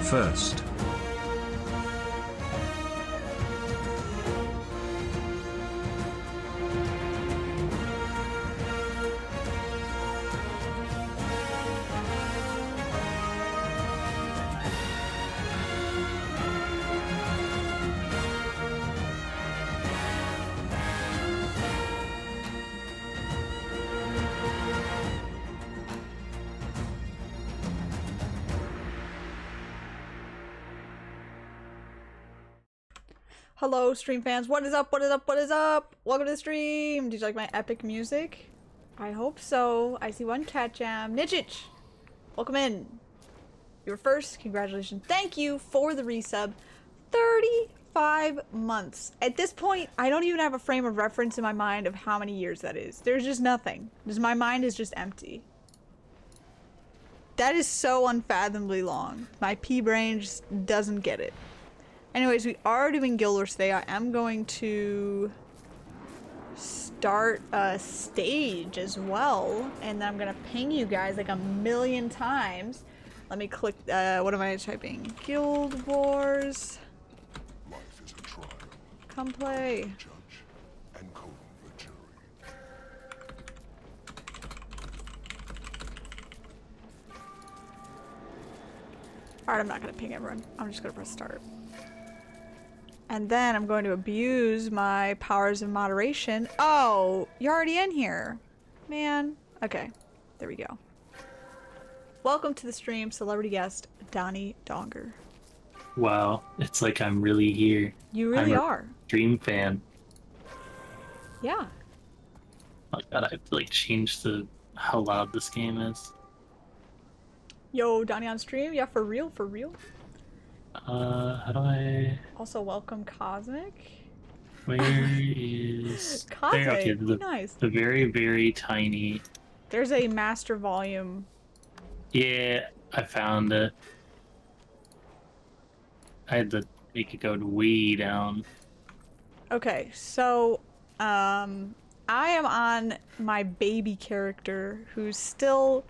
first. Hello, stream fans. What is up? What is up? What is up? Welcome to the stream. Did you like my epic music? I hope so. I see one cat jam. Nijich, welcome in. You're first. Congratulations. Thank you for the resub. 35 months. At this point, I don't even have a frame of reference in my mind of how many years that is. There's just nothing. My mind is just empty. That is so unfathomably long. My pea brain just doesn't get it. Anyways, we are doing Guild Wars today. I am going to start a stage as well, and then I'm gonna ping you guys like a million times. Let me click, what am I typing? Guild Wars. Life is a trial. Come play. Judge and comb the jury. Alright, I'm not gonna ping everyone. I'm just gonna press start. And then I'm going to abuse my powers of moderation. Oh, you're already in here. Man. Okay, there we go. Welcome to the stream, celebrity guest, Donnie Donger. Wow, it's like I'm really here. You really I'm a are. Dream fan. Yeah. Oh god, I have to like change how loud this game is. Yo, Donnie on stream? Yeah, for real, for real. How do I... Also, welcome Cosmic. Where is... Cosmic, there, okay, nice. The very, very tiny... There's a master volume. Yeah, I found it. I had to make it go way down. Okay, so, I am on my baby character, who's still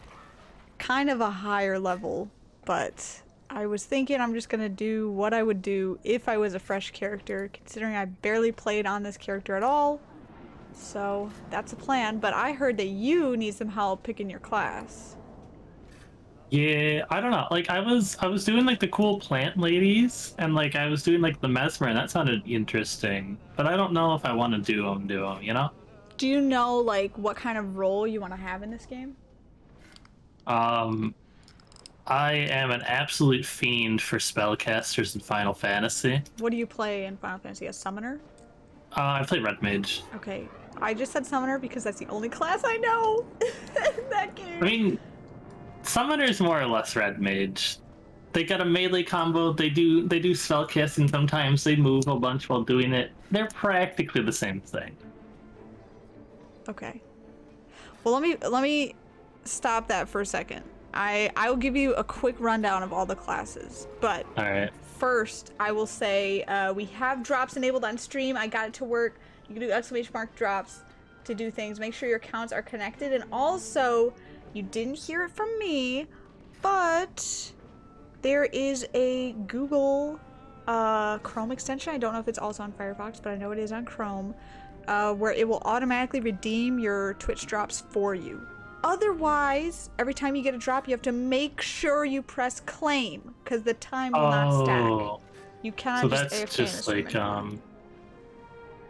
kind of a higher level, but I was thinking I'm just gonna do what I would do if I was a fresh character, considering I barely played on this character at all. So that's a plan, but I heard that you need some help picking your class. Yeah, I don't know. Like I was doing like the cool plant ladies, and like I was doing like the mesmer, and that sounded interesting. But I don't know if I want to do them, you know? Do you know like what kind of role you want to have in this game? I am an absolute fiend for spellcasters in Final Fantasy. What do you play in Final Fantasy? A summoner? I play Red Mage. Okay, I just said summoner because that's the only class I know in that game. I mean, Summoner's more or less Red Mage. They got a melee combo, they do spellcasting sometimes, they move a bunch while doing it. They're practically the same thing. Okay. Well, let me stop that for a second. I will give you a quick rundown of all the classes, but Alright. first I will say we have drops enabled on stream. I got it to work. You can do exclamation mark drops to do things. Make sure your accounts are connected, and also you didn't hear it from me, but there is a Google Chrome extension. I don't know if it's also on Firefox, but I know it is on Chrome, where it will automatically redeem your Twitch drops for you. Otherwise, every time you get a drop, you have to make sure you press claim, because the time will not stack. You cannot so just that's AFK just in the like stream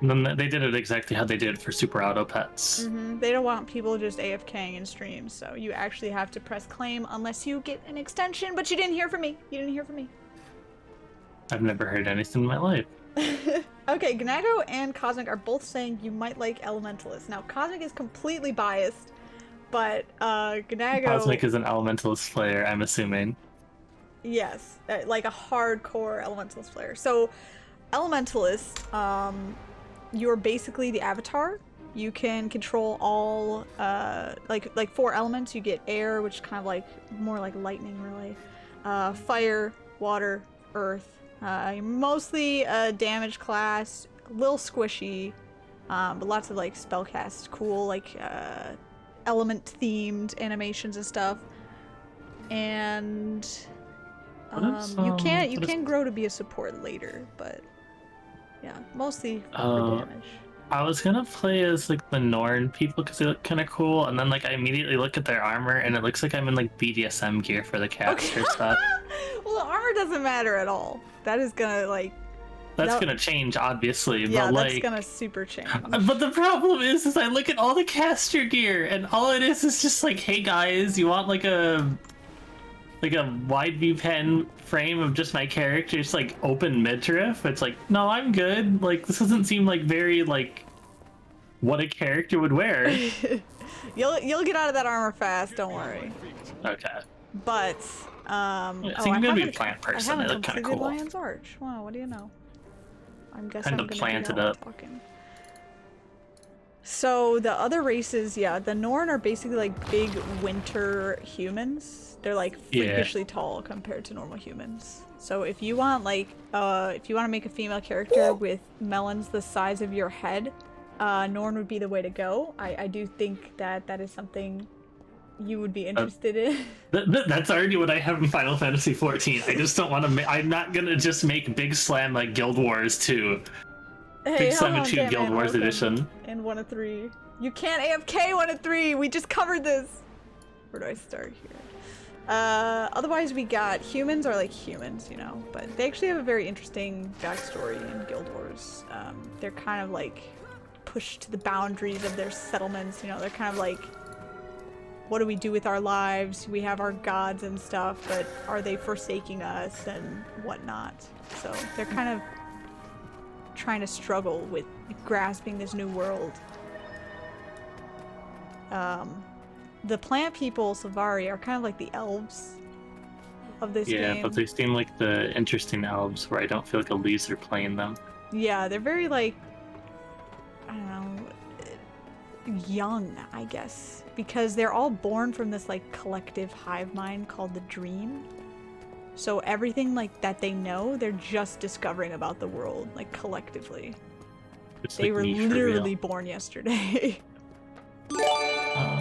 then they did it exactly how they did it for Super Auto Pets. They don't want people just AFKing in streams, so you actually have to press claim unless you get an extension, but you didn't hear from me. You didn't hear from me. I've never heard anything in my life. Okay, Gnago and Cosmic are both saying you might like Elementalist. Now, Cosmic is completely biased, but Gnago... Cosmic is an Elementalist player, I'm assuming. Yes, like a hardcore Elementalist player. So, Elementalist, you're basically the avatar. You can control all, like 4 elements. You get air, which is kind of like, more like lightning, really. Fire, water, earth. You're mostly a damage class, a little squishy, but lots of like spellcast, cool, like, element-themed animations and stuff. And You can what is- grow to be a support later, but yeah, mostly for damage. I was gonna play as like the Norn people because they look kind of cool, and then like I immediately look at their armor and it looks like I'm in like BDSM gear for the caster stuff. Well, the armor doesn't matter at all. That is gonna like. That's gonna change, obviously. Yeah, but that's like, gonna super change. But the problem is I look at all the caster gear, and all it is just like, hey guys, you want like a wide view pen frame of just my character, just like open midriff? It's like, no, I'm good. Like, this doesn't seem like very like what a character would wear. You'll get out of that armor fast. Don't worry. Okay. But Yeah, so you're gonna be a plant person. They look kind of cool. Lion's Arch. Wow, what do you know? I'm guessing Kind I'm of gonna planted do that while up. talking. So the other races, yeah, the Norn are basically like big winter humans. They're like freakishly tall compared to normal humans. So if you want like, if you want to make a female character with melons the size of your head, Norn would be the way to go. I do think that that is something you would be interested in. That's already what I have in Final Fantasy XIV. I just don't want to. I'm not gonna just make Big Slam like Guild Wars 2. Hey, Big Slam 2 Batman, Guild Wars welcome. Edition. In 1 of 3. You can't AFK 1 of 3. We just covered this. Where do I start here? Otherwise we got humans are like humans, you know, but they actually have a very interesting backstory in Guild Wars. They're kind of like pushed to the boundaries of their settlements, you know, they're kind of like, what do we do with our lives? We have our gods and stuff, but are they forsaking us and whatnot? So they're kind of trying to struggle with grasping this new world. The plant people, Savari, are kind of like the elves of this game. Yeah, but they seem like the interesting elves where I don't feel like a loser playing them. Yeah, they're very like, I don't know, young, I guess. Because they're all born from this like collective hive mind called the Dream. So everything like that they know, they're just discovering about the world, like collectively. It's They like were me for literally real. born yesterday.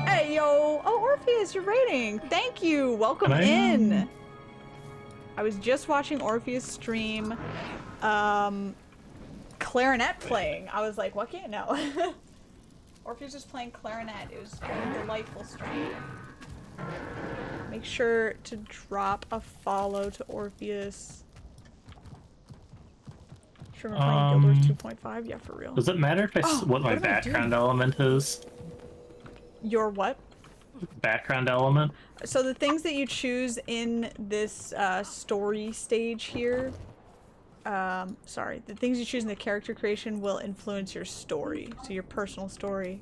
Hey yo! Oh, Orpheus, you're raiding! Thank you! Welcome in! I was just watching Orpheus stream clarinet playing. I was like, what game? No. Orpheus was playing clarinet. It was a delightful stream. Make sure to drop a follow to Orpheus. Sure, we're playing Guild Wars 2.5? Yeah, for real. Does it matter if what my what am I background doing? element is? Your what? Background element? So the things that you choose in this story stage here, sorry, the things you choose in the character creation will influence your story, so your personal story.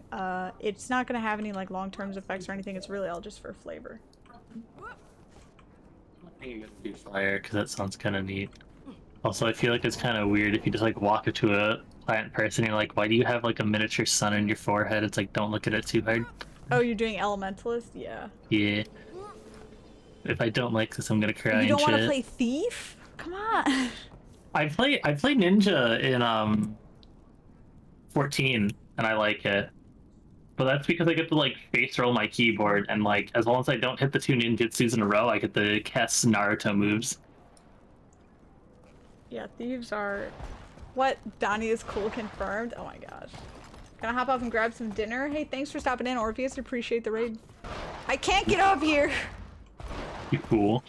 It's not going to have any like long-term effects or anything, it's really all just for flavor. I think you're gonna do fire because that sounds kind of neat. Also, I feel like it's kind of weird if you just like walk up to a plant person and you're like, why do you have like a miniature sun on your forehead? It's like, don't look at it too hard. Oh, you're doing Elementalist? Yeah. Yeah. If I don't like this, I'm gonna cry You don't and want to shit. play Thief? Come on. I play Ninja in 14 and I like it. But that's because I get to like face roll my keyboard and like as long as I don't hit the 2 ninjutsus in a row, I get to cast Naruto moves. Yeah, thieves are... What? Donnie is cool confirmed? Oh my gosh. Gonna hop off and grab some dinner? Hey, thanks for stopping in, Orpheus. Appreciate the raid. I can't get up here! You cool.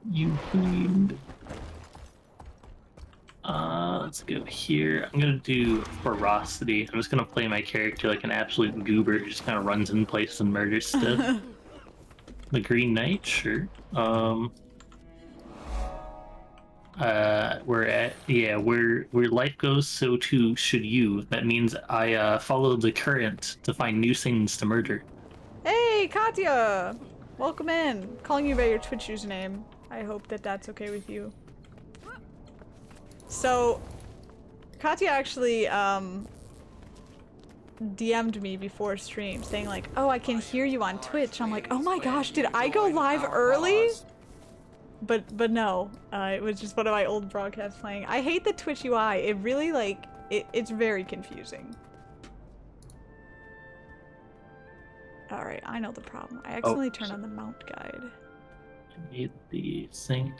You fiend. Let's go here. I'm gonna do ferocity. I'm just gonna play my character like an absolute goober who just kind of runs in places and murders stuff. The Green Knight, sure. Where life goes, so too should you. That means I follow the current to find new things to murder. Hey, Katya! Welcome in. Calling you by your Twitch username. I hope that that's okay with you. So, Katya actually, DM'd me before stream saying like, oh, I can hear you on Twitch. I'm like, oh my gosh, did I go live early? But no, it was just one of my old broadcasts playing. I hate the Twitch UI. It really like, it's very confusing. Alright, I know the problem. I accidentally turned on the mount guide. I need the sink.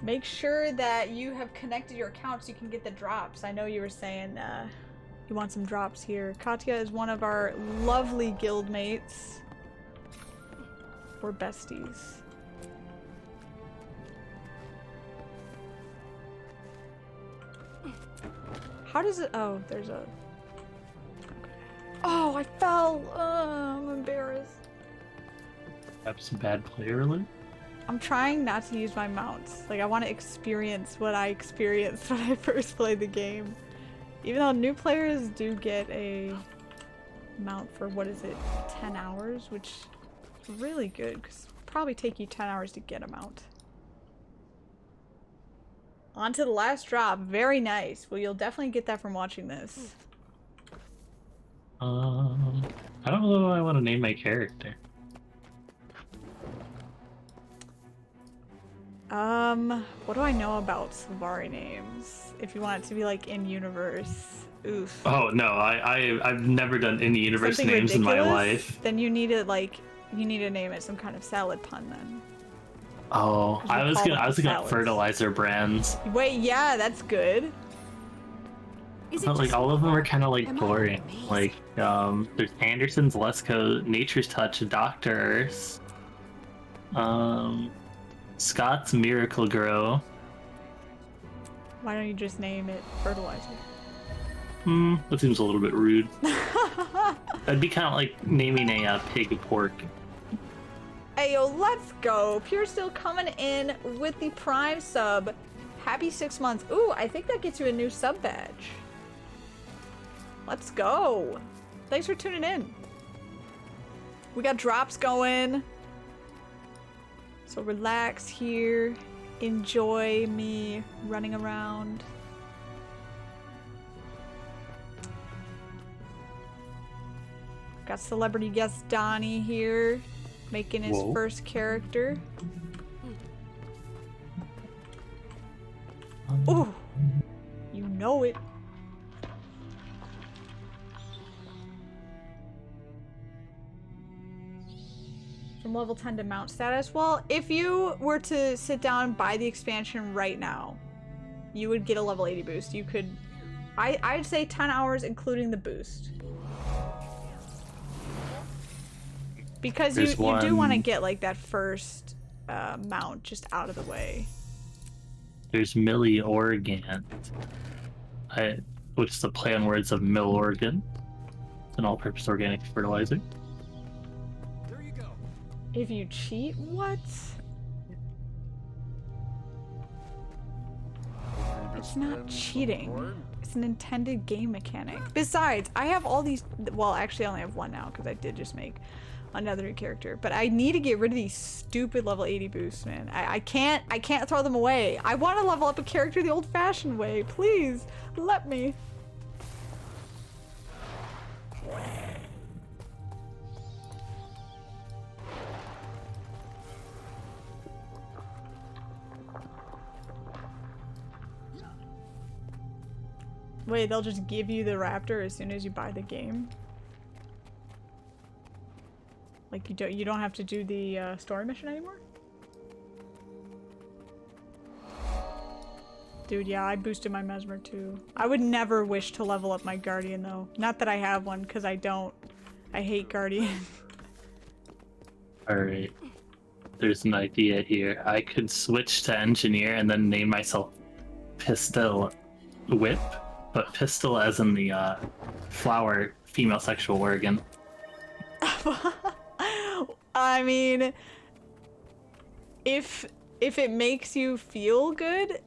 Make sure that you have connected your account so you can get the drops. I know you were saying you want some drops here. Katya is one of our lovely guildmates. We're besties. How does it... Oh, there's a... Okay. Oh, I fell! I'm embarrassed. Have some bad player alert. I'm trying not to use my mounts. Like, I want to experience what I experienced when I first played the game. Even though new players do get a mount for, what is it, 10 hours? Which is really good, because it'll probably take you 10 hours to get a mount. On to the last drop. Very nice. Well, you'll definitely get that from watching this. I don't know what I want to name my character. What do I know about Sylvari names? If you want it to be like in universe. Oof. Oh no, I've never done any universe Something names in my ridiculous? life. Then you need to like, you need to name it some kind of salad pun then. Oh, I was call gonna them looking at salads. fertilizer brands. Wait, yeah, that's good. But like all of them are kind of like boring. Like there's Anderson's Lesko, Nature's Touch, Doctor Earth, Scott's Miracle Grow. Why don't you just name it fertilizer? That seems a little bit rude. That'd be kind of like naming a pig pork. Hey, yo, let's go. Pure's still coming in with the Prime sub. Happy 6 months. Ooh, I think that gets you a new sub badge. Let's go. Thanks for tuning in. We got drops going. So relax here. Enjoy me running around. Got celebrity guest Donnie here, making his first character. Ooh, you know it. From level 10 to mount status. Well, if you were to sit down and buy the expansion right now, you would get a level 80 boost. You could, I'd say 10 hours including the boost. Because you do want to get like that first mount just out of the way. There's Millie Oregon, which is the play on words of Mill Oregon. It's an all-purpose organic fertilizer. There you go. If you cheat, what? It's not cheating. It's an intended game mechanic. Besides, I have all these. Well, actually, I only have one now because I did just make another new character. But I need to get rid of these stupid level 80 boosts, man. I can't throw them away. I want to level up a character the old-fashioned way. Please, let me. Wait, they'll just give you the raptor as soon as you buy the game? Like you don't have to do the story mission anymore? Dude, yeah, I boosted my Mesmer too. I would never wish to level up my Guardian though. Not that I have one, because I don't. I hate Guardian. Alright. There's an idea here. I could switch to Engineer and then name myself Pistol Whip, but pistol as in the flower female sexual organ. I mean, if it makes you feel good,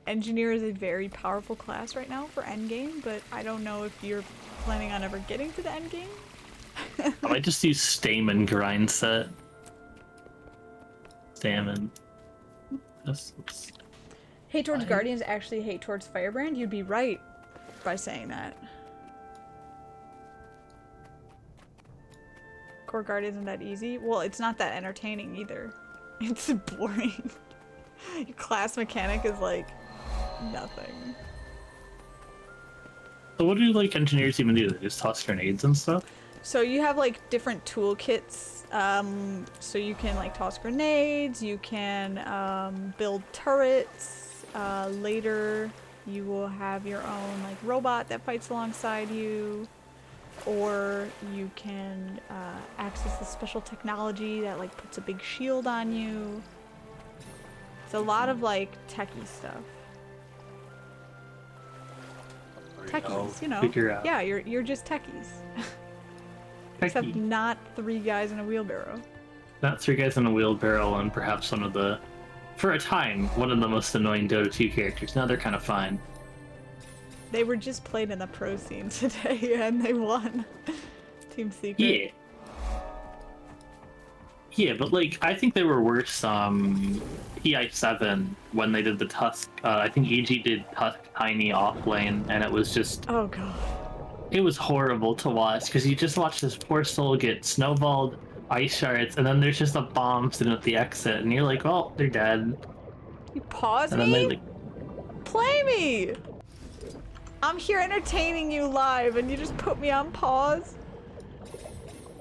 Engineer is a very powerful class right now for endgame, but I don't know if you're planning on ever getting to the endgame. I might just use Stamen grind set. Stamen. Hate towards Guardians actually hate towards Firebrand? You'd be right by saying that. Core Guard isn't that easy. Well, it's not that entertaining either. It's boring. Your class mechanic is like nothing. So what do like engineers even do? They just toss grenades and stuff? So you have like different toolkits. So you can like toss grenades, you can build turrets. Later you will have your own like robot that fights alongside you. Or you can access the special technology that like puts a big shield on you. It's a lot of like techie stuff. Techies, you know. Figure out. Yeah, you're just techies. Except Techie. not 3 guys in a wheelbarrow. Not 3 guys in a wheelbarrow and perhaps one of the, for a time, one of the most annoying Dota 2 characters. Now they're kind of fine. They were just played in the pro scene today and they won. Team Secret. Yeah. Yeah, but like, I think they were worse, PI7 when they did the Tusk. I think EG did Tusk Tiny off lane, and it was just, Oh god. it was horrible to watch, because you just watch this poor soul get snowballed, ice shards, and then there's just a bomb sitting at the exit, and you're like, oh, they're dead. You pause And then me? they like, Play me! I'm here entertaining you live and you just put me on pause?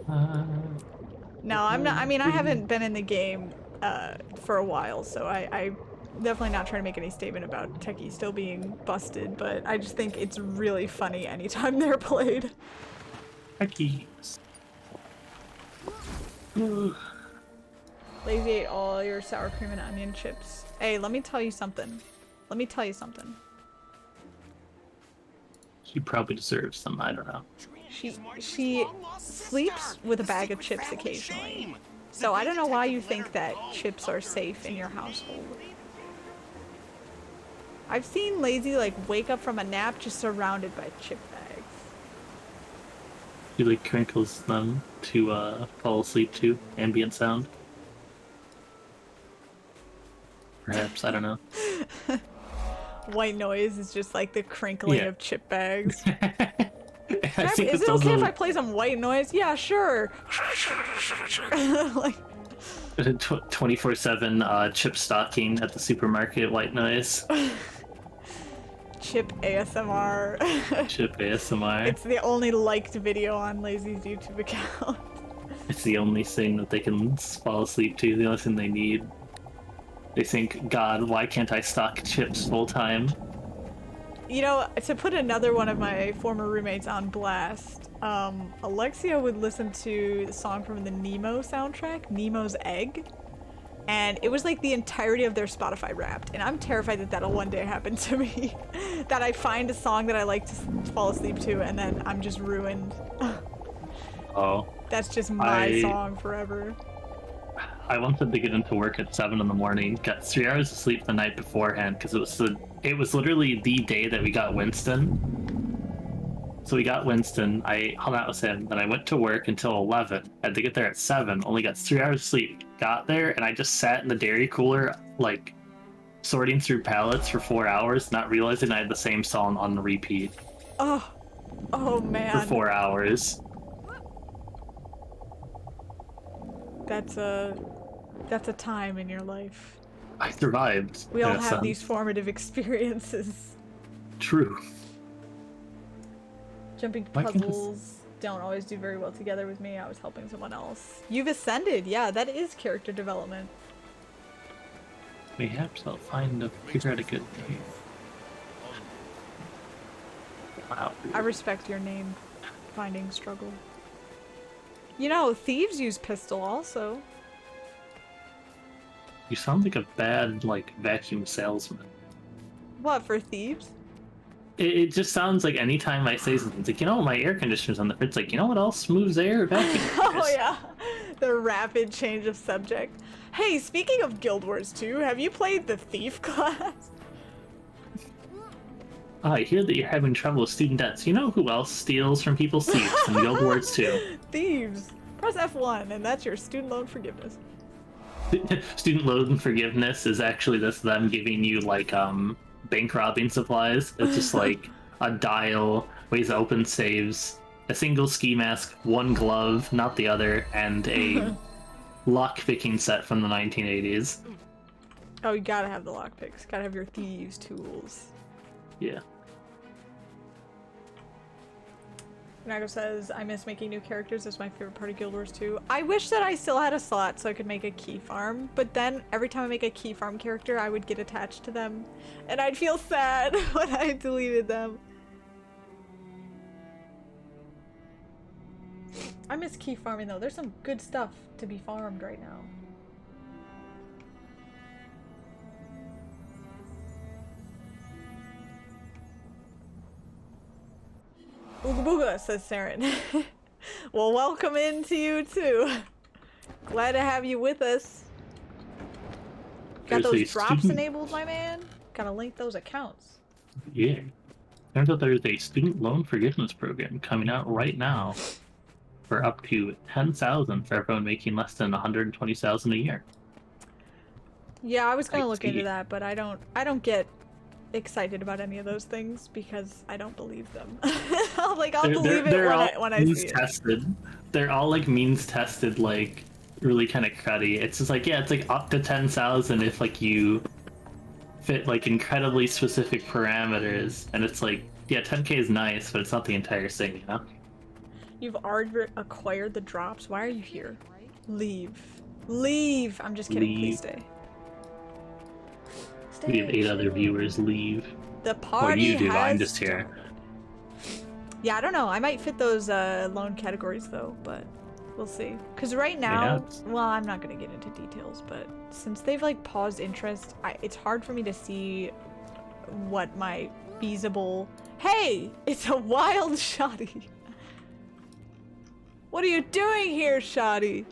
No, I'm not. I mean, I haven't been in the game for a while, so I'm definitely not trying to make any statement about Techie still being busted, but I just think it's really funny anytime they're played. Techies. Lazy ate all your sour cream and onion chips. Hey, let me tell you something. She probably deserves some, I don't know. She sleeps with a bag of chips occasionally. So I don't know why you think that chips are safe in your household. I've seen Lazy like wake up from a nap just surrounded by chip bags. She like crinkles them to fall asleep to ambient sound. Perhaps, I don't know. White noise is just like the crinkling Yeah. of chip bags. I think Is it's it okay also if I play some white noise? Yeah, sure. Like, 24/7 chip stocking at the supermarket, white noise. chip ASMR. Chip ASMR. It's the only liked video on Lazy's YouTube account. It's the only thing that they can fall asleep to, the only thing they need. They think, God, why can't I stock chips full time? You know, to put another one of my former roommates on blast, Alexia would listen to the song from the Nemo soundtrack, Nemo's Egg, and it was like the entirety of their Spotify Wrapped, and I'm terrified that that'll one day happen to me. That I find a song that I like to fall asleep to, and then I'm just ruined. Oh. That's just my song forever. I wanted to get into work at 7 in the morning, got 3 hours of sleep the night beforehand, because it was literally the day that we got Winston. So we got Winston, I hung out with him, then I went to work until 11, had to get there at 7, only got 3 hours of sleep, got there, and I just sat in the dairy cooler, like, sorting through pallets for 4 hours, not realizing I had the same song on repeat. Oh man. For 4 hours. That's a time in your life. I survived. We all in a have sense. these formative experiences. True. Jumping Why can't this- puzzles don't always do very well together with me. I was helping someone else. You've ascended. Yeah, that is character development. Perhaps I'll figure out a good name. Wow. I respect your name finding struggle. You know, thieves use pistol also. You sound like a bad, like, vacuum salesman. What, for thieves? It just sounds like anytime I say something, it's like, you know, my air conditioner's on the fridge. Like, you know what else moves air? Vacuum. Oh yeah, the rapid change of subject. Hey, speaking of Guild Wars 2, have you played the thief class? I hear that you're having trouble with student debts. You know who else steals from people's seats in Guild Wars 2? Thieves. Press F1 and that's your student loan forgiveness. Student loan forgiveness is actually just them giving you, like, bank robbing supplies. It's just like a dial, ways to open saves, a single ski mask, one glove, not the other, and a lock picking set from the 1980s. Oh, you gotta have the lockpicks. Gotta have your thieves' tools. Yeah. Nago says, I miss making new characters. That's my favorite part of Guild Wars 2. I wish that I still had a slot so I could make a key farm, but then every time I make a key farm character, I would get attached to them, and I'd feel sad when I deleted them. I miss key farming though. There's some good stuff to be farmed right now. Ooga booga, says Saren. Well, welcome into you too. Glad to have you with us. Got those drops enabled, my man? Gotta link those accounts. Yeah. Turns out there's a student loan forgiveness program coming out right now for up to $10,000 for everyone making less than $120,000 a year. Yeah, I was gonna look into that, but I don't get excited about any of those things because I don't believe them. I'll believe it when I see it. Tested. They're all like means tested, like really kind of cruddy. It's just like, yeah, it's like up to 10,000 if like you fit like incredibly specific parameters, and it's like, yeah, 10k is nice, but it's not the entire thing, you know? You've already acquired the drops. Why are you here? Leave. Leave! I'm just kidding. Please stay. We have 8 other viewers. Leave. The party you do. has I'm just here. Yeah, I don't know. I might fit those loan categories though, but we'll see. Because right now, well, I'm not gonna get into details, but since they've like paused interest, it's hard for me to see what my feasible. Hey, it's a wild Shoddy. What are you doing here, Shoddy?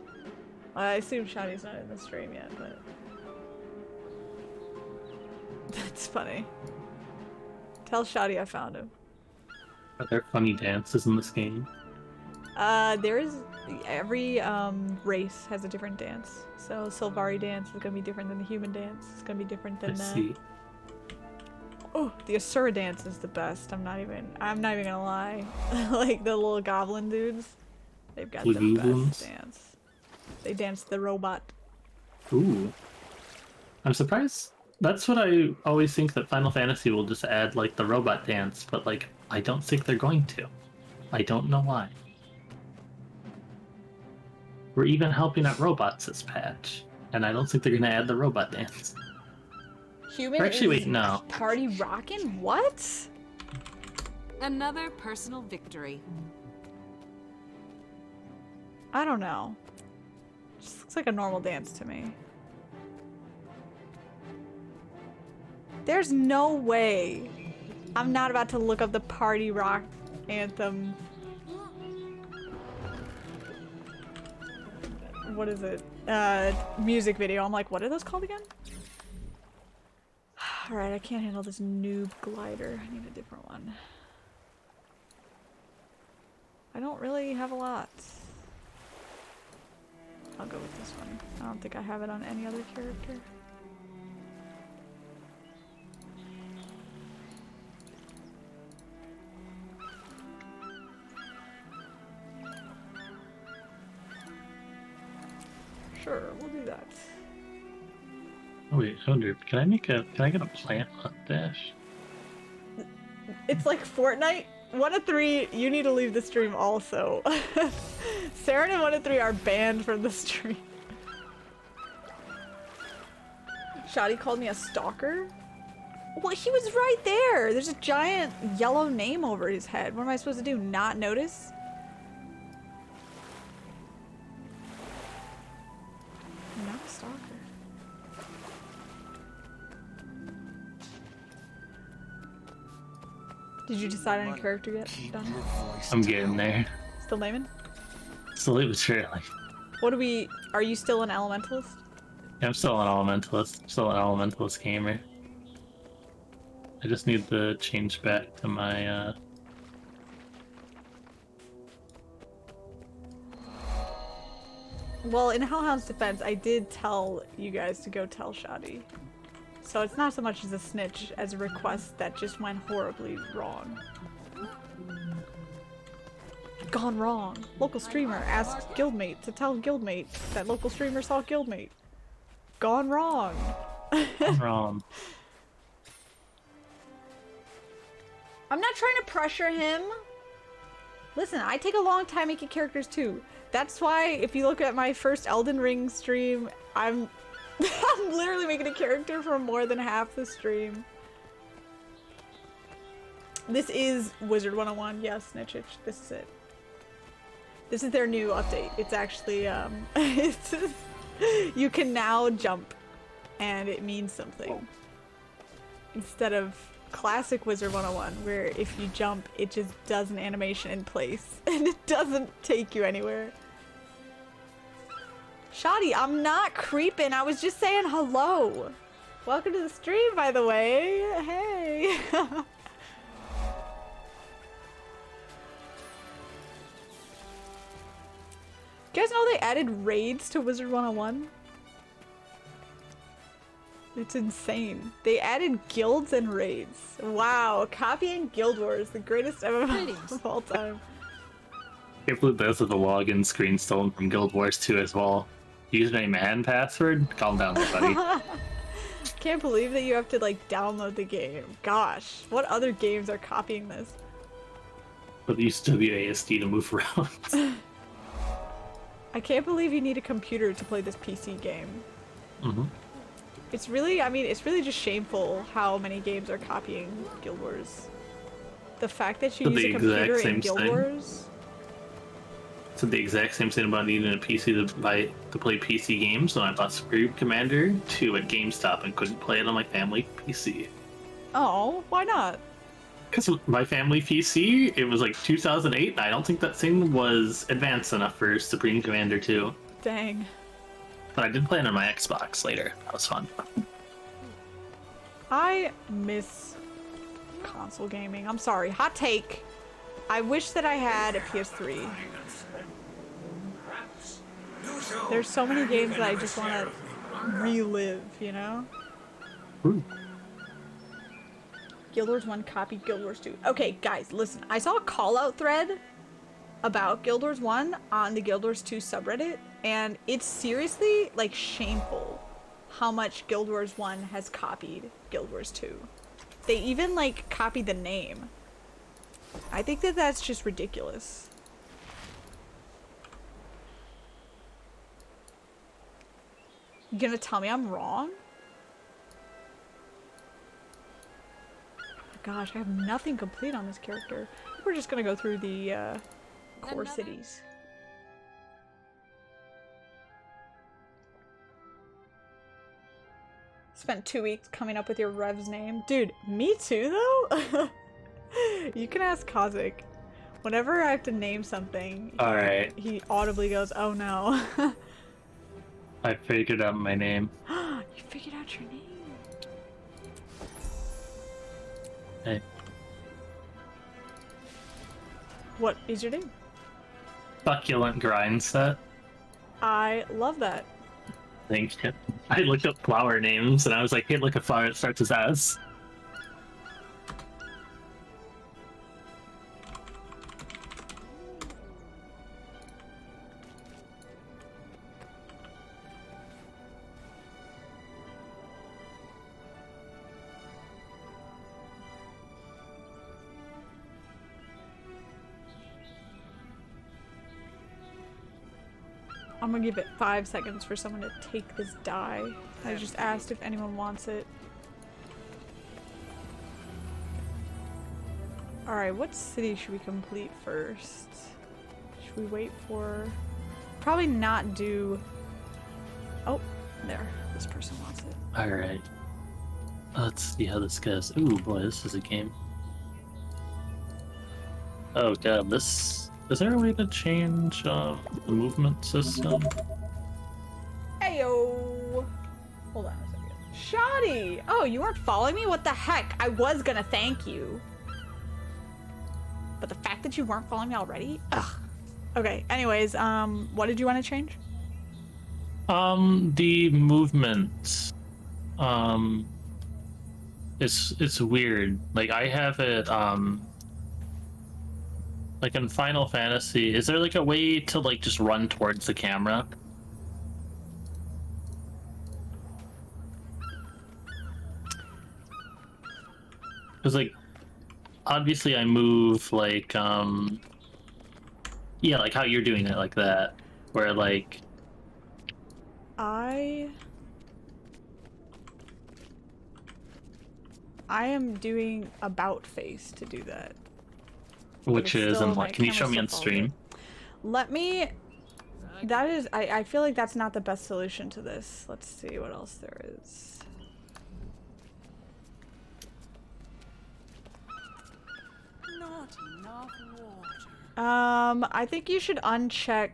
I assume Shoddy's not in the stream yet, but. That's funny. Tell Shoddy I found him. Are there funny dances in this game? There is. Every race has a different dance. So Sylvari dance is gonna be different than the human dance. It's gonna be different than Let's see. Oh, the Asura dance is the best. I'm not even gonna lie. Like the little goblin dudes, they've got the best dance. They dance the robot. Ooh. I'm surprised. That's what I always think, that Final Fantasy will just add, like, the robot dance, but, like, I don't think they're going to. I don't know why. We're even helping out robots this patch, and I don't think they're going to add the robot dance. Human actually, wait, no. Party rockin'? What? Another personal victory. I don't know. Just looks like a normal dance to me. There's no way I'm not about to look up the party rock anthem. What is it? Music video. I'm like, what are those called again? Alright, I can't handle this noob glider. I need a different one. I don't really have a lot. I'll go with this one. I don't think I have it on any other character. Sure, we'll do that. Oh wait, I wonder, can I get a plant dash? It's like Fortnite. 1 of 3, you need to leave the stream also. Saren and 1 of 3 are banned from the stream. Shoddy called me a stalker? Well, he was right there. There's a giant yellow name over his head. What am I supposed to do? Not notice? I'm not a stalker. Did you decide on a character yet, Donna? I'm getting there. Still naming? Slowly but surely. What are you still an elementalist? Yeah, I'm still an elementalist. Still an elementalist gamer. I just need to change back to my, Well, in Hellhound's defense, I did tell you guys to go tell Shoddy. So it's not so much as a snitch as a request that just went horribly wrong. Gone wrong. Local streamer asked guildmate to tell guildmate that local streamer saw guildmate. Gone wrong. I'm wrong. I'm not trying to pressure him. Listen, I take a long time making characters too. That's why if you look at my first Elden Ring stream, I'm literally making a character for more than half the stream. This is Wizard 101. Yes, Snitchich, this is it. This is their new update. It's actually, you can now jump, and it means something. Instead of classic Wizard 101, where if you jump, it just does an animation in place, and it doesn't take you anywhere. Shoddy, I'm not creeping. I was just saying hello. Welcome to the stream, by the way. Hey. You guys know they added raids to Wizard 101? It's insane. They added guilds and raids. Wow, copying Guild Wars, the greatest MMO of all time. Can't believe those are the login screen stolen from Guild Wars 2 as well. Username and password? Calm down, buddy. Can't believe that you have to like download the game. Gosh, what other games are copying this? But use WASD to move around. I can't believe you need a computer to play this PC game. Mm-hmm. It's really, I mean, it's really just shameful how many games are copying Guild Wars. The fact that you use a computer in Guild Wars. So the exact same thing about needing a PC to play PC games when I bought Supreme Commander 2 at GameStop and couldn't play it on my family PC. Oh, why not? Because my family PC, it was like 2008, and I don't think that thing was advanced enough for Supreme Commander 2. Dang. But I did play it on my Xbox later. That was fun. I miss console gaming. I'm sorry. Hot take. I wish that I had a PS3. There's so many games that I just want to relive, you know? Ooh. Guild Wars 1 copied Guild Wars 2. Okay, guys, listen. I saw a call-out thread about Guild Wars 1 on the Guild Wars 2 subreddit, and it's seriously, like, shameful how much Guild Wars 1 has copied Guild Wars 2. They even, like, copied the name. I think that that's just ridiculous. You gonna tell me I'm wrong? Gosh, I have nothing complete on this character. We're just gonna go through the core cities. Spent 2 weeks coming up with your Rev's name. Dude, me too though? You can ask Kazik. Whenever I have to name something, Alright. he audibly goes, oh no. I figured out my name. You figured out your name. Hey. What is your name? Succulent grind set. I love that. Thank you. I looked up flower names and I was like, hey, look, a flower that starts with S. I'm gonna give it 5 seconds for someone to take this die. I just asked if anyone wants it. Alright, what city should we complete first? Should we wait for... Probably not do... Oh, there. This person wants it. Alright. Let's see how this goes. Ooh, boy, this is a game. Oh god, this... Is there a way to change the movement system? Heyo! Hold on a second. Shoddy! Oh, you weren't following me? What the heck? I was gonna thank you. But the fact that you weren't following me already? Ugh. Okay, anyways, what did you want to change? The movement. It's weird. Like, I have it, like in Final Fantasy, is there like a way to like just run towards the camera? Because like, obviously I move like yeah, like how you're doing it like that, where like I am doing about face to do that. which it's is still- and my what? Can you show camera me on still follows stream? Let me. That is. I feel like that's not the best solution to this. Let's see what else there is. Not enough water. I think you should uncheck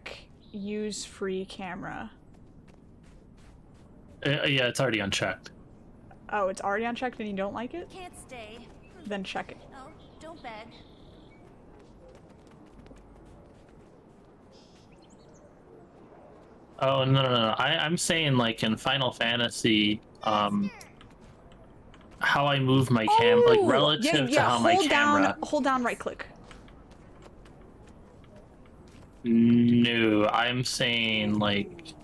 use free camera. Yeah, it's already unchecked. Oh, it's already unchecked and you don't like it? Can't stay. Then check it. Oh, don't beg. Oh no. I'm saying like in Final Fantasy, how I move my cam, like relative to how my camera. Hold down right click. No, I'm saying like.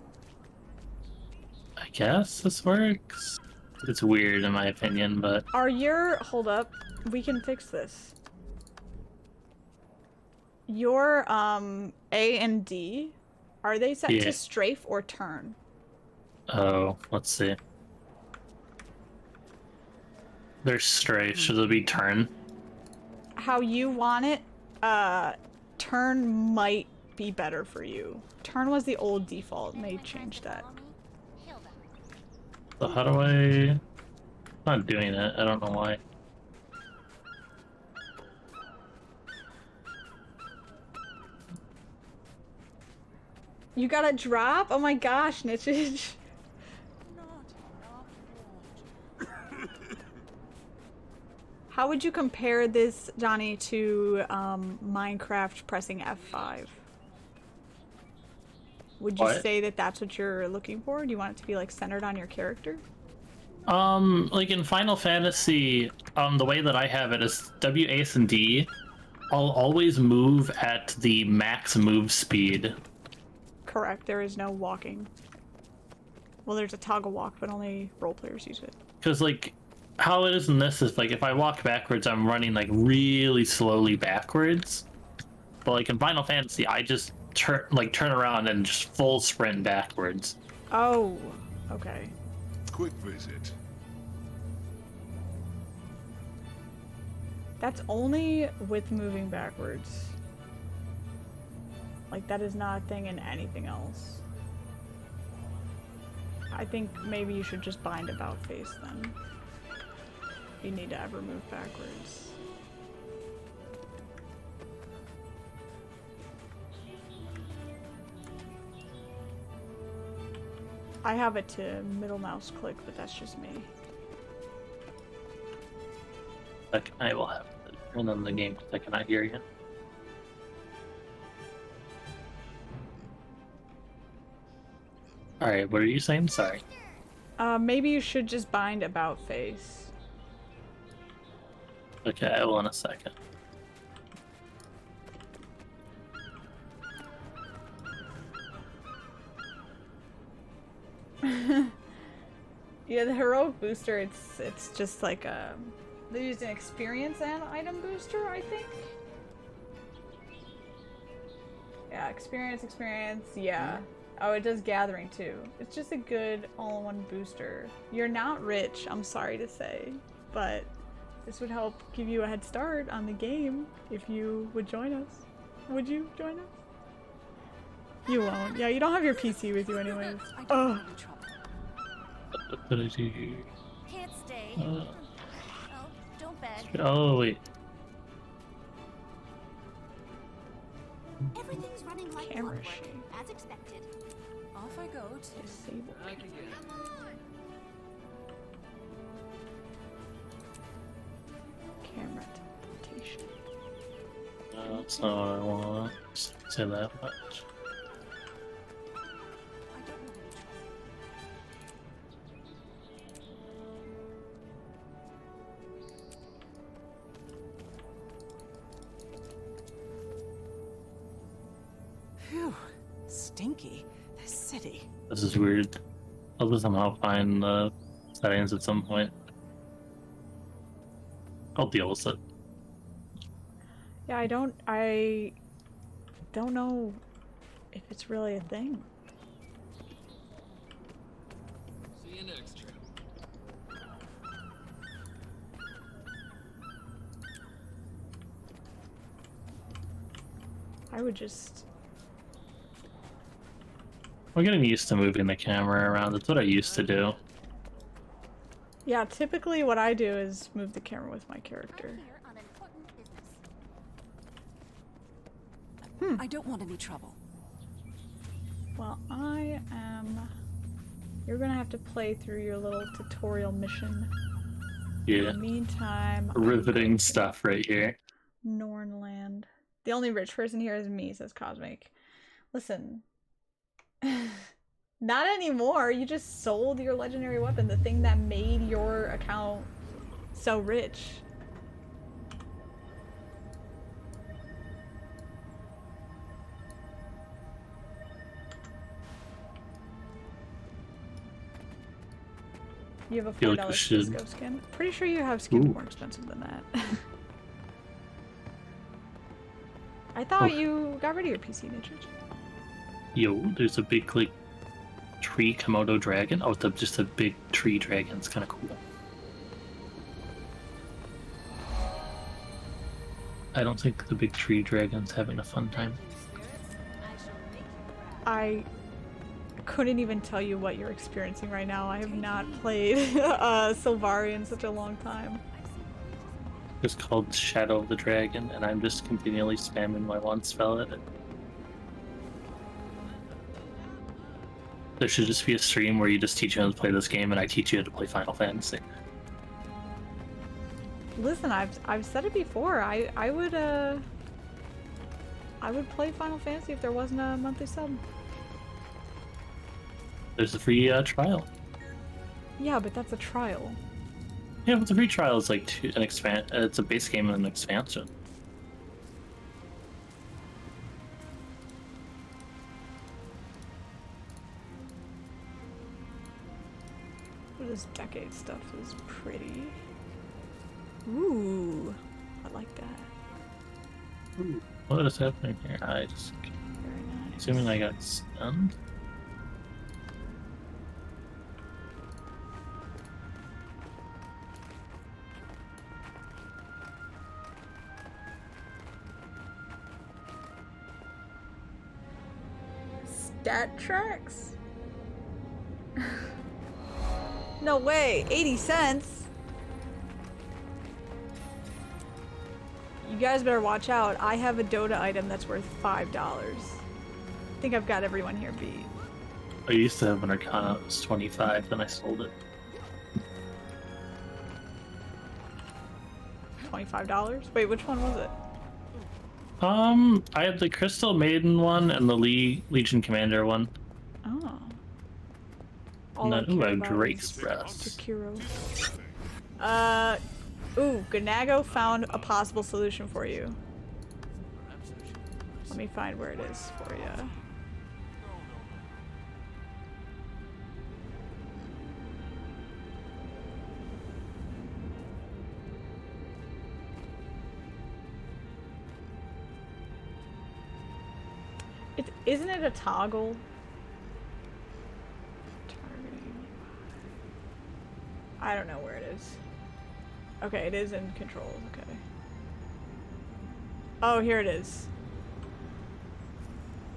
I guess this works. It's weird in my opinion, but Are your hold up? We can fix this. Your A and D, are they set Yeah. to strafe or turn? oh, let's see. They're strafe, should it be turn? How you want it, turn might be better for you. Turn was the old default, and they changed that. So how do I? Not doing it. I don't know why. You got a drop? Oh my gosh, Nitchage. Not enough water. How would you compare this, Johnny, to Minecraft pressing F5? Would you What? say that that's what you're looking for? Do you want it to be like centered on your character? Like in Final Fantasy, the way that I have it is W, A, and D. I'll always move at the max move speed. Correct, there is no walking. Well, there's a toggle walk, but only role players use it. Because like, how it is in this is like if I walk backwards, I'm running like really slowly backwards. But like in Final Fantasy, I just turn around and just full sprint backwards. Oh, okay. Quick visit. That's only with moving backwards. Like, that is not a thing in anything else. I think maybe you should just bind about face then. If you need to ever move backwards. I have it to middle mouse click, but that's just me. Like I will have to turn on the game because I cannot hear you. Alright, what are you saying? Sorry. Maybe you should just bind about face. Okay, I will in a second. Yeah, the heroic booster, it's just like they used an experience and item booster, I think. Yeah, experience, yeah. Oh, it does gathering too. It's just a good all-in-one booster. You're not rich, I'm sorry to say, but this would help give you a head start on the game if you would join us. Would you join us? You won't. Yeah, you don't have your PC with you anyways. I don't Oh. want any trouble. What did I do here? Can't stay. Uh, Oh, don't beg. oh wait. Everything's running like Camera clockwork, shake. as expected. Off I go to Disable. Back again. Camera teleportation. No, that's not what I want. Say that much. I don't want any trouble. Phew, stinky. This city. This is weird. I'll just somehow find the settings at some point. I'll deal with it. Yeah, I don't know if it's really a thing. See you next trip. I would just... I'm getting used to moving the camera around. That's what I used to do. Yeah, typically what I do is move the camera with my character. I'm here on important business. I don't want any trouble. Well, I am... You're gonna have to play through your little tutorial mission. In Yeah. the meantime, Riveting stuff right here. Nornland. The only rich person here is me, says Cosmic. Listen. Not anymore. You just sold your legendary weapon, the thing that made your account so rich. You have a Feel like $4 we should- Cisco skin. Pretty sure you have skins Ooh. more expensive than that. I thought Oof. you got rid of your PC, didn't you? Yo, there's a big, like, tree Komodo dragon. Oh, it's just a big tree dragon. It's kind of cool. I don't think the big tree dragon's having a fun time. I couldn't even tell you what you're experiencing right now. I have not played Sylvaria in such a long time. It's called Shadow of the Dragon, and I'm just continually spamming my one spell at it. There should just be a stream where you just teach me how to play this game, and I teach you how to play Final Fantasy. Listen, I've said it before. I would play Final Fantasy if there wasn't a monthly sub. There's a free trial. Yeah, but that's a trial. Yeah, but the free trial is like it's a base game and an expansion. This decade stuff is pretty. Ooh, I like that. Ooh, what is happening here? I just Very nice. assuming I got stunned. Stat tracks? No way, 80 cents? You guys better watch out. I have a Dota item that's worth $5. I think I've got everyone here beat. I used to have an Arcana, it was 25, then I sold it. $25? Wait, which one was it? I had the Crystal Maiden one and the Legion Commander one. Oh. And I then, ooh, care I have about Drake's is Breath. Takiro. Ooh, Ganago found a possible solution for you. Let me find where it is for you. Isn't it a toggle? Targeting. I don't know where it is. Okay, it is in controls, okay. Oh, here it is.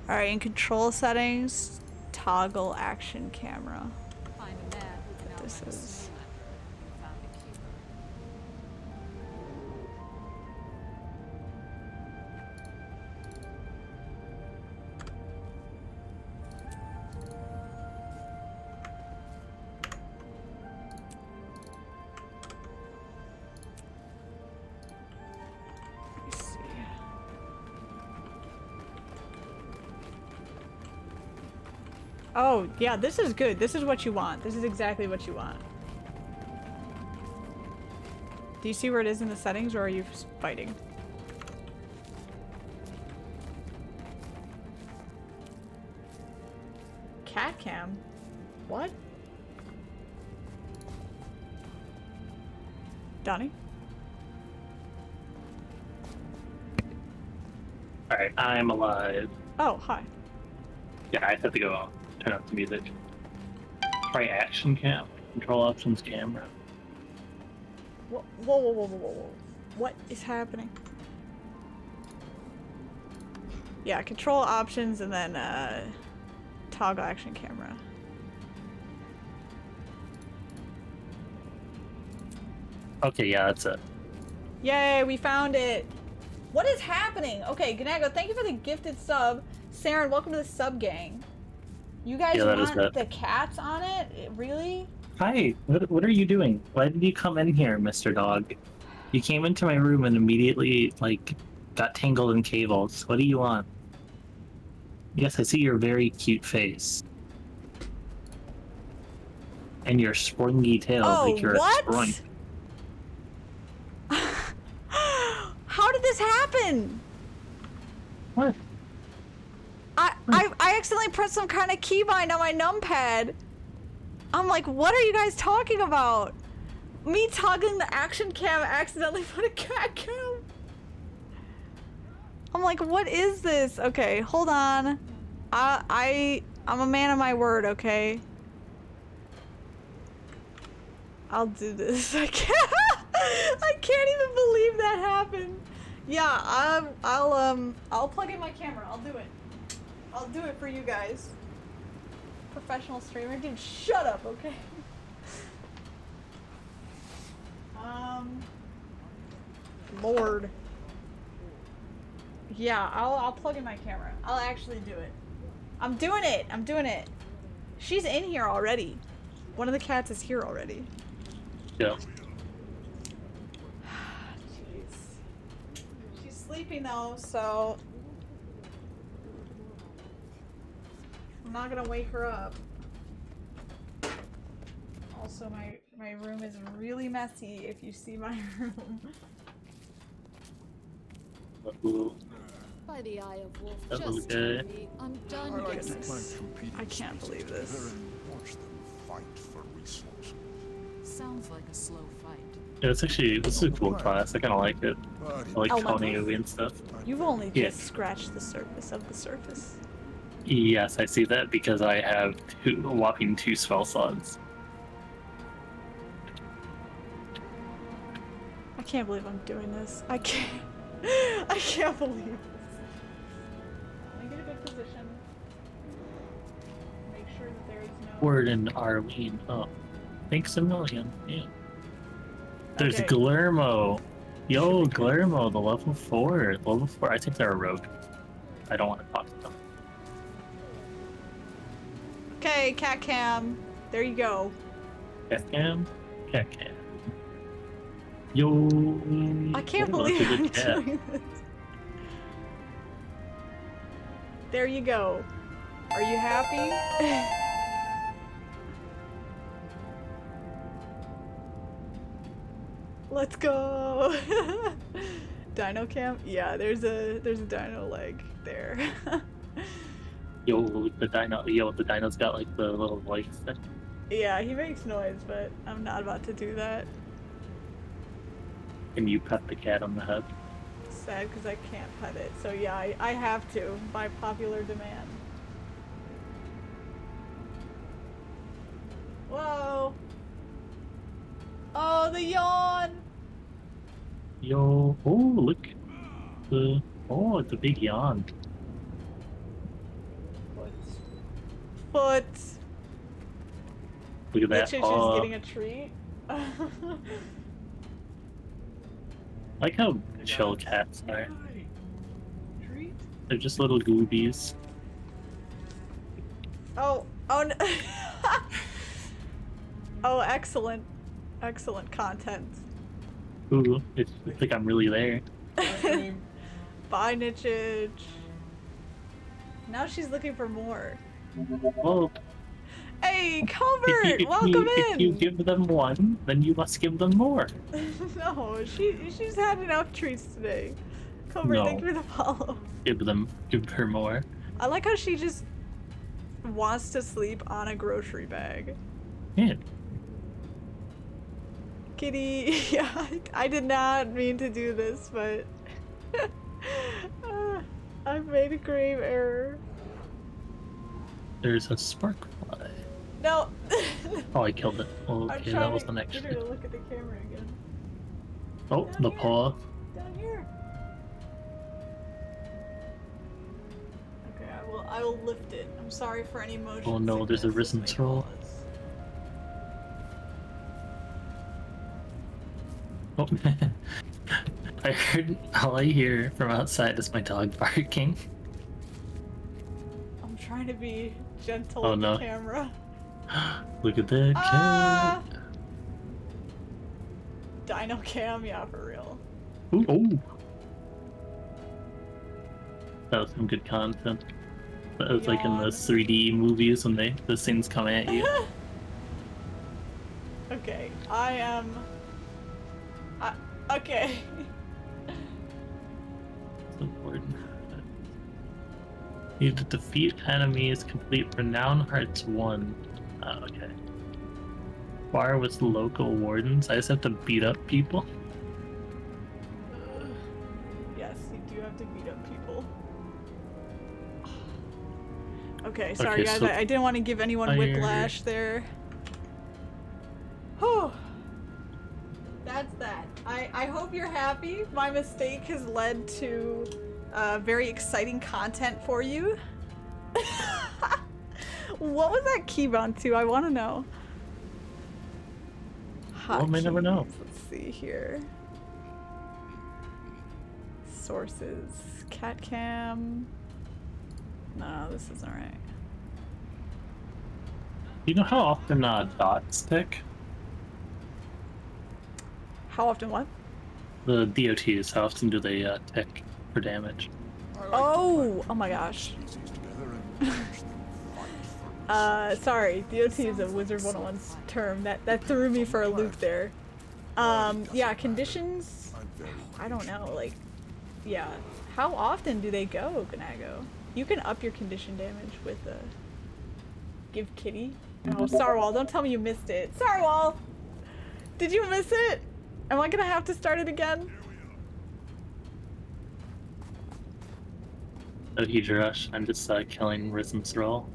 Alright, in control settings, toggle action camera. Find a man who can help This us. is... Found a keeper. Let me see. Oh, yeah, this is good. This is what you want. This is exactly what you want. Do you see where it is in the settings, or are you fighting? Cat cam? What? Donnie? Alright, I'm alive. Oh, hi. Yeah, I have to go turn up the music. Try action cam. Control options camera. Whoa, whoa, whoa, whoa, whoa, whoa. What is happening? Yeah, control options and then toggle action camera. Okay, yeah, that's it. Yay, we found it. What is happening? Okay, Ganago, thank you for the gifted sub. Saren, welcome to the sub gang. You guys Yeah, that is want it. the cats on it? Really? Hi, what are you doing? Why did you come in here, Mr. Dog? You came into my room and immediately, like, got tangled in cables. What do you want? Yes, I see your very cute face. And your springy tail, Oh, like you're what? a sprung. How did this happen? What? I accidentally pressed some kind of keybind on my numpad. I'm like, what are you guys talking about? Me toggling the action cam accidentally put a cat cam. I'm like, what is this? Okay, hold on. I'm a man of my word, okay? I'll do this. I can't even believe that happened. Yeah, I'll plug in my camera. I'll do it. I'll do it for you guys. Professional streamer, dude, shut up, okay? Lord. Yeah, I'll plug in my camera. I'll actually do it. I'm doing it. I'm doing it. She's in here already. One of the cats is here already. Yeah. Jeez. She's sleeping though, so I'm not gonna wake her up. Also, my room is really messy if you see my room. Ooh. By the eye of wolf, That was just good. tell me I'm I done like to guessing. plant competing I can't species believe this. together and watch them fight for resources. Sounds like a slow fight. Yeah, this is a cool class. I kind of like it. But I like Oh, Tony Mountless? and stuff. You've only Yeah. just scratched the surface of the surface. Yes, I see that because I have a whopping 2 spell slots. I can't believe I'm doing this. I can't. I can't believe this. Let me get a good position. Make sure that there is no. Word and Arlene. Oh, thanks a million. Yeah. There's Okay. Glermo. Yo, Glermo, the level 4. Level 4. I think they're a rogue. I don't want to talk to them. Okay, cat cam. There you go. Cat cam? Cat cam. Yo. I can't what about believe the I'm cat? doing this. There you go. Are you happy? Let's go. Dino cam? Yeah, there's a dino leg there. Yo, the dino's got like the little lights thing. Yeah, he makes noise, but I'm not about to do that. Can you pet the cat on the head? Sad because I can't pet it. So yeah, I have to by popular demand. Whoa. Oh, the yawn. Yo, oh look, it's a big yawn. Foot. Look at that. Bitch is just Oh, getting a treat. like how chill cats are. Treat? They're just little goobies. Oh no. Oh, excellent. Excellent content. Ooh, it's like I'm really there. Bye, Nichage. Now she's looking for more. Well, Hey, if Colbert! Welcome if you in! give them one, then you must give them more. No, she's had enough treats today. Colbert, No. thank you for the follow. Give her more. I like how she just wants to sleep on a grocery bag. Yeah. Kitty, yeah, I did not mean to do this, but I made a grave error. There's a spark fly. No. Oh, I killed it. I'm Okay, trying that to wasn't get her actually. to look at the camera again. Oh, Down the here. paw. Down here. Okay, I will lift it. I'm sorry for any motion. Oh no, there's a sickness risen this may troll. cause. Oh, I heard. All I hear from outside is my dog barking. I'm trying to be gentle Oh, with no. the camera. Look at that Ah! cat. Dino cam, yeah, for real. Ooh, oh. That was some good content. That was like in Yawn. those 3D movies when those things come at you. Okay, I am. Okay. So important. You need to defeat enemies, complete Renown Hearts 1. Oh, okay. Fire with local wardens. I just have to beat up people. Yes, you do have to beat up people. Okay, sorry guys, so I didn't want to give anyone fire. whiplash there. Whew. That's that. I hope you're happy. My mistake has led to very exciting content for you. What was that keybound to? I want to know. Well, may never know. Hotkeys. Let's see here. Sources. Cat cam. No, this isn't right. You know how often dots tick? How often what? The DOTs, how often do they tick for damage? Oh my gosh. Species together and watch them fight for Sorry, DOT is a Wizard 101's term. That threw me for a loop there. Yeah, conditions, I'm very I don't know, like, yeah. How often do they go, Ganago? You can up your condition damage with Give Kitty. Oh, Sarwal, don't tell me you missed it. Sarwal! Did you miss it? Am I gonna have to start it again? Oh, huge rush. I'm just killing Risen Thrall.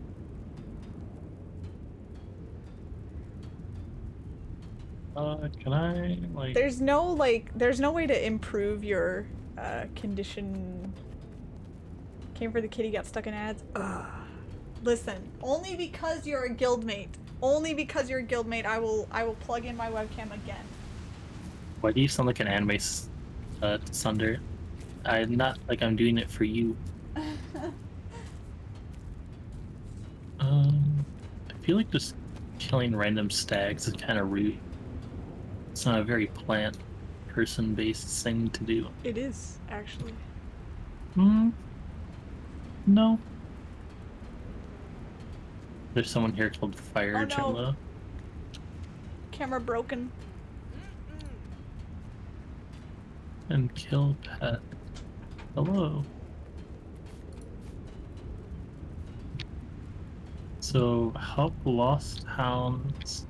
Can I, like... There's no way to improve your condition. Came for the kitty, got stuck in ads. Ugh. Listen, only because you're a guildmate. Only because you're a guildmate, I will plug in my webcam again. Why do you sound like an anime Sunder? I'm not like I'm doing it for you. I feel like just killing random stags is kind of rude. It's not a very plant person-based thing to do. It is, actually. No. There's someone here called Fire Oh, no. Gemma. Camera broken. And kill pet. Hello. So help lost hounds.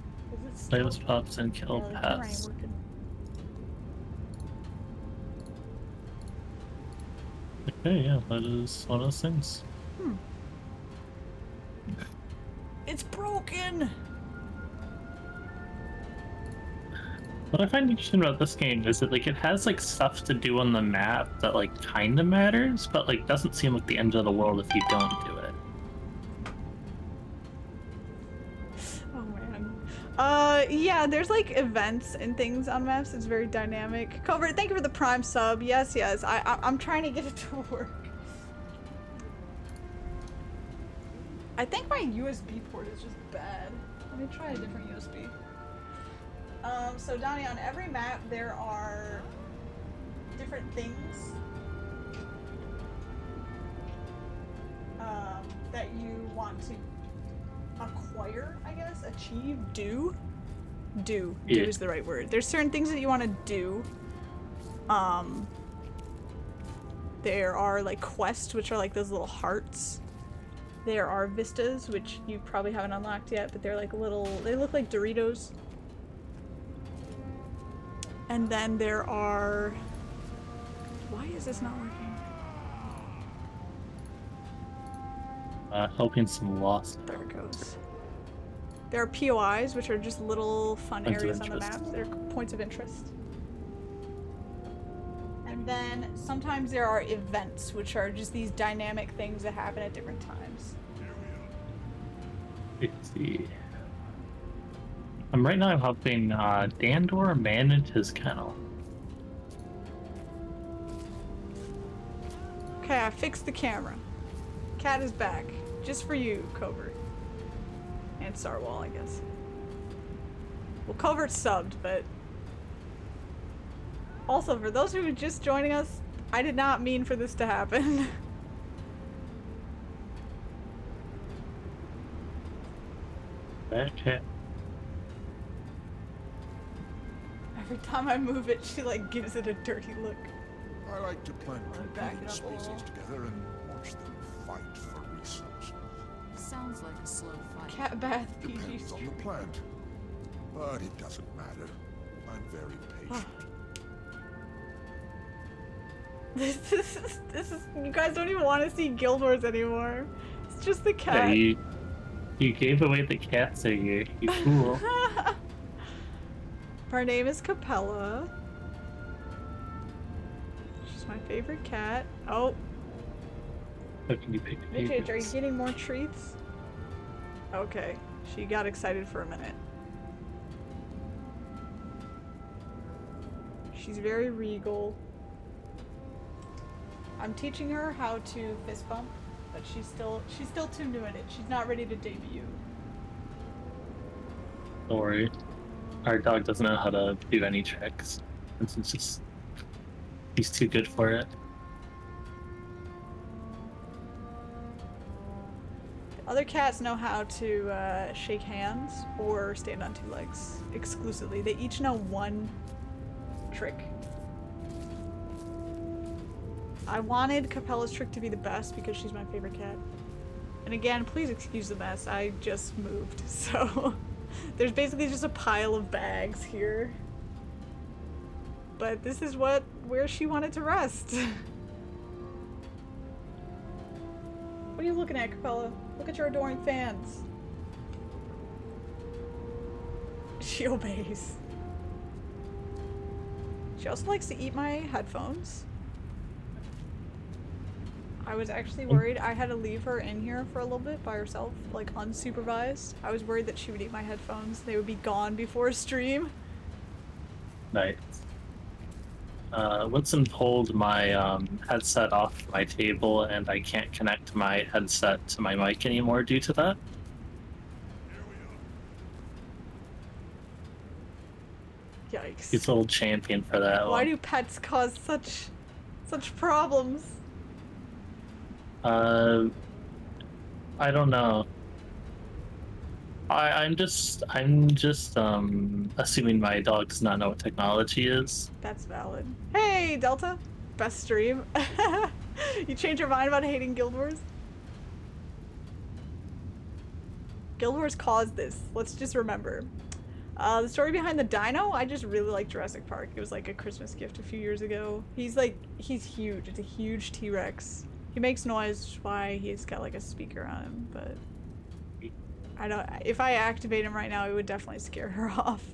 Is it Play still? with pups and kill Yeah, the camera ain't pets. working. Okay, yeah, that is one of those things. It's broken! What I find interesting about this game is that like it has like stuff to do on the map that like kind of matters, but like doesn't seem like the end of the world if you don't do it. Oh man. Yeah, there's like events and things on maps. It's very dynamic. Covert, thank you for the Prime sub. Yes, yes. I'm trying to get it to work. I think my USB port is just bad. Let me try a different USB. So Donnie, on every map there are different things that you want to acquire, I guess, achieve, do Yeah. is the right word. There's certain things that you want to do. There are like quests, which are like those little hearts. There are vistas, which you probably haven't unlocked yet, but they're like little, they look like Doritos. And then there are, why is this not working? Helping some lost. There it goes. There are POIs, which are just little fun Points of areas on the interest. map. They're points of interest. And then sometimes there are events, which are just these dynamic things that happen at different times. Let's see. Right now I'm helping Dandor manage his kennel. Okay, I fixed the camera. Cat is back. Just for you, Covert. And Sarwal, I guess. Well, Covert subbed, but... Also, for those who are just joining us, I did not mean for this to happen. That cat. Every time I move it, she like gives it a dirty look. I like to plant back competing it up a species little. together and watch them fight for resources. Sounds like a slow fight. Cat bath PG Depends on stream. the plant. But it doesn't matter. I'm very patient. This is you guys don't even want to see Guild Wars anymore. It's just the cat. Yeah, you gave away the cat, so you fool. Her name is Capella. She's my favorite cat. Oh, How can you pick Mitch, are you favorites? getting more treats? Okay, she got excited for a minute. She's very regal. I'm teaching her how to fist bump, but she's still too new at it. She's not ready to debut. Don't worry. Our dog doesn't know how to do any tricks. It's just he's too good for it. Other cats know how to shake hands or stand on two legs exclusively. They each know one trick. I wanted Capella's trick to be the best because she's my favorite cat. And again, please excuse the mess. I just moved, so there's basically just a pile of bags here. But this is where she wanted to rest. What are you looking at, Capella? Look at your adoring fans. She obeys. She also likes to eat my headphones. I was actually worried I had to leave her in here for a little bit by herself, like unsupervised. I was worried that she would eat my headphones. They would be gone before stream. Nice. Woodson pulled my headset off my table, and I can't connect my headset to my mic anymore due to that. Yikes. He's a little champion for that Why one. do pets cause such problems? I don't know. I'm just assuming my dog does not know what technology is. That's valid. Hey, Delta. Best stream. You change your mind about hating Guild Wars? Guild Wars caused this. Let's just remember. The story behind the dino, I just really like Jurassic Park. It was like a Christmas gift a few years ago. He's huge. It's a huge T-Rex. He makes noise, which is why he's got like a speaker on him, but I don't. If I activate him right now, it would definitely scare her off.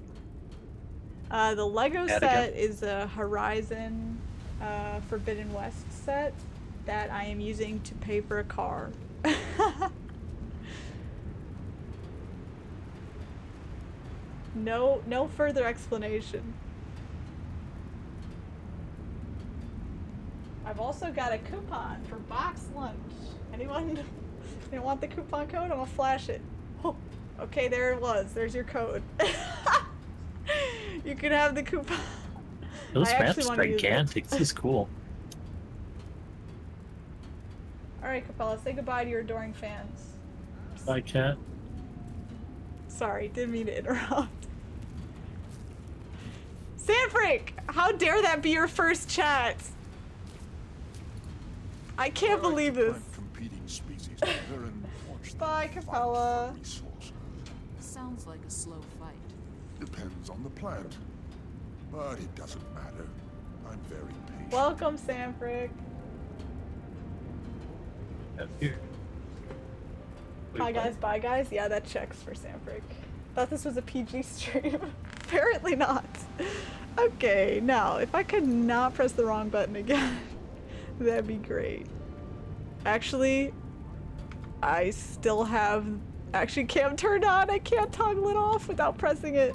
The Lego Add set again. is a Horizon Forbidden West set that I am using to pay for a car. No further explanation. I've also got a coupon for box lunch. Anyone didn't want the coupon code? I'm gonna flash it. Oh, okay, there it was. There's your code. You can have the coupon. This I actually map's wanna use it. gigantic. This is cool. Alright, Capella, say goodbye to your adoring fans. Bye, cat. Sorry, didn't mean to interrupt. Sandfreak! How dare that be your first chat? I can't believe this. Plant competing species together and watch them Bye, fight Capella. for resources. Sounds like a slow fight. Depends on the plant. But it doesn't matter. I'm very patient. Welcome, Sandfreak. Up here. Hi guys, bye guys. Yeah, that checks for Samfric. Thought this was a PG stream. Apparently not. Okay, now if I could not press the wrong button again, that'd be great. Actually, I still have action cam turned on. I can't toggle it off without pressing it.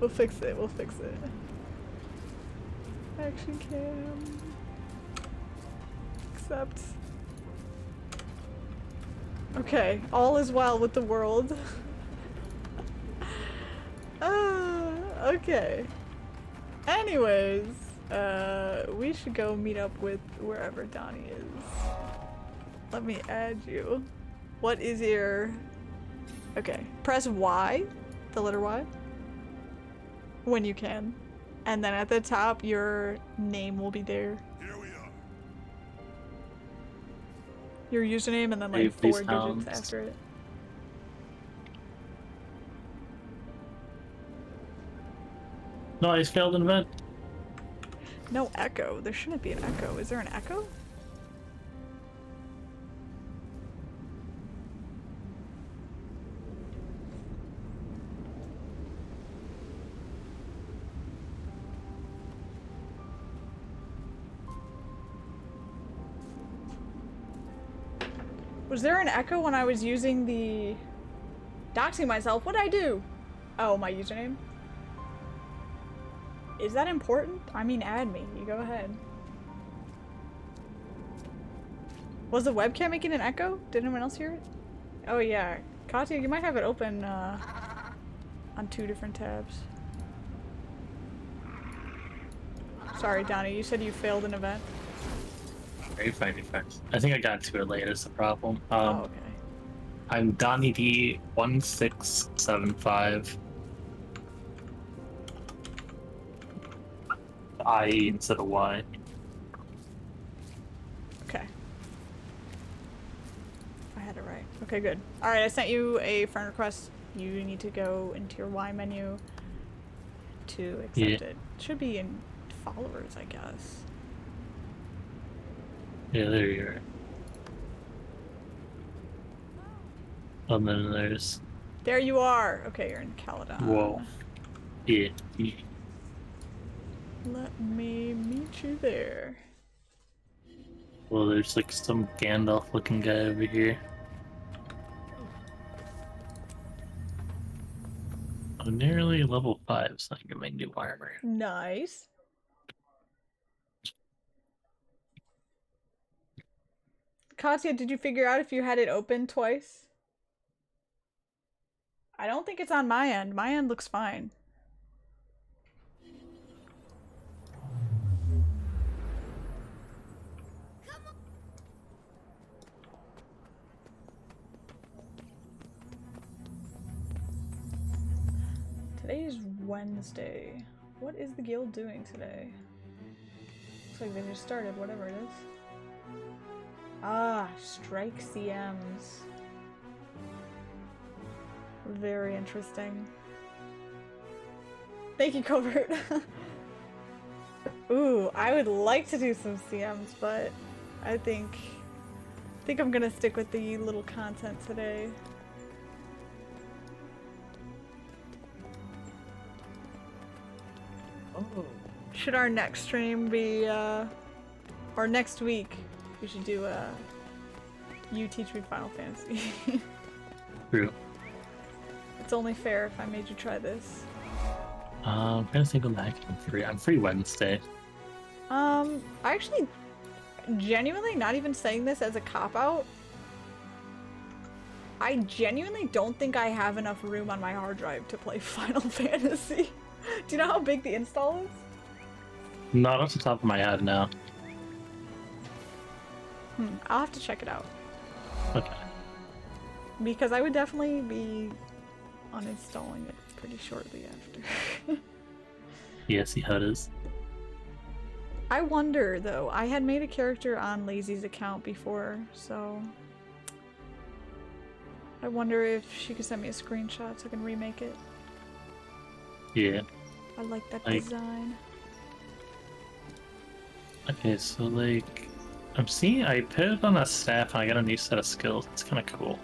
We'll fix it. We'll fix it. Action cam. Accept. Okay, all is well with the world. Okay. Anyways, we should go meet up with wherever Donnie is. Let me add you. What is your... Okay, press Y, the letter Y, when you can. And then at the top, your name will be there. Here we are. Your username and then like Leave 4 these digits hounds. after it. No, I failed an event. No echo. There shouldn't be an echo. Is there an echo? Was there an echo when I was using the... Doxing myself? What'd I do? Oh, my username? Is that important? I mean, add me. You go ahead. Was the webcam making an echo? Did anyone else hear it? Oh yeah. Katya, you might have it open on 2 different tabs. Sorry, Donnie, you said you failed an event. Very fine, I think I got to it late is the problem. Oh, okay. I'm Donnie D1675. I instead of Y. Okay. I had it right. Okay, good. Alright, I sent you a friend request. You need to go into your Y menu to accept Yeah. it. It should be in followers, I guess. Yeah, there you are. And then there's... There you are! Okay, you're in Caledon. Whoa. Yeah. Let me meet you there. Well, there's like some Gandalf looking guy over here. I'm nearly level 5, so I can get my new armor. Nice. Katya, did you figure out if you had it open twice? I don't think it's on my end. My end looks fine. Today is Wednesday. What is the guild doing today? Looks like they just started, whatever it is. Ah, strike CMs. Very interesting. Thank you, Covert. Ooh, I would like to do some CMs, but I think I'm gonna stick with the little content today. Oh. Should our next stream be, or next week, we should do, You Teach Me Final Fantasy. True. It's only fair if I made you try this. I'm trying to think of that. I'm free Wednesday. I actually, genuinely, not even saying this as a cop-out, I genuinely don't think I have enough room on my hard drive to play Final Fantasy. Do you know how big the install is? Not off the top of my head now. I'll have to check it out. Okay. Because I would definitely be uninstalling it pretty shortly after. Yeah, see how it is. I wonder, though. I had made a character on Lazy's account before, so... I wonder if she could send me a screenshot so I can remake it. Yeah. I like that Like- design. Okay, so like... I'm seeing I put it on a staff and I got a new set of skills. It's kind of cool.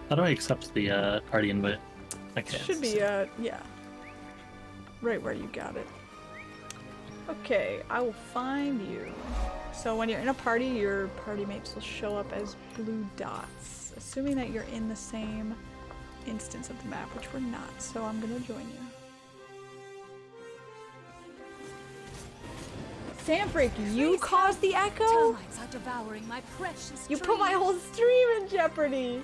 How do I accept the party invite? Okay. Should be, yeah. Right where you got it. Okay, I will find you. So when you're in a party, your party mates will show up as blue dots. Assuming that you're in the same instance of the map, which we're not, so I'm gonna join you. Samfreak, you caused the echo? Termites are devouring my precious You put my trees. whole stream in jeopardy!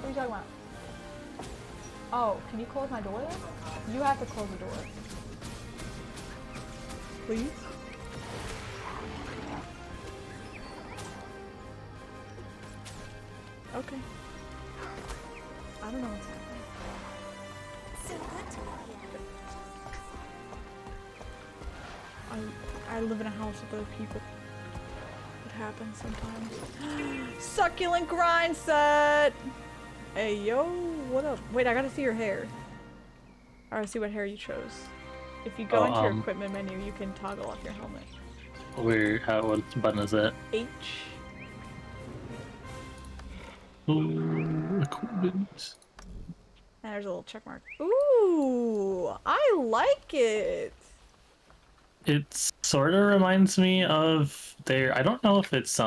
What are you talking about? Oh, can you close my door then? You have to close the door. Please? Okay. I don't know what's happening. So good to be here. I live in a house with other people. It happens sometimes. Succulent grind set! Hey yo, what up? Wait, I gotta see your hair. I gotta see what hair you chose. If you go into your equipment menu, you can toggle off your helmet. What button is it? H. Ooh, equipment. And there's a little check mark. Ooh, I like it. It sort of reminds me of I don't know if it's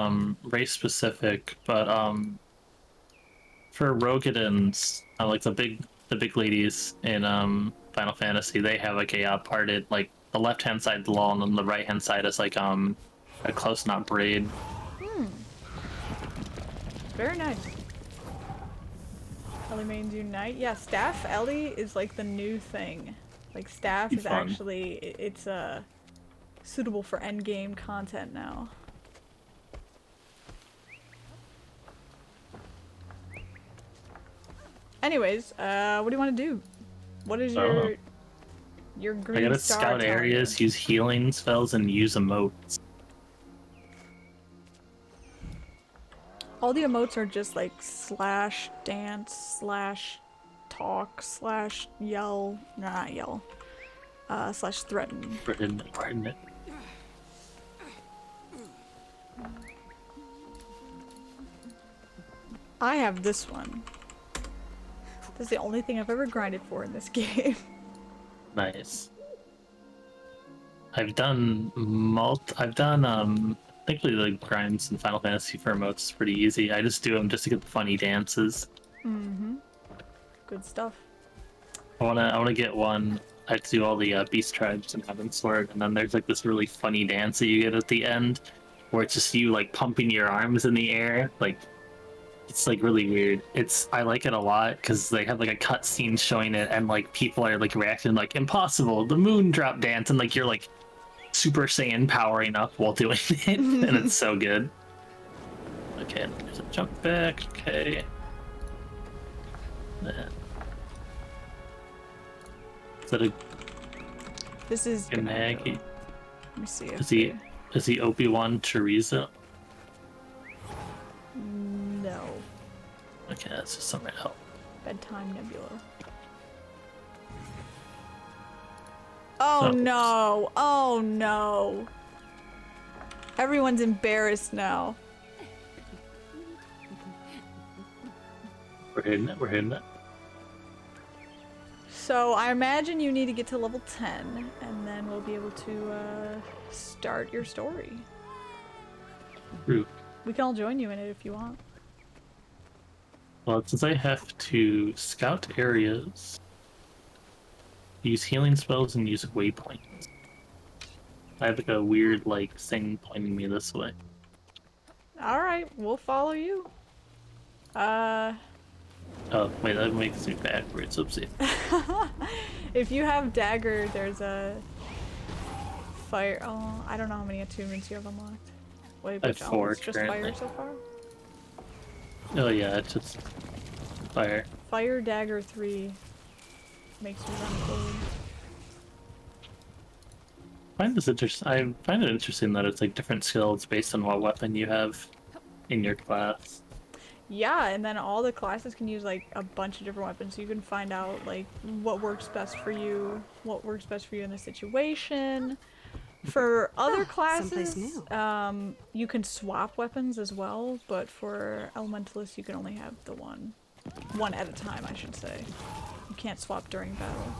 race specific, but for Rogadins, like the big ladies in Final Fantasy, they have like a parted, like the left hand side the law and then the right hand side is like a close knot braid. Very nice. Ellie mains unite. Yeah, staff Ellie is like the new thing. Like staff is Fun. actually it's suitable for endgame content now. Anyways, what do you want to do? What is your green I gotta star scout telling areas, you? use healing spells, and use emotes. All the emotes are just like slash dance slash talk slash yell, no, not yell, slash threaten. Pardon it. I have this one. That's the only thing I've ever grinded for in this game. Nice. I've done thankfully the grinds in Final Fantasy for emotes is pretty easy. I just do them just to get the funny dances. Good stuff. I wanna get one. I have to do all the beast tribes in Heaven's Sword, and then there's like this really funny dance that you get at the end, where it's just you like pumping your arms in the air, like it's like really weird. I like it a lot because they have like a cut scene showing it, and like people are like reacting like impossible, the moon drop dance, and like you're like Super Saiyan powering up while doing it, and it's so good. Okay, there's a jump back. Okay. Then. Is that a This is gonna go. Ganagi? Let me see if Is he Obi-Wan Teresa? No. Okay, that's just something to help. Bedtime Nebula. Oh Oh. no! Oh no! Everyone's embarrassed now. We're hitting it. So I imagine you need to get to level 10, and then we'll be able to start your story. True. We can all join you in it if you want. Well, since I have to scout areas, use healing spells, and use waypoints, I have like a weird like thing pointing me this way. Alright, we'll follow you. Oh, wait, that makes me backwards. Oopsie. If you have dagger, there's a fire. Oh, I don't know how many attunements you have unlocked. Wait, I have 4 it's just currently. fire so far? Oh yeah, it's just fire. Fire dagger 3 makes you run forward. I find it interesting that it's like different skills based on what weapon you have in your class. Yeah, and then all the classes can use like a bunch of different weapons, so you can find out like what works best for you in the situation. For other someplace classes, new. you can swap weapons as well, but for Elementalists you can only have the one. One at a time, I should say. You can't swap during battle.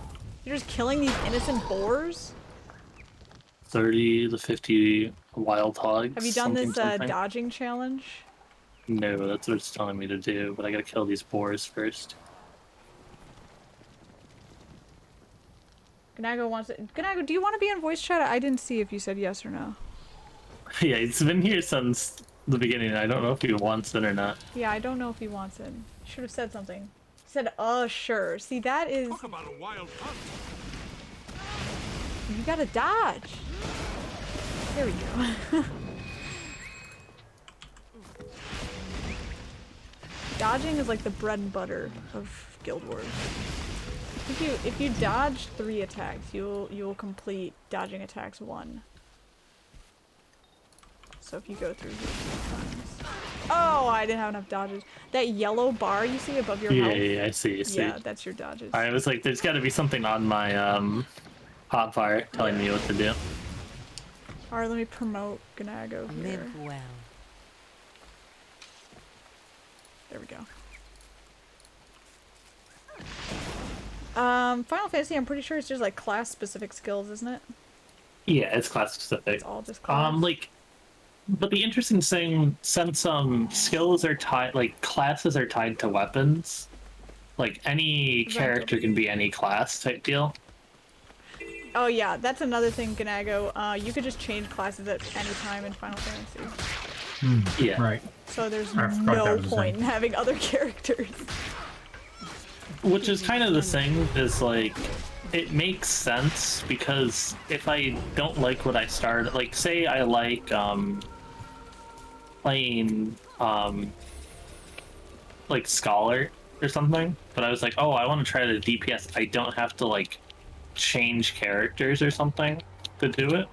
You're just killing these innocent boars? 30 to 50 wild hogs. Have you done something, this something. dodging challenge? No, that's what it's telling me to do, but I gotta kill these boars first. Ganago wants it. Ganago, do you want to be in voice chat? I didn't see if you said yes or no. Yeah, it's been here since the beginning. I don't know if he wants it or not. Yeah, I don't know if he wants it. Should have said something. He said, sure. See, that is... Talk about a wild hunt. You gotta dodge. There we go. Dodging is like the bread and butter of Guild Wars. If you dodge 3 attacks, you'll complete dodging attacks 1. So if you go through here 3 times. Oh, I didn't have enough dodges. That yellow bar you see above your health? Yeah, I see. Yeah, that's your dodges. I was like, there's gotta be something on my hotbar telling me what to do. Alright, let me promote Ganago here. Live well. There we go. Final Fantasy, I'm pretty sure it's just like class-specific skills, isn't it? Yeah, it's class specific. It's all just class. But the interesting thing, since skills are tied, like classes are tied to weapons, like any character can be any class type deal. Oh yeah, that's another thing, Ganago. You could just change classes at any time in Final Fantasy. Yeah. Right. So there's I forgot no that was the point thing. in having other characters. Which is kind of the thing, is like, it makes sense, because if I don't like what I started, like, say I like, playing, like, Scholar or something, but I was like, oh, I want to try the DPS, I don't have to, like, change characters or something to do it.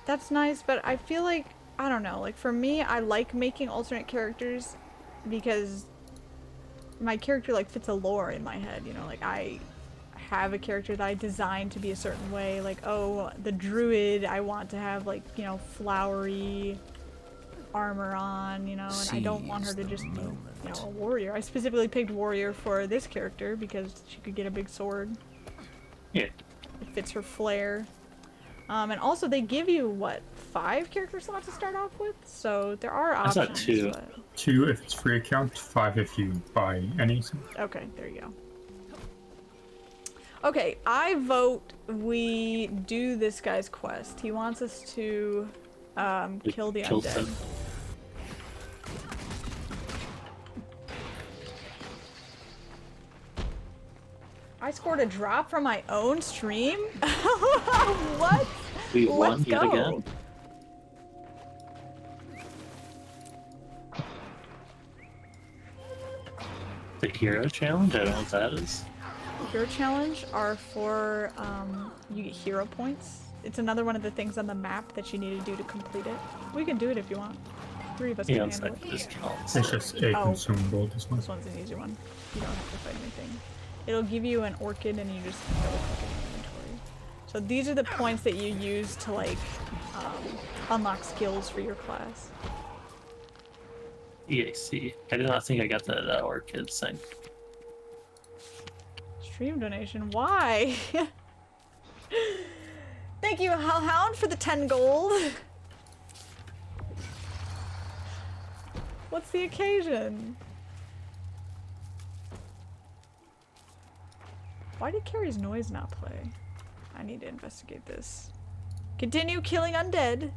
That's nice, but I feel like, I don't know, like for me, I like making alternate characters because my character like fits a lore in my head, you know, like I have a character that I designed to be a certain way, like, oh, the druid, I want to have like, you know, flowery armor on, you know, and I don't want her to just be, you know, a warrior. I specifically picked warrior for this character because she could get a big sword. Yeah. It fits her flair. And also they give you, what, 5 character slots to start off with? So there are I options. thought 2. But... 2 if it's free account, 5 if you buy any. Okay, there you go. Okay, I vote we do this guy's quest. He wants us to kill the undead. them. I scored a drop from my own stream? What? We won Let's yet go. again. The hero challenge? I don't know what that is. Hero challenge are for, you get hero points. It's another one of the things on the map that you need to do to complete it. We can do it if you want. 3 of us Yeah, can it's handle like it. this counts. It's just a Oh. consumable, this one. This one's an easy one. You don't have to fight anything. It'll give you an orchid and you just double click in your inventory. So these are the points that you use to like unlock skills for your class. EAC. I did not think I got that orchid thing. Stream donation. Why? Thank you, Hellhound, for the 10 gold. What's the occasion? Why did Carrie's noise not play? I need to investigate this. Continue killing undead.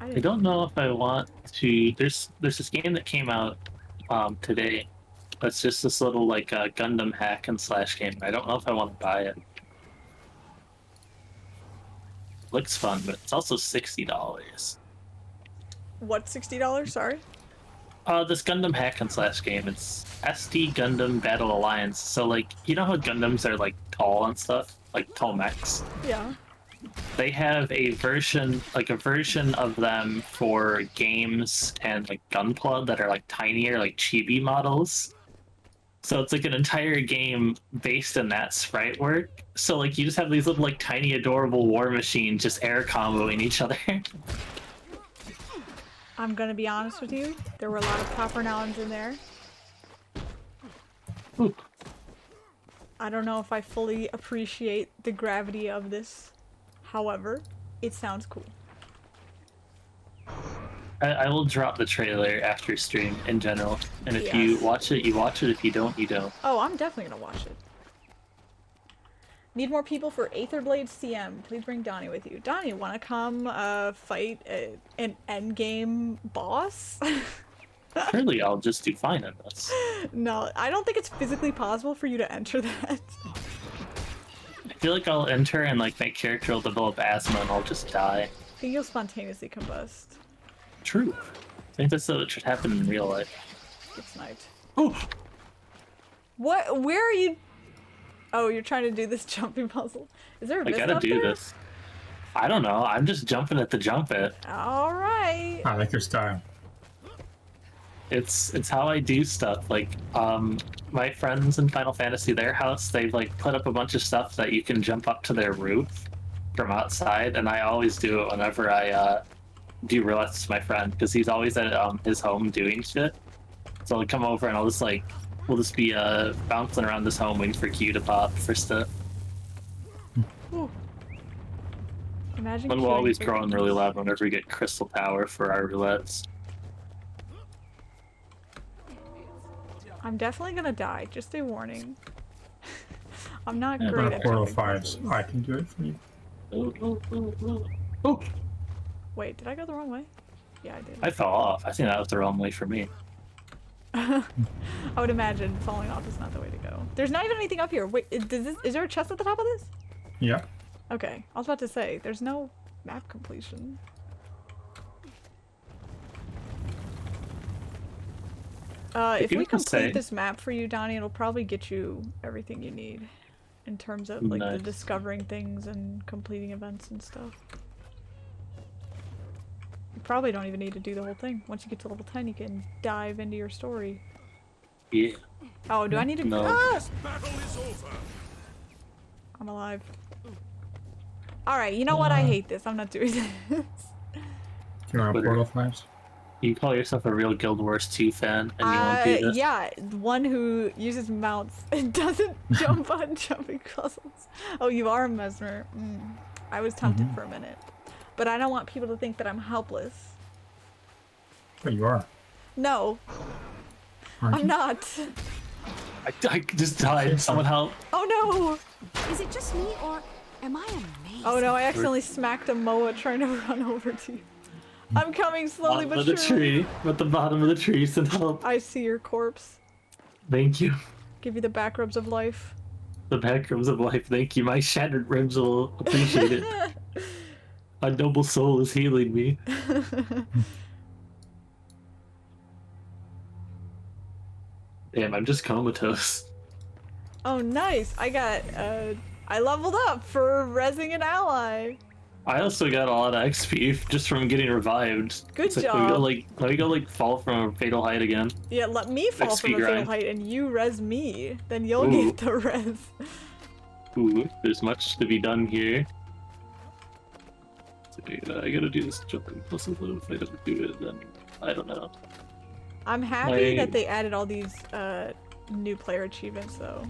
I don't know if I want to. There's this game that came out today. That's just this little like Gundam hack and slash game. I don't know if I want to buy it. Looks fun, but it's also $60. What, $60? Sorry. This Gundam hack and slash game. It's ST Gundam Battle Alliance. So like, you know how Gundams are like tall and stuff, like tall mechs. Yeah. They have a version of them for games and like Gunpla that are like tinier, like chibi models. So it's like an entire game based in that sprite work. So like you just have these little like tiny adorable war machines just air comboing each other. I'm gonna be honest with you. There were a lot of proper nouns in there. Ooh. I don't know if I fully appreciate the gravity of this. However, it sounds cool. I will drop the trailer after stream in general. And if you Yes. watch it, you watch it. If you don't, you don't. Oh, I'm definitely gonna watch it. Need more people for Aetherblade CM. Please bring Donnie with you. Donnie, wanna come fight an endgame boss? Surely I'll just do fine at this. No, I don't think it's physically possible for you to enter that. I feel like I'll enter and like my character will develop asthma and I'll just die. I think you'll spontaneously combust. True. I think that's what should happen in real life. It's night. Oh! What? Where are you? Oh, you're trying to do this jumping puzzle. Is there a I vista gotta up do there? this. I don't know. I'm just jumping at the jump it. All right. I like your style. It's how I do stuff. Like, my friends in Final Fantasy, their house, they've like put up a bunch of stuff that you can jump up to their roof from outside, and I always do it whenever I do roulette with my friend, because he's always at his home doing shit. So I'll come over and I'll just like, we'll just be bouncing around this home waiting for Q to pop for stuff. Ooh. Imagine. And we'll queuing always for- groan really loud whenever we get crystal power for our roulettes. I'm definitely gonna die. Just a warning. I'm not Yeah, great But at Portal jumping 5s, puzzles. I can do it for you. Oh! Wait, did I go the wrong way? Yeah, I did. I fell off. I think that was the wrong way for me. I would imagine falling off is not the way to go. There's not even anything up here. Wait, is there a chest at the top of this? Yeah. Okay, I was about to say, there's no map completion. If you we were to complete say- this map for you, Donnie, it'll probably get you everything you need in terms of like the Nice. discovering things and completing events and stuff. You probably don't even need to do the whole thing. Once you get to level 10, you can dive into your story. Yeah. Oh, do I need to? No. Ah! Battle is over. I'm alive. Alright, you know what? I hate this. I'm not doing this. Do you want Twitter. Portal 5s? You call yourself a real Guild Wars 2 fan, and you won't do this? Yeah, the one who uses mounts and doesn't jump on jumping puzzles. Oh, you are a mesmer. I was tempted for a minute. But I don't want people to think that I'm helpless. But you are. No, Aren't I'm you? not. I just died. Someone help. Oh no! Is it just me, or am I amazing? Oh no, I accidentally smacked a Moa trying to run over to you. I'm coming slowly Bottom but of the surely. tree. I'm at the bottom of the tree. Send help. I see your corpse. Thank you. Give you the back rubs of life. The back ribs of life. Thank you. My shattered ribs will appreciate it. My noble soul is healing me. Damn, I'm just comatose. Oh nice! I got, I leveled up for rezzing an ally. I also got a lot of XP just from getting revived. Good It's like, job. Let me go like fall from a fatal height again. Yeah, let me fall XP from a fatal grind. height and you res me. Then you'll Ooh. get the res. Ooh, there's much to be done here. So, I gotta do this jumping puzzle, but if I don't do it, then I don't know. I'm happy My- that they added all these new player achievements though.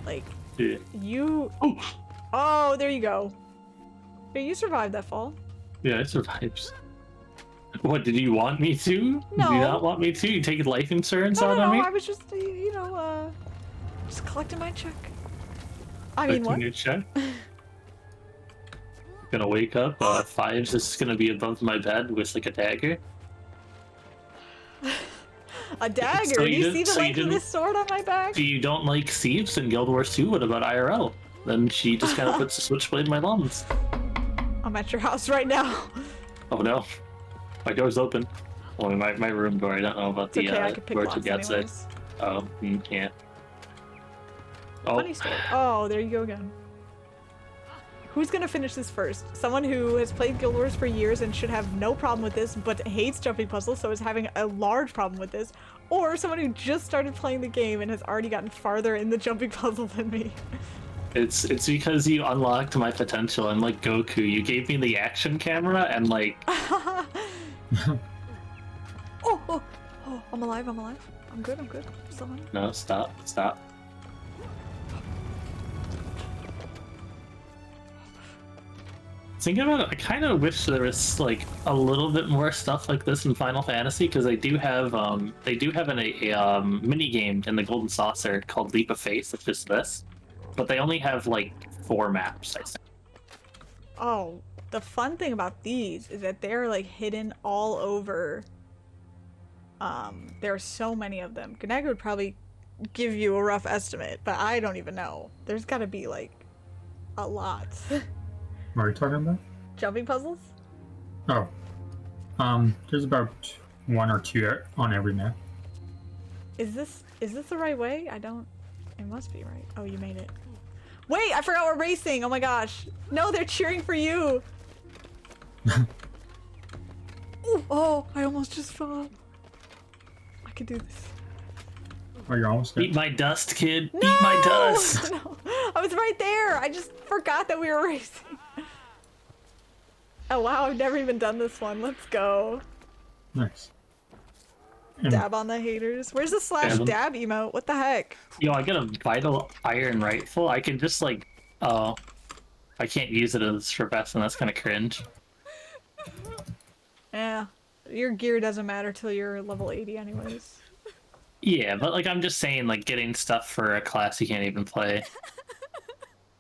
Like Yeah. you. Oh, Oh, there you go. Yeah, you survived that fall. yeah, I survived. What, did you want me to? No. Do you not want me to? You take life insurance No, out no, on no. me? I was just, you know, just collecting my check. I mean, Collecting what? your check? Gonna wake up, Five's just gonna be above my bed with like a dagger. A dagger. So Do you you didn't- see the so you length of didn't- this sword on my back? So you don't like thieves in Guild Wars 2? What about IRL? Then she just kind of puts a switchblade in my lungs. I'm at your house right now. Oh no. My door's open. Well, my room door. I don't know about It's the okay, I could pick door to locks the outside. anyways. Oh, yeah. Oh, Funny story. Oh, there you go again. Who's gonna finish this first? Someone who has played Guild Wars for years and should have no problem with this, but hates jumping puzzles, so is having a large problem with this, or someone who just started playing the game and has already gotten farther in the jumping puzzle than me. It's because you unlocked my potential. I'm like Goku. You gave me the action camera and like. Oh, I'm alive. I'm good. I'm still alive. No, stop. Thinking about it, I kind of wish there was like a little bit more stuff like this in Final Fantasy, because they do have a mini game in the Golden Saucer called Leap of Faith, which is this, but they only have like 4 maps, I think. Oh, the fun thing about these is that they're like hidden all over. There are so many of them. Gnag would probably give you a rough estimate, but I don't even know. There's got to be like a lot. What are you talking about? Jumping puzzles? Oh. There's about 1 or 2 on every map. Is this the right way? It must be right. Oh, you made it. Wait, I forgot we're racing. Oh my gosh. No, they're cheering for you. Ooh, oh, I almost just fell. I can do this. Oh, you're almost there. Eat my dust, kid. No! Eat my dust. No, I was right there. I just forgot that we were racing. Oh wow, I've never even done this one. Let's go. Nice. And Dab on the haters. Where's the slash dab emote? What the heck? Yo, I got a vital iron rifle. I can just like, I can't use it as for best, and that's kind of cringe. Yeah, your gear doesn't matter till you're level 80 anyways. Yeah, but like I'm just saying, like getting stuff for a class you can't even play.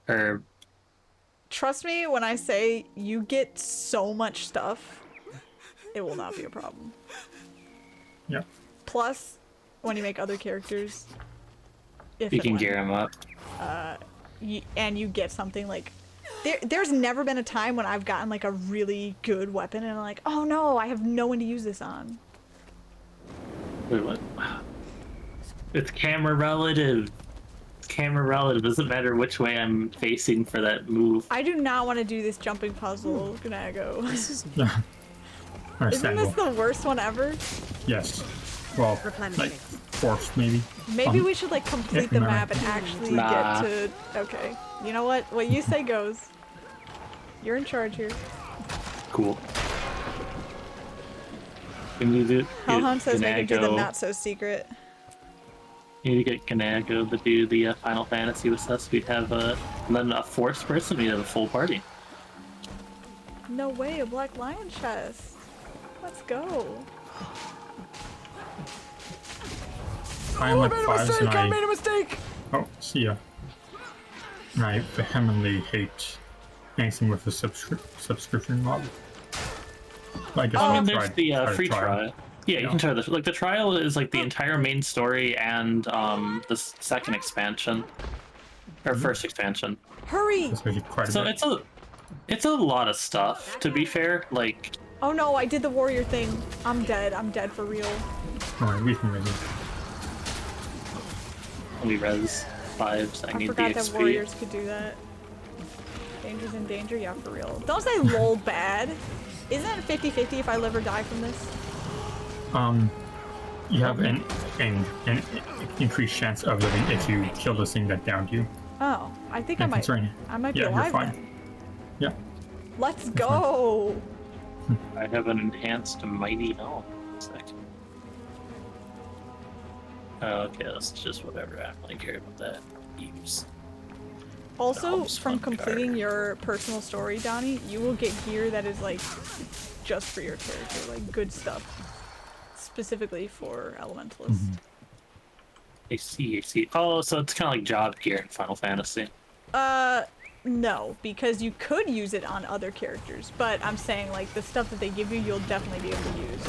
Or Trust me when I say you get so much stuff, it will not be a problem. yeah. Plus, when you make other characters, if you and can when, gear them up. and you get something like there's never been a time when I've gotten like a really good weapon and I'm like, oh no, I have no one to use this on. Wait, what? It's camera relative. It's camera relative. Doesn't matter which way I'm facing for that move. I do not want to do this jumping puzzle, Gnago. This is Yeah. Isn't Understandable. this the worst one ever? Yes. Well, replenishing. like 4th maybe. Maybe we should like complete the no. map and actually Nah. get to. Okay, you know what? What you say goes. You're in charge here. Cool. We need to Halhan says we can do the Gnago. not so secret. We need to get Gnago to do the Final Fantasy with us. We'd have and then a 4th person. We'd have a full party. No way, a black lion chest. Let's go. I'm like 5s and I made a mistake! Oh, see ya. And I vehemently hate anything with a subscription model. I guess I I'll mean, there's try the to free try it. trial. Yeah, you can try this. Like the trial is like the entire main story and the second expansion, or first expansion. Hurry! That's actually quite a So bit. it's a lot of stuff. To be fair, like Oh no, I did the warrior thing. I'm dead. I'm dead for real. Alright, we can resume. we res 5s. I I need the forgot that XP. warriors could do that. Danger's in danger? Yeah, for real. Don't say lol bad. Isn't it 50-50 if I live or die from this? You have an increased chance of living if you kill the thing that downed you. Oh, I think I And might. concerning. I might be Yeah, you're alive fine. then. Yeah. Let's go! I have an enhanced mighty helm. Oh, okay, that's just whatever. I don't really care about that. Use. Also, Helm's from fun completing card. your personal story, Donnie, you will get gear that is like just for your character, like good stuff. Specifically for Elementalists. I see. Oh, so it's kind of like job gear in Final Fantasy. No, because you could use it on other characters, but I'm saying like the stuff that they give you, you'll definitely be able to use.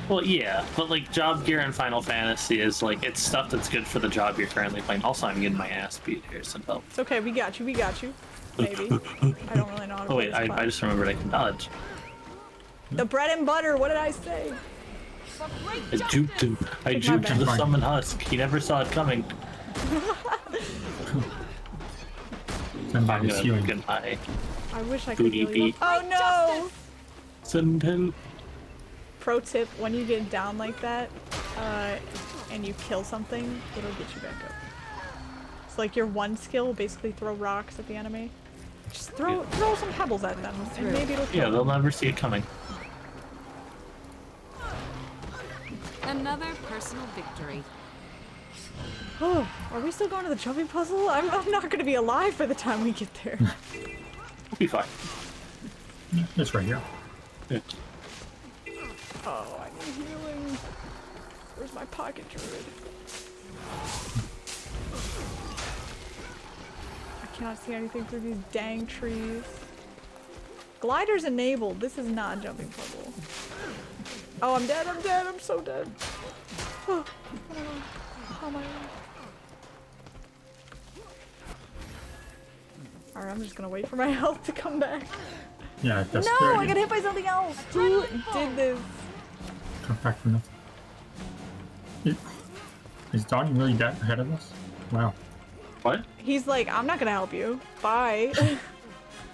Well, yeah, but like job gear in Final Fantasy is like it's stuff that's good for the job you're currently playing. Also, I'm getting my ass beat here, some help. It's okay, we got you. Maybe. I don't really know how to Oh wait, play this I class. just remembered I can dodge. The bread and butter, what did I say? I juked him. I Take my juked back. the summon husk. He never saw it coming. I'm Somebody's gonna healing. get my I wish I could booty heal you. beat. Oh no! Send help. Pro tip, when you get down like that, and you kill something, it'll get you back up. So like your one skill will basically throw rocks at the enemy. Just throw some pebbles at them, and maybe it'll kill Yeah, them. they'll never see it coming. Another personal victory. Oh, are we still going to the jumping puzzle? I'm not gonna be alive by the time we get there. We'll be fine. Yeah, it's right here. Yeah. Oh, I need healing. Where's my pocket druid? I cannot see anything through these dang trees. Glider's enabled. This is not a jumping puzzle. Oh, I'm dead. I'm dead. I'm so dead. Oh, oh my god. Alright, I'm just gonna wait for my health to come back. Yeah, that's No, good. I got hit by something else. Who did this? Come back for nothing. Is Donnie really that ahead of us? Wow. What? He's like, I'm not gonna help you. Bye.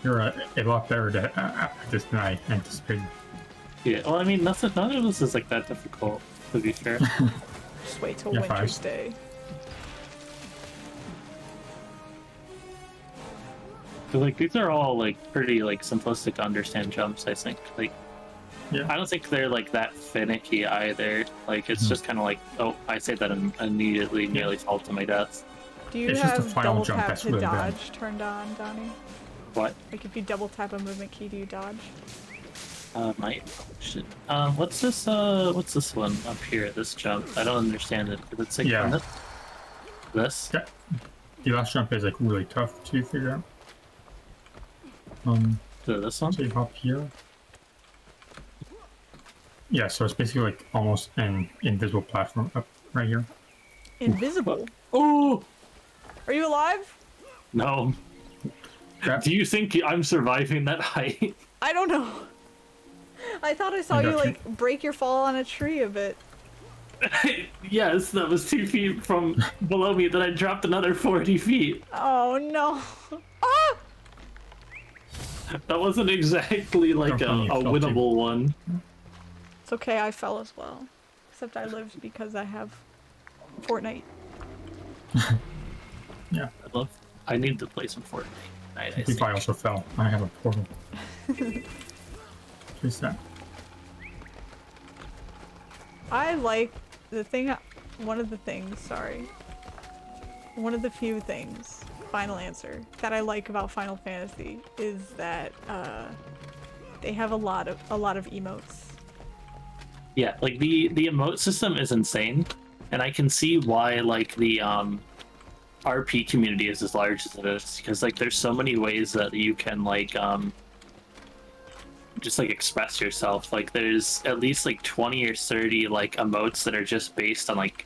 You're a lot better than I anticipated. Yeah, well, I mean, none of this is like that difficult, to be fair. Just wait till Yeah, Winter's fine. Day. So, like, these are all like pretty like simplistic to understand jumps, I think. Like, Yeah. I don't think they're like that finicky either. Like, it's just kind of like, oh, I say that and immediately nearly fall to my death. Do you It's just the have final double jump tap that's to really bad. dodge turned on, Donnie? What? Like if you double tap a movement key, do you dodge? Might. Shit. What's this one up here? This jump? I don't understand it. It's like Yeah. this? Yeah. The last jump is like really tough to figure out. This one? So you hop here. Yeah, so it's basically like almost an invisible platform up right here. Invisible. Oh! Are you alive? No. Crap. Do you think I'm surviving that height? I don't know. I thought I saw I you got you. like break your fall on a tree a bit. Yes, that was 2 feet from below me, then I dropped another 40 feet. Oh no. Ah! That wasn't exactly like a Don't be winnable one. It's okay, I fell as well. Except I lived because I have Fortnite. Yeah. I need to play some Fortnite. I think I also fell. I have a portal. What's that? I like the thing, one of the few things, final answer, that I like about Final Fantasy is that they have a lot of emotes. Yeah, like the emote system is insane, and I can see why like the RP community is as large as it is, because like there's so many ways that you can like just like express yourself. Like there's at least like 20 or 30 like emotes that are just based on like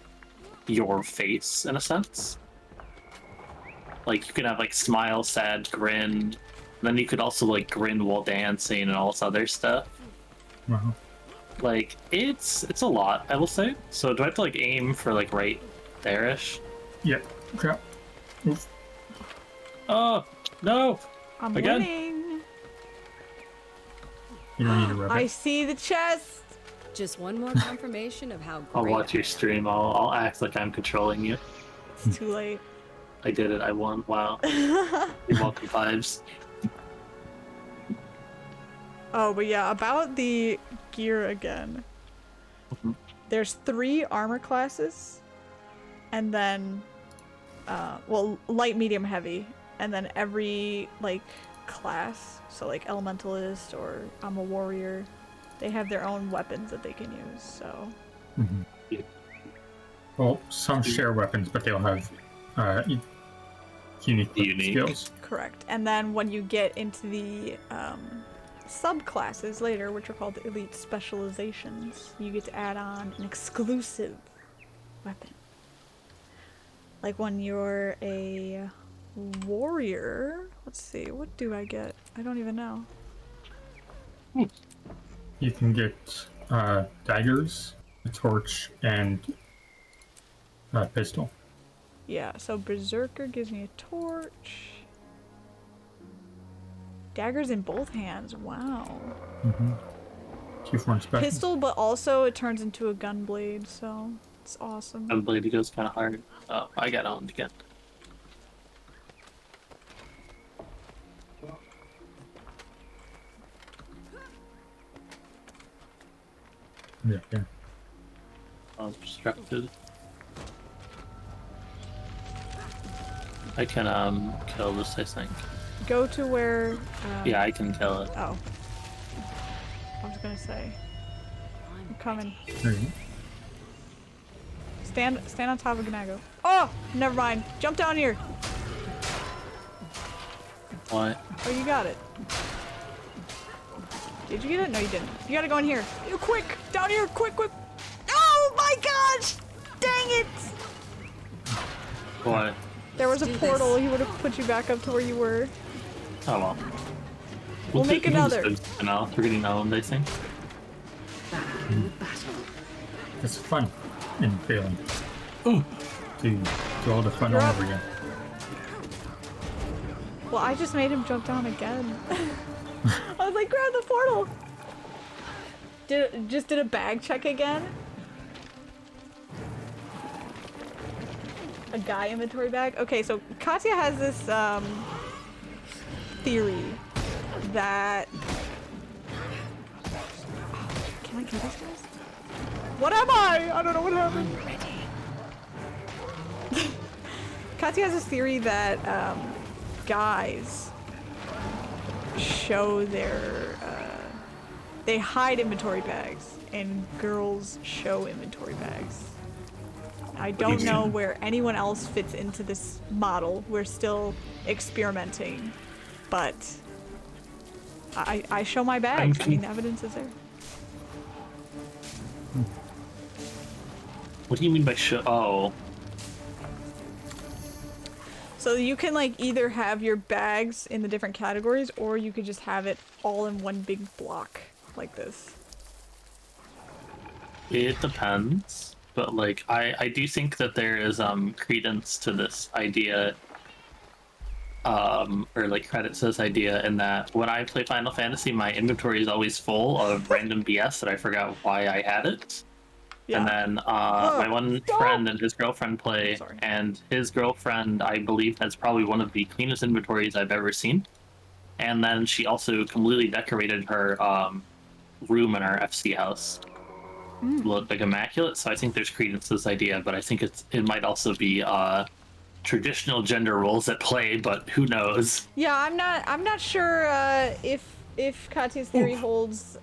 your face in a sense. Like you can have like smile, sad, grin, and then you could also like grin while dancing and all this other stuff. Wow. Like it's a lot, I will say. So do I have to like aim for like right there-ish? Yeah. Crap. Oof. Oh no! I'm Again? winning. You don't need to rub I it. see the chest. Just one more confirmation of how I'll great watch your stream. I'll act like I'm controlling you. It's too late. I did it. I won. Wow. You're welcome, Fives. Oh, but yeah, about the gear again. There's 3 armor classes, and then, well, light, medium, heavy, and then every, like, class, so like elementalist or I'm a warrior, they have their own weapons that they can use, so. Well, some share weapons, but they'll have unique skills. Correct. And then when you get into the subclasses later, which are called the elite specializations, you get to add on an exclusive weapon. Like when you're a warrior, let's see, what do I get? I don't even know. You can get daggers, a torch, and a pistol. Yeah, so Berserker gives me a torch. Daggers in both hands. Wow. Mm-hmm. 2-for-1 special. Pistol, but also it turns into a gun blade, so it's awesome. Gunblade goes kind of hard. Oh, I got owned again. Yeah. I was distracted. I can kill this, I think. Go to where. Yeah, I can kill it. Oh. I was gonna say. I'm coming. There you go. Stand on top of Gnago. Oh! Never mind. Jump down here. What? Oh, you got it. Did you get it? No, you didn't. You gotta go in here. You quick! Down here! Quick! Oh my gosh! Dang it! What? There was a portal. He would have put you back up to where you were. Oh well. We'll make another. We're getting owned, I think. It's fun and failing. Ooh. Do all the fun You're all up. over again. Well, I just made him jump down again. I was like, grab the portal! Just did a bag check again? A guy inventory bag? Okay, so Katya has this, theory that... Can I kill these guys? What am I? I don't know what happened. Katya has this theory that, guys show their, they hide inventory bags, and girls show inventory bags. I don't know where anyone else fits into this model. We're still experimenting, but I show my bags. I mean, the evidence is there. What do you mean by show? Oh. So you can like either have your bags in the different categories, or you could just have it all in one big block like this. It depends, but like I do think that there is credence to this idea, or like credit to this idea, in that when I play Final Fantasy, my inventory is always full of random BS that I forgot why I had it. Yeah. And then my one friend and his girlfriend play, and his girlfriend, I believe, has probably one of the cleanest inventories I've ever seen. And then she also completely decorated her room in our FC house. Looked like immaculate, so I think there's credence to this idea, but I think it might also be traditional gender roles at play, but who knows? Yeah, I'm not sure if Katya's theory holds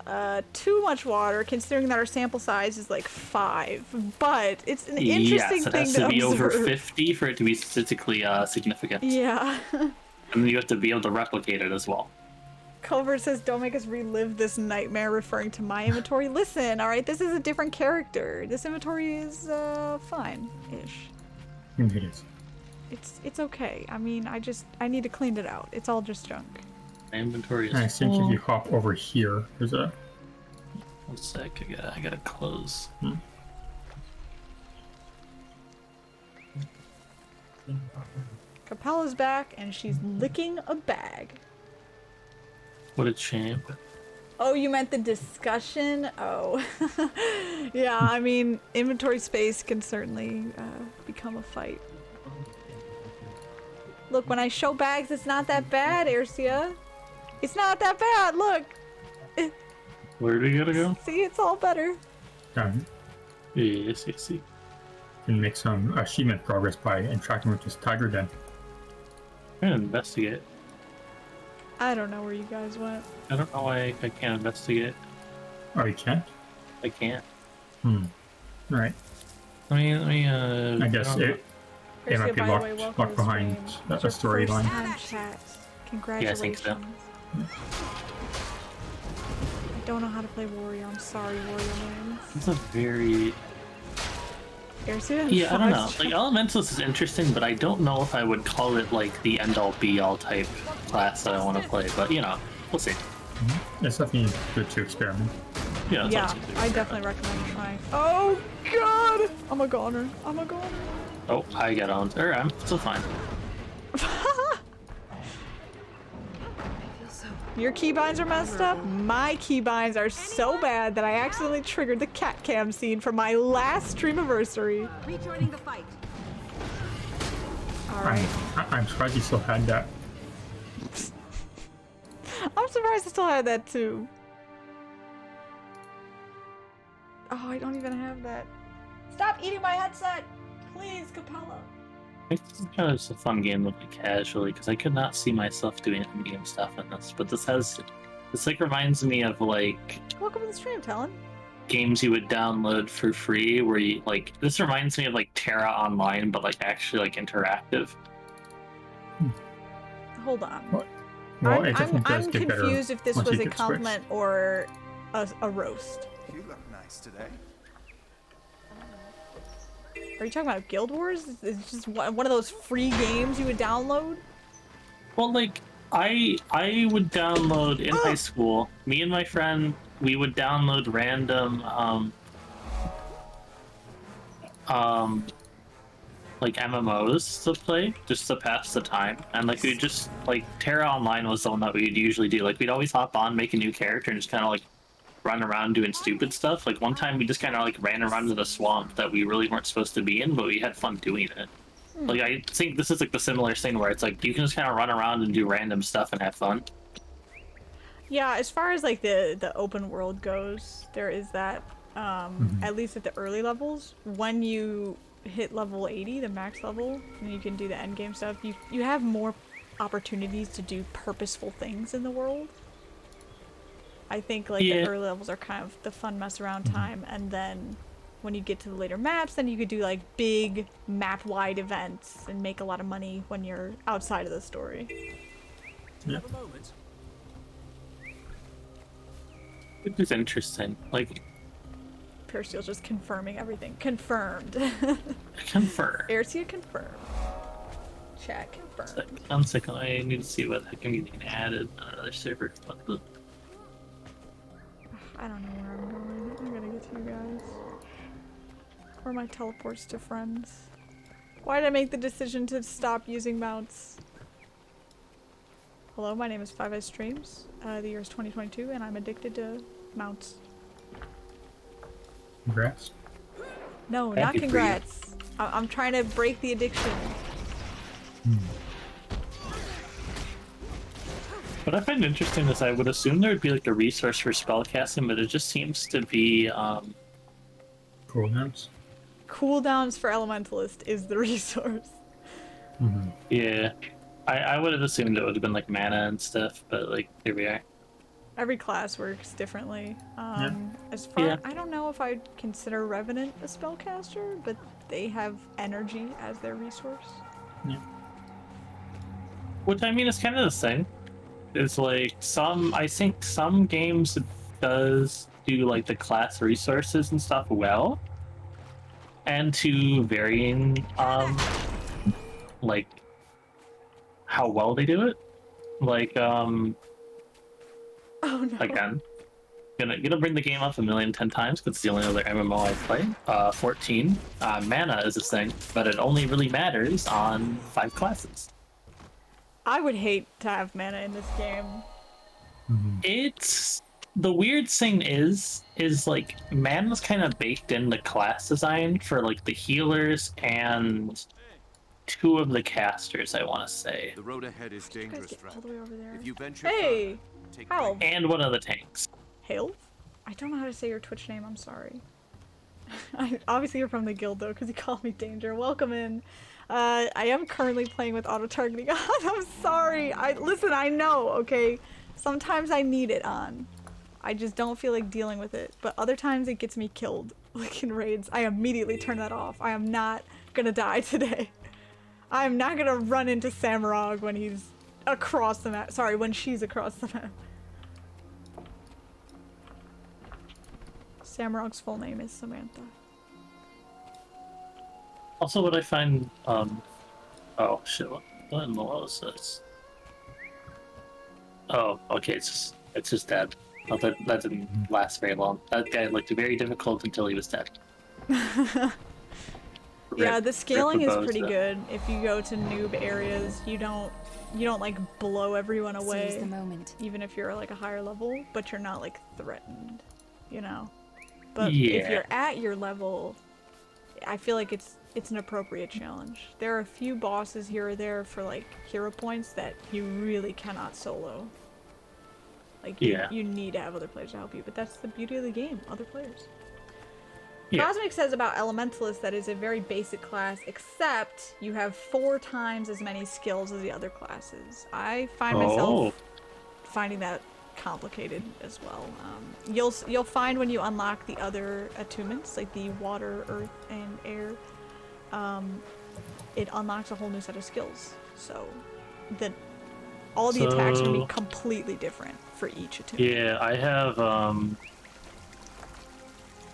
too much water, considering that our sample size is like 5. But it's an interesting it thing has to be observe. over 50 for it to be statistically significant. Yeah. And then you have to be able to replicate it as well. Culver says, don't make us relive this nightmare, referring to my inventory. Listen, alright, this is a different character. This inventory is fine-ish. It is. It's okay. I mean, I need to clean it out. It's all just junk. My inventory is I think full. if you hop over here, there's a... One sec, I gotta close. Capella's back, and she's licking a bag. What a champ. Oh, you meant the discussion? Oh. Yeah, I mean, inventory space can certainly become a fight. Look, when I show bags, it's not that bad, Ercia. It's not that bad, look! Where do you gotta go? See, it's all better. Down. Yes. And make some achievement progress by interacting with this tiger den. I'm gonna investigate. I don't know where you guys went. I don't know why I can't investigate. Oh, you can't? I can't. Alright. Let me I guess it might be Ercia, by the way, welcome locked to the behind stream. a It's your storyline. first time chat. Congratulations. think so. I don't know how to play Warrior. I'm sorry, Warrior man. It's a very... Ercia? Yeah, I don't know. Like, Elementalist is interesting, but I don't know if I would call it, like, the end-all, be-all type class that I want to play. But, you know, we'll see. It's definitely good to experiment. Yeah, it's Yeah, always good to I experiment. definitely recommend trying. Oh god! I'm a goner. I'm a goner. Oh, I got on. I'm still fine. Your keybinds are messed up? My keybinds are so bad that I accidentally triggered the cat cam scene for my last streamiversary. Rejoining the fight. Alright. I'm surprised you still had that. I'm surprised I still had that too. Oh, I don't even have that. Stop eating my headset! Please, Capella. It's kind of just a fun game to play casually because I could not see myself doing in-game stuff in this. But this like reminds me of like Welcome to the stream, Talon. games you would download for free where you like. This reminds me of like Terra Online, but like actually like interactive. Hold on. What? Well, it definitely does I'm get better confused if this once was you a get Switch. compliment or a roast. You look nice today. Are you talking about Guild Wars? It's just one of those free games you would download? Well, like I would download in high school. Me and my friend, we would download random like MMOs to play just to pass the time, and like we just like Terra Online was the one that we'd usually do. Like we'd always hop on, make a new character, and just kind of like run around doing stupid stuff. Like one time we just kind of like ran around in the swamp that we really weren't supposed to be in, but we had fun doing it. Like I think this is like the similar thing where it's like you can just kind of run around and do random stuff and have fun. Yeah, as far as like the open world goes, there is that. At least at the early levels, when you hit level 80, the max level, and you can do the end game stuff, you have more opportunities to do purposeful things in the world. I think like the early levels are kind of the fun mess around time, and then when you get to the later maps, then you could do like big map-wide events and make a lot of money when you're outside of the story. Yeah. Which is interesting. Like Perseal's just confirming everything. Confirmed. confirm. Airsia confirmed. Chat confirmed. I'm sick. I need to see what can be added on another server. I don't know where I'm going. I'm gonna get to you guys. Or my teleports to friends. Why did I make the decision to stop using mounts? Hello, my name is FiveEyesStreams. The year is 2022, and I'm addicted to mounts. Congrats. No, Happy not for you. congrats. I'm trying to break the addiction. What I find interesting is I would assume there would be like a resource for spellcasting, but it just seems to be Cooldowns. Cooldowns for Elementalist is the resource. yeah. I would have assumed it would have been like mana and stuff, but like here we are. Every class works differently. As far I don't know if I'd consider Revenant a spellcaster, but they have energy as their resource. Yeah. Which I mean is kind of the thing. It's like I think some games does do like the class resources and stuff well, and to varying like how well they do it. Like Oh no. again, gonna bring the game up 1,010 times because it's the only other MMO I play. 14. Mana is a thing, but it only really matters on 5 classes. I would hate to have mana in this game. It's the weird thing is like mana's kind of baked in the class design for like the healers and 2 of the casters, I want to say, The road ahead is You guys dangerous, get all friend. the way over there. If you venture Hey! further, take How? great Oh. and 1 of the tanks. Hail? I don't know how to say your Twitch name, I'm sorry. Obviously you're from the guild though, because you call me Danger. Welcome in. I am currently playing with auto-targeting on. I'm sorry. Listen, I know, okay? Sometimes I need it on. I just don't feel like dealing with it. But other times it gets me killed. Like in raids, I immediately turn that off. I am not gonna die today. I am not gonna run into Samurag when he's across the map. Sorry, when she's across the map. Samurag's full name is Samantha. Also, what I find, oh shit, what in the world is this? Oh, okay, it's just dead. Oh, that didn't last very long. That guy looked very difficult until he was dead. Yeah, the scaling is bows, pretty though. good. If you go to noob areas, you don't you don't like blow everyone Seize away, the moment. even if you're like a higher level, but you're not like threatened, you know. But if Yeah. you're at your level, I feel like it's an appropriate challenge. There are a few bosses here or there for like hero points that you really cannot solo. Like Yeah. you need to have other players to help you, but that's the beauty of the game, other players. Yeah. Cosmic says about Elementalist that is a very basic class, except you have 4 times as many skills as the other classes. I find myself finding that complicated as well. You'll find when you unlock the other attunements, like the water, earth, and air, it unlocks a whole new set of skills. So all the attacks are gonna be completely different for each attunement. Yeah,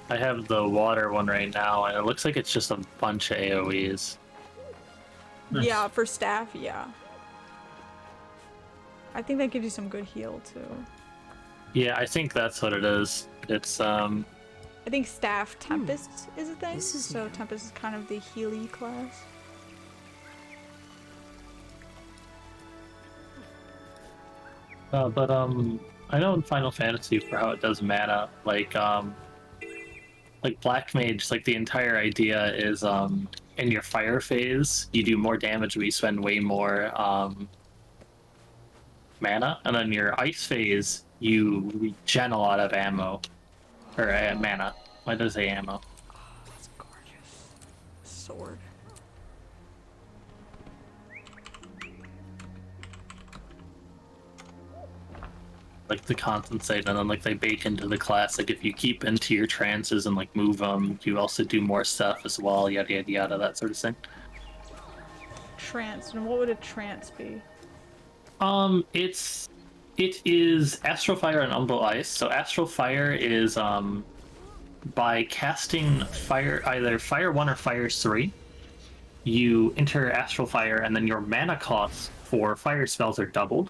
I have the water one right now, and it looks like it's just a bunch of AoEs. Nice. Yeah, for staff, yeah. I think that gives you some good heal too. Yeah, I think that's what it is. It's I think staff Tempest is a thing, This is so new. Tempest is kind of the healy class. but I know in Final Fantasy for how it does mana, like Black Mage, like the entire idea is in your fire phase you do more damage but you spend way more mana, and then your ice phase you regen a lot of ammo or mana. Why does it say ammo? That's gorgeous. Sword. Like to compensate, and then like they bake into the class, like if you keep into your trances and like move them, you also do more stuff as well, yada yada yada, that sort of thing. Trance. And what would a trance be? It is Astral Fire and Umbral Ice. So Astral Fire is by casting fire, either Fire 1 or Fire 3, you enter Astral Fire, and then your mana costs for fire spells are doubled.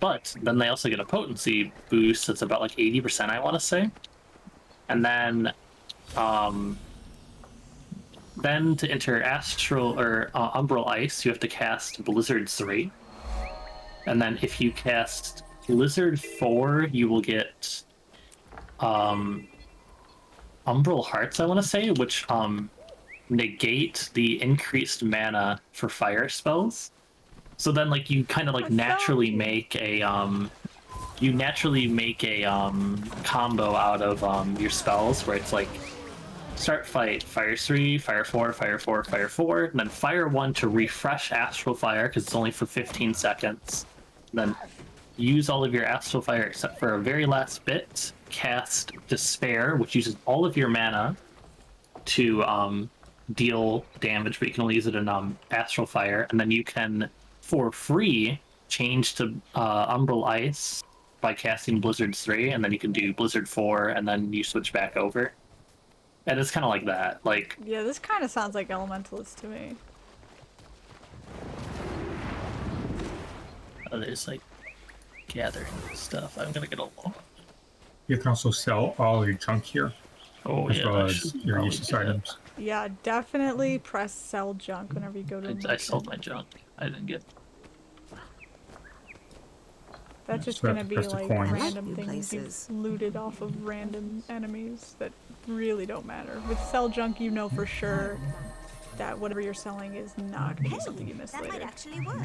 But then they also get a potency boost that's about like 80%, I want to say. And then to enter Astral or Umbral Ice, you have to cast Blizzard 3. And then if you cast Blizzard 4, you will get Umbral Hearts, I want to say, which negate the increased mana for fire spells. So then, like, you kind of like naturally make a combo out of your spells, where it's like start fight, fire 3, fire 4, fire 4, fire 4, and then fire 1 to refresh Astral Fire because it's only for 15 seconds. And then use all of your Astral Fire except for a very last bit. Cast Despair, which uses all of your mana to deal damage, but you can only use it in Astral Fire, and then you can, for free, change to Umbral Ice by casting Blizzard 3, and then you can do Blizzard 4, and then you switch back over. And it's kind of like that. Like, Yeah, this kind of sounds like Elementalist to me. there's like gathering stuff. I'm gonna get a lot. You can also sell all your junk here, Oh as yeah, well I as should your probably useless do that. items. Yeah, definitely press sell junk whenever you go to a I merchant. sold my junk. I didn't get. That's just So gonna that's be press the like coins. random New things places. you've looted off of random enemies that really don't matter. With sell junk, you know for sure that whatever you're selling is not gonna be something you miss that might later. actually work.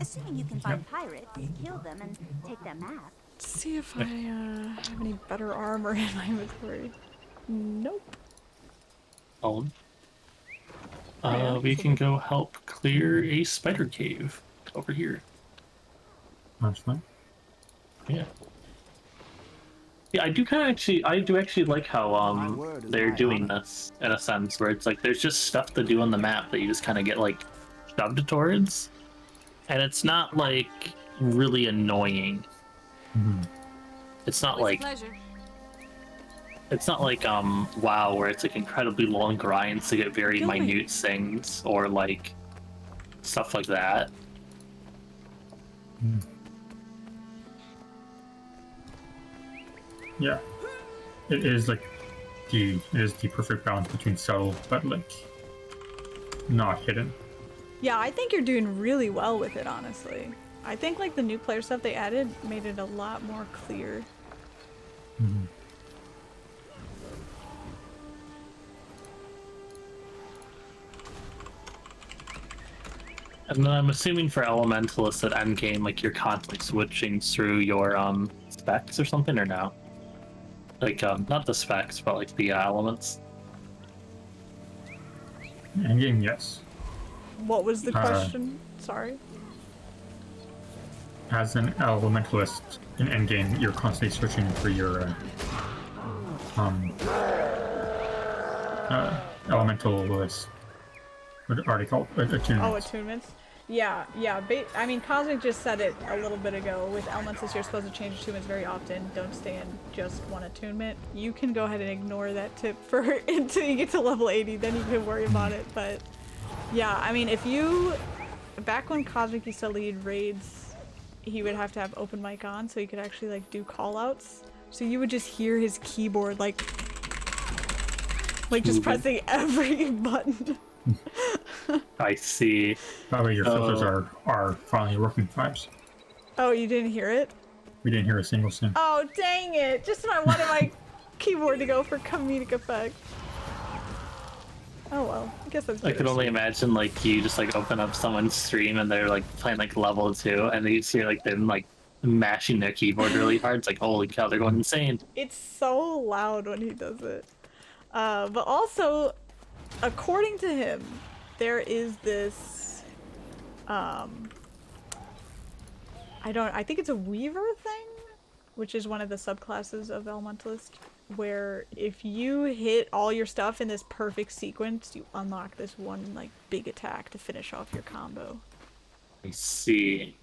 Assuming you can find pirates, kill them, and take their map. See if I have any better armor in my inventory. Nope. Own. yeah, We so can go help clear a spider cave over here. That's fine. Yeah. Yeah, I do actually like how word is they're my doing honor. this in a sense where it's like there's just stuff to do on the map that you just kind of get like shoved towards, and it's not like really annoying. Mhm. It's not Always a like pleasure. it's not like WoW where it's like incredibly long grinds to get very Feel me. minute things or like stuff like that. Yeah, it is like the perfect balance between subtle but like not hidden. Yeah, I think you're doing really well with it, honestly. I think like the new player stuff they added made it a lot more clear. Mhm. And then I'm assuming for Elementalists at endgame, like you're constantly switching through your specs or something, or no? Like not the specs, but like the elements. Endgame, yes. What was the question? Sorry. As an elementalist in endgame, you're constantly searching for your elementalist. What are they called? Attunements. Oh, attunements. Yeah, yeah. I mean, Cosmic just said it a little bit ago. With elementals, you're supposed to change attunements very often. Don't stay in just one attunement. You can go ahead and ignore that tip for until you get to level 80. Then you can worry about it. But yeah, I mean, if you back when Cosmic used to lead raids, he would have to have open mic on so he could actually like do call outs. So you would just hear his keyboard like just pressing every button. I see. By the way, your filters are finally working, Fives. Oh, you didn't hear it? We didn't hear a single thing. Oh, dang it! Just when I wanted my keyboard to go for comedic effect. Oh well, I guess that's I could only imagine like you just like open up someone's stream and they're like playing like level 2 and you see like them like mashing their keyboard really hard. It's like holy cow, they're going insane. It's so loud when he does it. But also, according to him, there is this I think it's a Weaver thing, which is one of the subclasses of Elementalist, where if you hit all your stuff in this perfect sequence, you unlock this one like big attack to finish off your combo. I see.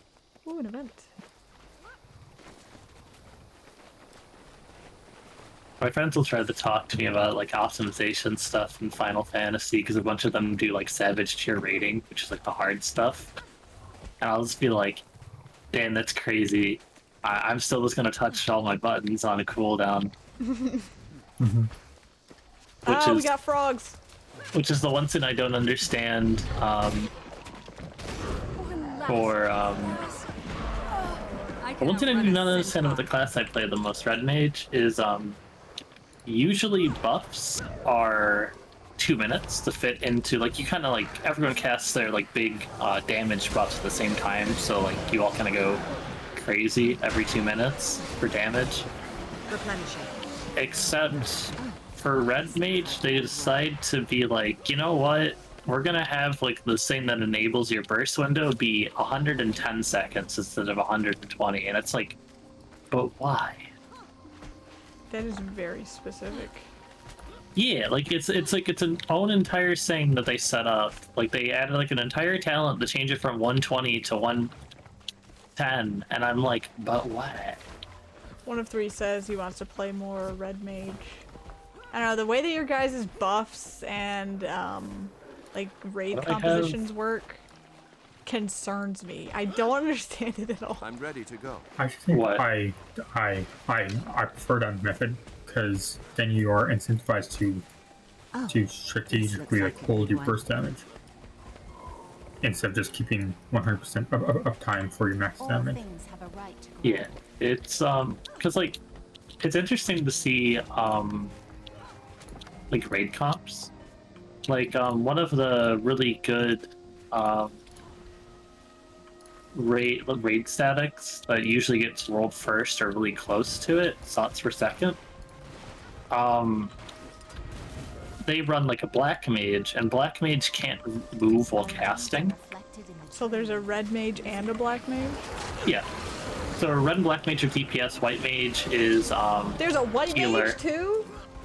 Ooh, an event. My friends will try to talk to me about like optimization stuff in Final Fantasy because a bunch of them do like Savage tier rating, which is like the hard stuff. And I'll just be like, damn, that's crazy. I'm still just gonna touch all my buttons on a cooldown. We got frogs. Which is the one thing I don't understand for the one thing I do not understand with the class I play the most, Red Mage, is usually buffs are 2 minutes to fit into, like, you kind of like, everyone casts their like big damage buffs at the same time, so like you all kind of go crazy every 2 minutes for damage. Replenishing. Except for Red Mage, they decide to be like, you know what? We're gonna have like this thing that enables your burst window be 110 seconds instead of 120, and it's like, but why? That is very specific. Yeah, like it's like it's an own entire thing that they set up. Like they added like an entire talent to change it from 120 to 110, and I'm like, but what? One of 3 says he wants to play more Red Mage. I don't know, the way that your guys' buffs and like raid compositions work concerns me. I don't understand it at all. I'm ready to go. I think I prefer that method because then you are incentivized to strategically like hold your burst damage instead of just keeping 100% of time for your max damage. Yeah, it's because like it's interesting to see like raid comps. Like one of the really good raid statics that usually gets rolled first or really close to it, slots per second. They run like a black mage, and black mage can't move while casting. So there's a Red Mage and a Black Mage? Yeah. So a red and black mage are DPS, white mage is there's a white healer. mage too?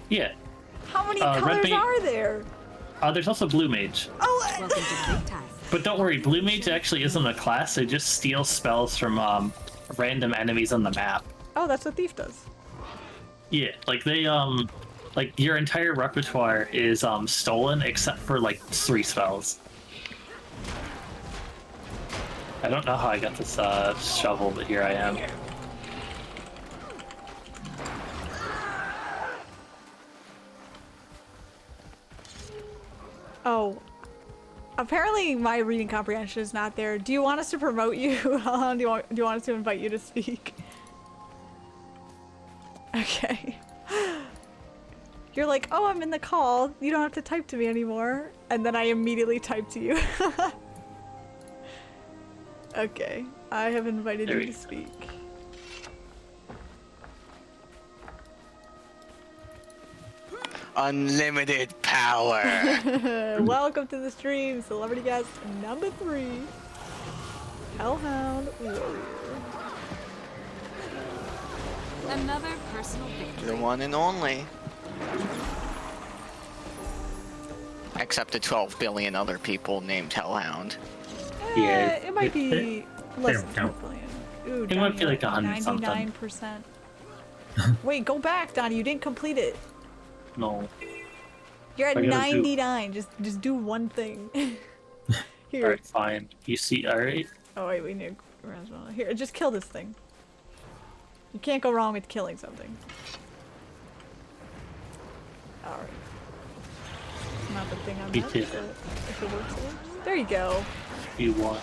Yeah. How many colors are there? There's also blue mage. Oh, but don't worry, blue mage actually isn't a class. They just steal spells from random enemies on the map. Oh, that's what Thief does. Yeah, like they like your entire repertoire is stolen except for like 3 spells. I don't know how I got this shovel, but here I am. Apparently my reading comprehension is not there. Do you want us to promote you? do you want us to invite you to speak? Okay. You're like, oh, I'm in the call. You don't have to type to me anymore. And then I immediately type to you. Okay. I have invited you to speak. Unlimited power. Welcome to the stream, celebrity guest number 3, Hellhound Warrior. Another personal victory. The one and only. Except the 12 billion other people named Hellhound. Yeah, It might be less than count. 12 billion. Ooh, It might be like 100 99%. Wait, go back, Donnie. You didn't complete it. No. You're at I gotta do- 99. Just do one thing. Here. Alright, fine. You see, alright. Oh wait, we need here. Just kill this thing. You can't go wrong with killing something. All right. Not the thing on Me that. too. So if it works, it works. There you go. You won.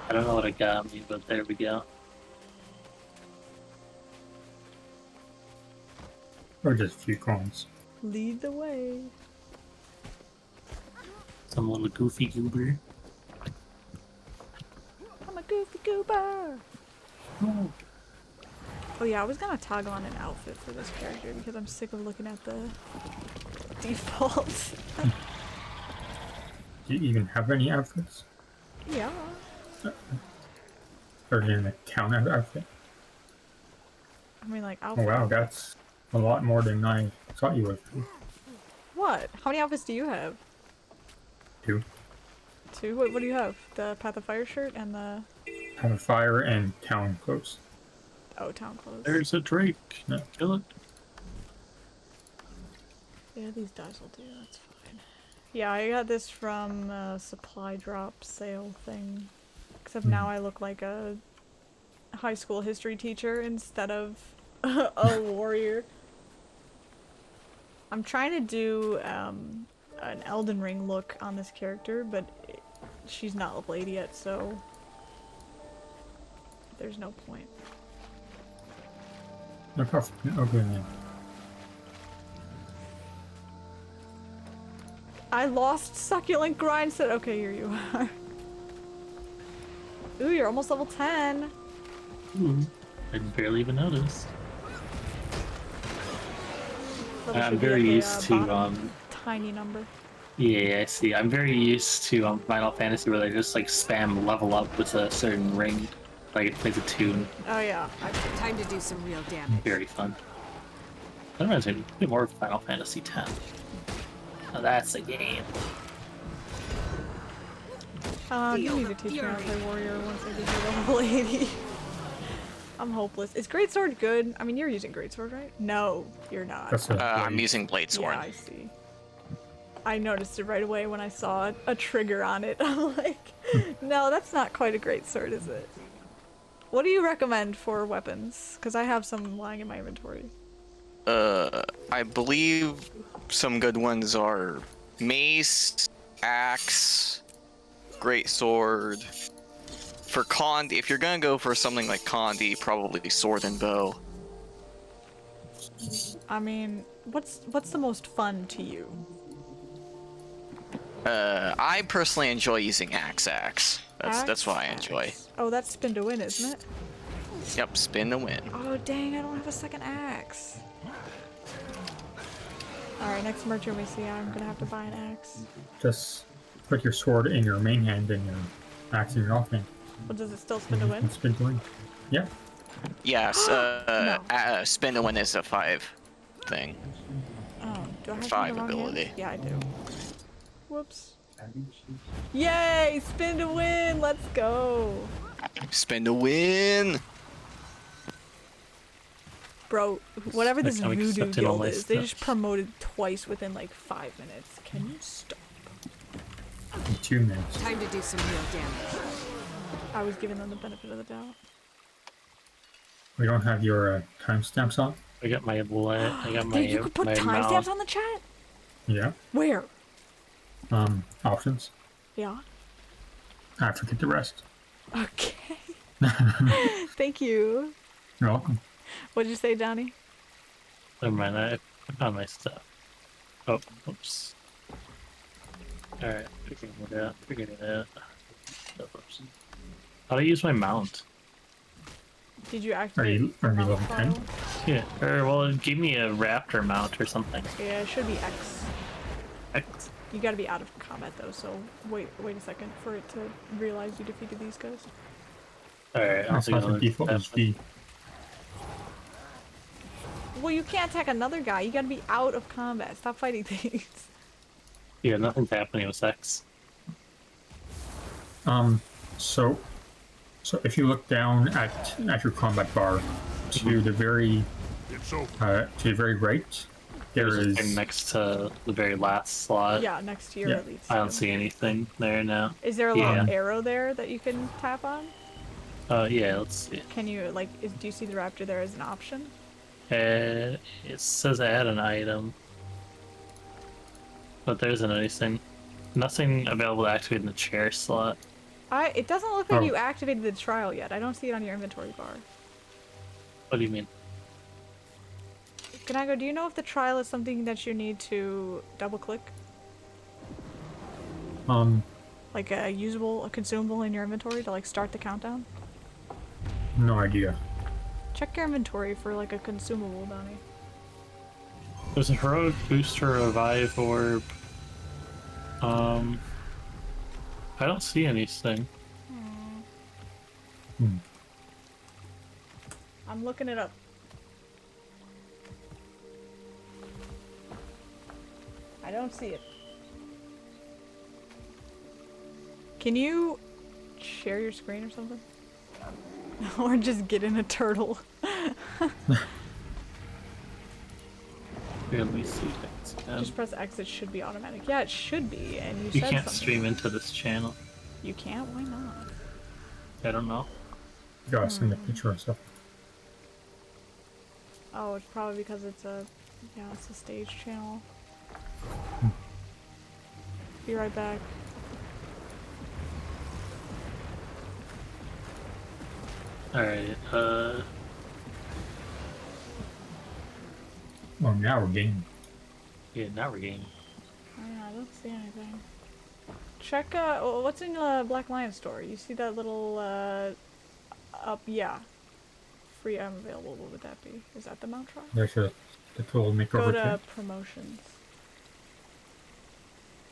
I don't know what it got me, but there we go. Or just a few coins. Lead the way. Some little goofy goober. I'm a goofy goober. Oh. Oh yeah, I was gonna toggle on an outfit for this character because I'm sick of looking at the default. Do you even have any outfits? Yeah. Or in the town outfit? I mean, like Oh outfit. wow, that's a lot more than I thought you would. What? How many outfits do you have? 2. 2? What do you have? The Path of Fire shirt and the... Have a fire and town clothes. Oh, town clothes. There's a Drake. Yeah. Kill it. Yeah, these dice will do. That's fine. Yeah, I got this from a supply drop sale thing. Except now I look like a high school history teacher instead of a warrior. I'm trying to do an Elden Ring look on this character, but she's not level 80 yet, so there's no point. Look how ugly I am. I lost succulent grind set. Okay, here you are. Ooh, you're almost level 10. I barely even noticed. Level I'm should be very at the, used to bottom tiny number. Yeah, I see. I'm very used to Final Fantasy where they just like spam level up with a certain ring, like it plays a tune. Oh yeah. Time to do some real damage. Very fun. That reminds me, a bit more of Final Fantasy X. Now that's a game. You need to teach me how to play warrior once I get to level 80. I'm hopeless. Is Greatsword good? I mean, you're using Greatsword, right? No, you're not. That's a I'm using Blade Sword. Yeah, I see. I noticed it right away when I saw a trigger on it. I'm like, no, that's not quite a Greatsword, is it? What do you recommend for weapons? Because I have some lying in my inventory. I believe some good ones are mace, axe, great sword. For Condi, if you're gonna go for something like Condi, probably sword and bow. I mean, what's the most fun to you? I personally enjoy using axe. That's what I enjoy. Oh, that's spin to win, isn't it? Yep, spin to win. Oh dang, I don't have a second axe. Alright, next merchant we see, I'm gonna have to buy an axe. Just put your sword in your main hand and your axe in your off hand. Well, does it still spin to win? And spin to win. Yeah. Yes, No. spin to win is a 5 thing. Oh, do I have 5 the wrong hand? ability. Yeah, I do. Whoops. Yay! Spin to win! Let's go! Spin to win! Bro, whatever this Like, voodoo accepted all guild my is, they stuff. just promoted twice within like 5 minutes. Can you stop? In 2 minutes. Time to do some real damage. I was giving them the benefit of the doubt. We don't have your timestamps on? I got my I got my Dude, you could put my timestamps mouse. on the chat? Yeah. Where? Options. Yeah. I forget the rest. Okay. Thank you. You're welcome. What'd you say, Johnny? Never mind, I found my stuff. Oh, oops. Alright, figuring it out. Oops. How do I use my mount? Did you activate Are you level 10? Yeah, or well, it gave me a raptor mount or something. Yeah, it should be X. X. You gotta be out of combat though, so wait a second for it to realize you defeated these guys. Alright, I'll That's not the default is V. Well, you can't attack another guy. You gotta be out of combat. Stop fighting things. Yeah, nothing's happening with X. So if you look down at your combat bar to the very right, there is next to the very last slot. Yeah, next to your Yeah. elite. I don't see anything there now. Is there a Yeah. little arrow there that you can tap on? Yeah, let's see. Can you like? Do you see the raptor there as an option? It says add an item, but there isn't anything. Nothing available to activate in the chair slot. It doesn't look like Oh. you activated the trial yet. I don't see it on your inventory bar. What do you mean? Ganago, do you know if the trial is something that you need to double click? Like a consumable in your inventory to like start the countdown? no idea. Check your inventory for like a consumable, Donnie. There's a heroic booster revive orb. I don't see anything. I'm looking it up. I don't see it. Can you share your screen or something? Or just get in a turtle. Let me see things. Just press X, it should be automatic. Yeah, it should be, and you You said can't something. stream into this channel. You can't? Why not? I don't know. You gotta send a picture or stuff. Oh, it's probably because it's a stage channel. Be right back. Alright, Well, now we're getting. yeah, now we're getting. Oh yeah, I don't see anything. Check, what's in the Black Lion store? You see that little, yeah. Free item available, what would that be? Is that the mount trial? There's the total Go makeover to kit. promotions.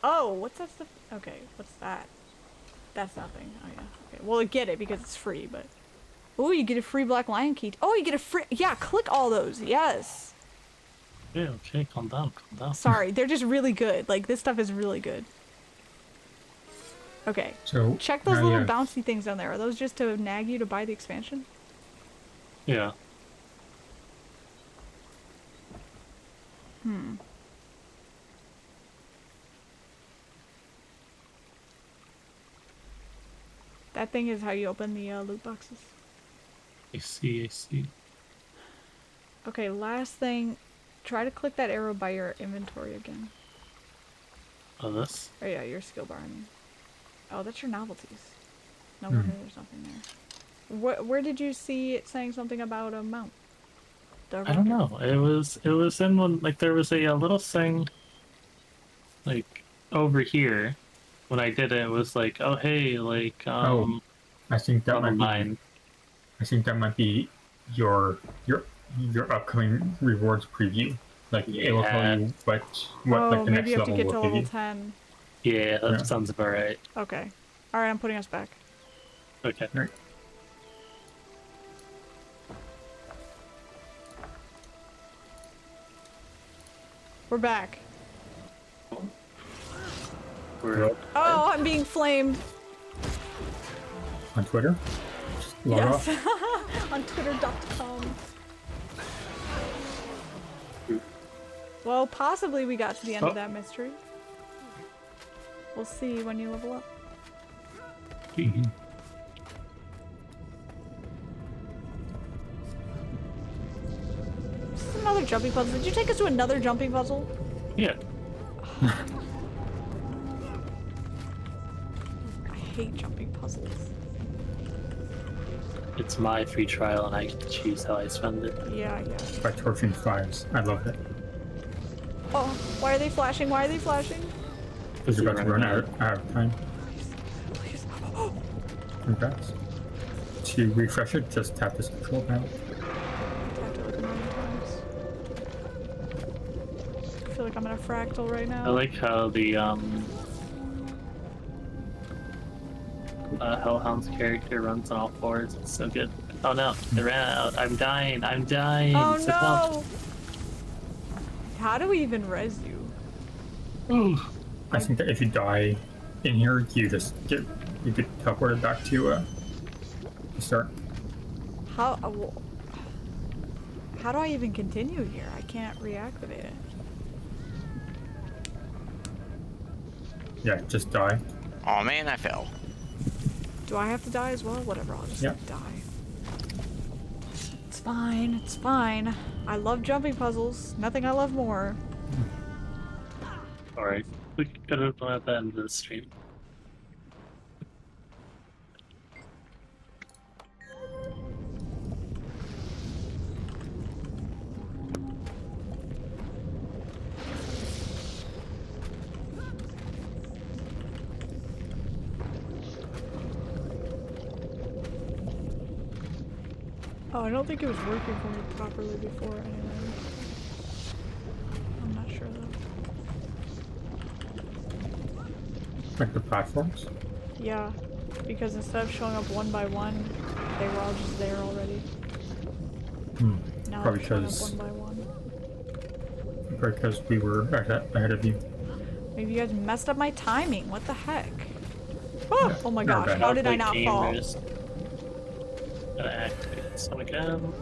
Oh, what's that stuff? Okay, what's that? That's nothing. Oh yeah, okay. Well, get it because it's free, but... Oh, you get a free Black Lion key. Oh, you get a free... Yeah, click all those. Yes. Yeah, okay, calm down, calm down. Sorry, they're just really good. Like, this stuff is really good. Okay. So Check those now little you have- bouncy things down there. Are those just to nag you to buy the expansion? Yeah. That thing is how you open the loot boxes. I see, I see. Okay, last thing. Try to click that arrow by your inventory again. Oh, this? Oh yeah, your skill bar, I mean. Oh, that's your novelties. No wonder there's nothing there. Where did you see it saying something about a mount? I don't know. It was in one, like there was a little thing like over here. When I did it, it was like, oh hey, like I think that level might be. 9. I think that might be your upcoming rewards preview. Like it will tell you what Oh, like the next maybe you have to level get will to give level you. 10. Yeah, that Yeah. sounds about right. Okay. Alright, I'm putting us back. Okay. Right. We're back. We're up. Oh, I'm being flamed. On Twitter. Just log Yes. off. On twitter.com. Well, possibly we got to the end of Oh. that mystery. We'll see when you level up. This is another jumping puzzle. Did you take us to another jumping puzzle? Yeah. hate jumping puzzles. It's my free trial and I get to choose how I spend it. Yeah. By torching fires. I love it. Oh, why are they flashing? Why are they flashing? Because you're about to run out of time. Please. Congrats. To refresh it, just tap this control panel. Tapped it like a million times. I feel like I'm in a fractal right now. I like how the Hellhound's character runs on all fours. It's so good. Oh no, they ran out. I'm dying. Oh So help. no! How do we even res you? Ooh. I think that if you die in here, you get teleported back to the start. How do I even continue here? I can't reactivate it. Yeah, just die. Oh man, I fell. Do I have to die as well? Whatever, I'll just Yep. die. It's fine, it's fine. I love jumping puzzles. Nothing I love more. Alright, we could have done at the end of the stream. Oh, I don't think it was working for me properly before anyway. I'm not sure though. Like the platforms. Yeah, because instead of showing up one by one, they were all just there already. Now Probably they're showing up because one by one. Because we were ahead of you. Maybe you guys messed up my timing. What the heck? Oh, Yeah, oh my not gosh, bad. how did I not fall? Gamers. Gotta activate some again.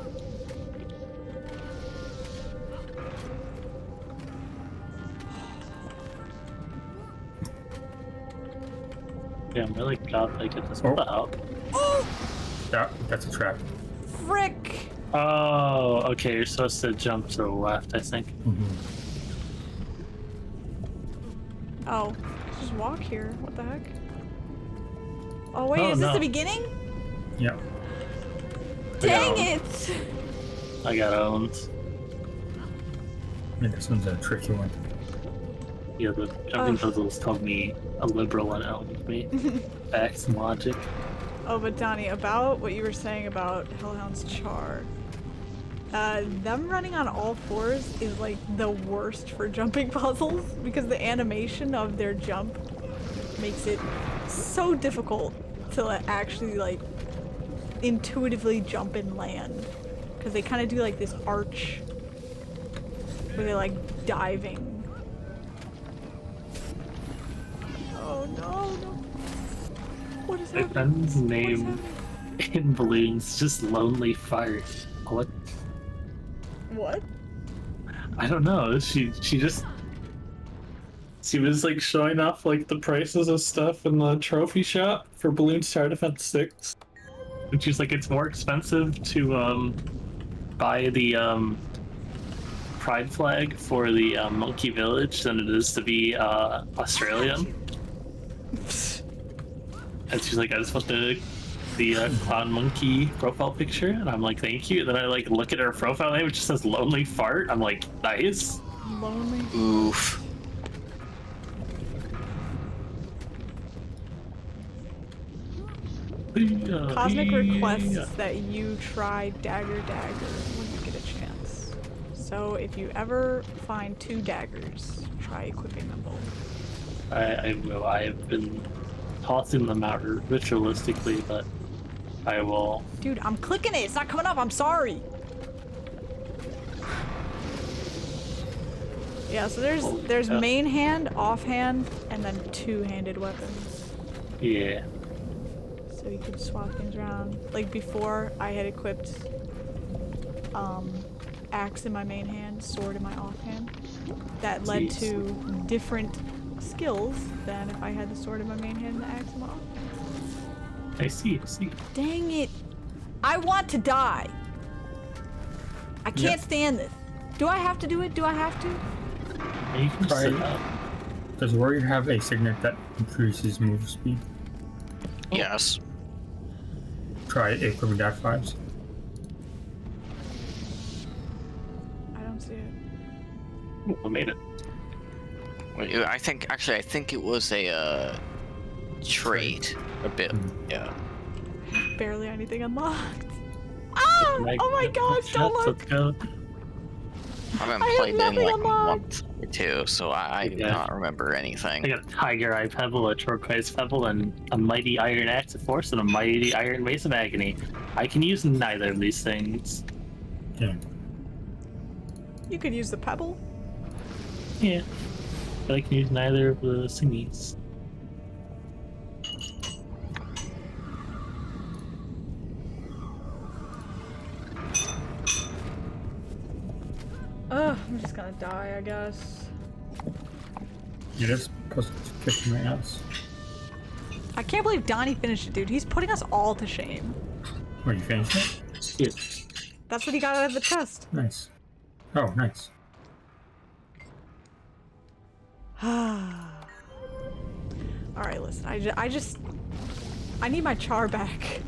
Yeah, I'm really glad I get this. What the hell? Oh, That's a trap. frick! Oh, okay, you're supposed to jump to the left, I think. Oh, just walk here. What the heck? Oh wait, Oh, is this no. the beginning? Yeah. Dang Yeah. it! I got owned. Yeah, this one's a tricky one. Yeah, the jumping puzzles told me a liberal and owned me. Facts and logic. Oh, but Donnie, about what you were saying about Hellhound's Char. Them running on all fours is like the worst for jumping puzzles because the animation of their jump makes it so difficult to actually like intuitively jump and land because they kind of do like this arch where they're like diving. Oh no, no. What is My happening? friend's name in balloons just Lonely Fart. What? What? I don't know. She was like showing off like the prices of stuff in the trophy shop for Balloon Star Defense 6. And she's like, it's more expensive to buy the pride flag for the Monkey Village than it is to be Australian. And she's like, I just want the clown monkey profile picture, and I'm like, thank you. And then I like look at her profile name, which just says Lonely Fart. I'm like, nice. Lonely. Oof. Cosmic requests that you try Dagger when you get a chance. So if you ever find 2 daggers, try equipping them both. I will. I have been tossing them out ritualistically, but I will. Dude, I'm clicking it. It's not coming up. I'm sorry. Yeah, so there's main hand, offhand, and then 2-handed weapons. Yeah. So you could swap things around. Like before, I had equipped axe in my main hand, sword in my offhand. That led to different skills than if I had the sword in my main hand and the axe in my offhand. I see. Dang it! I want to die. I can't stand this. Do I have to do it? Do I have to? You can Try- sit up. Does Warrior have a signet that increases move speed? Yes. Try equipping that 5s. I don't see it. I made it. Wait, I think it was a trait. A bit. Yeah. Barely anything unlocked. Ah! Oh my gosh, don't look! Let's go. I haven't I have played in nothing like a unlocked. month or two, so I do Yeah. not remember anything. I got a Tiger Eye Pebble, a Turquoise Pebble, and a Mighty Iron Axe of Force, and a Mighty Iron Mace of Agony. I can use neither of these things. Yeah. You could use the pebble. Yeah. But I can use neither of the thingies. Ugh, I'm just gonna die, I guess. Yeah, that's supposed to kick my ass. I can't believe Donnie finished it, dude. He's putting us all to shame. Wait, you finished it? Yeah. That's what he got out of the chest. Nice. Oh, nice. Alright, listen. I need my char back.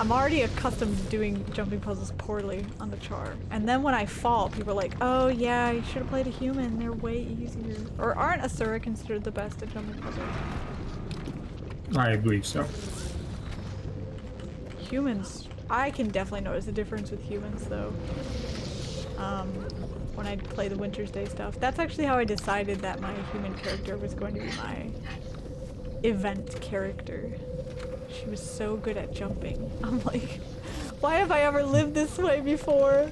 I'm already accustomed to doing jumping puzzles poorly on the char. And then when I fall, people are like, oh yeah, you should have played a human. They're way easier. Or aren't Asura considered the best at jumping puzzles? I believe so. Humans, I can definitely notice the difference with humans though. When I play the Winter's Day stuff. That's actually how I decided that my human character was going to be my event character. She was so good at jumping. I'm like, why have I ever lived this way before?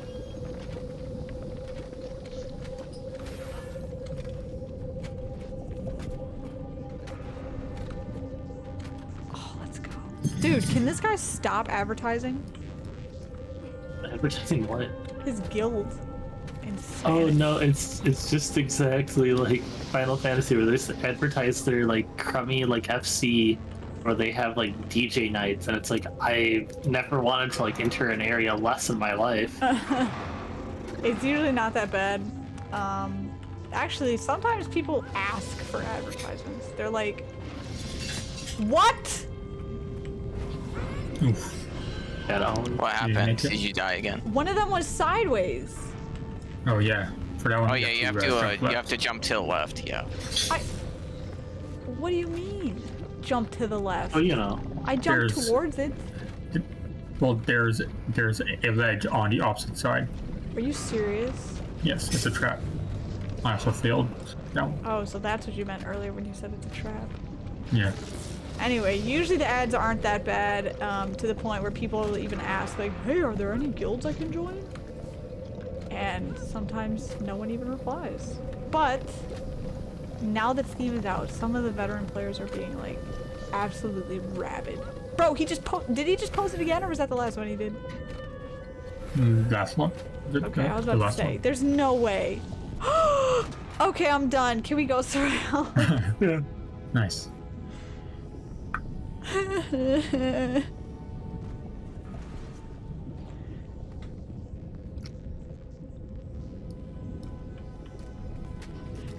Oh, let's go. Dude, can this guy stop advertising? Advertising what? His guild. Insane. Oh no, it's just exactly like Final Fantasy where they just advertise their like crummy like FC where they have like DJ nights and it's like I never wanted to like enter an area less in my life. It's usually not that bad. Actually, sometimes people ask for advertisements. They're like, what? Oof. What happened? Did you die again? One of them was sideways. Oh yeah. For that one. Oh yeah, you have to jump to the left. Yeah. What do you mean? Jump to the left. Oh, you know. I jumped towards it. Well, there's a ledge on the opposite side. Are you serious? Yes, it's a trap. I also failed. No. Oh, so that's what you meant earlier when you said it's a trap. Yeah. Anyway, usually the ads aren't that bad, to the point where people will even ask, like, hey, are there any guilds I can join? And sometimes no one even replies. But now that Steam is out, some of the veteran players are being like absolutely rabid. Bro, did he just post it again, or was that the last one he did? Last one. Okay, I was about to say, there's no way. Okay, I'm done. Can we go surround? Yeah. Nice.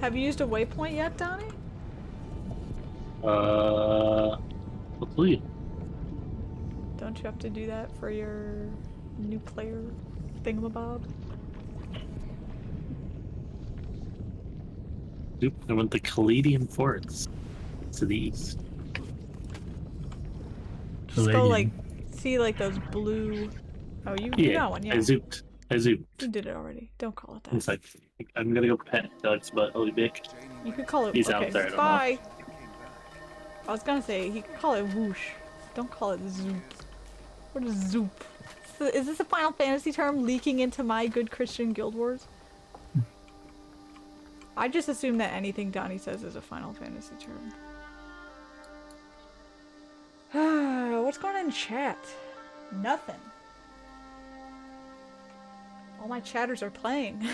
Have you used a waypoint yet, Donnie? Hopefully. Don't you have to do that for your new player thingamabob? Oop, I went the Caladian Forts to the east. Just go like, see like those blue. Oh, you got one, yeah. I zooped. You did it already. Don't call it that. It's like, I'm gonna go pet Doug's butt, Holy Bick. You could call it. He's okay, out there, I don't bye. I was gonna say he could call it whoosh. Don't call it zoop. What is zoop? Is this a Final Fantasy term leaking into my good Christian Guild Wars? I just assume that anything Donnie says is a Final Fantasy term. What's going on in chat? Nothing. All my chatters are playing.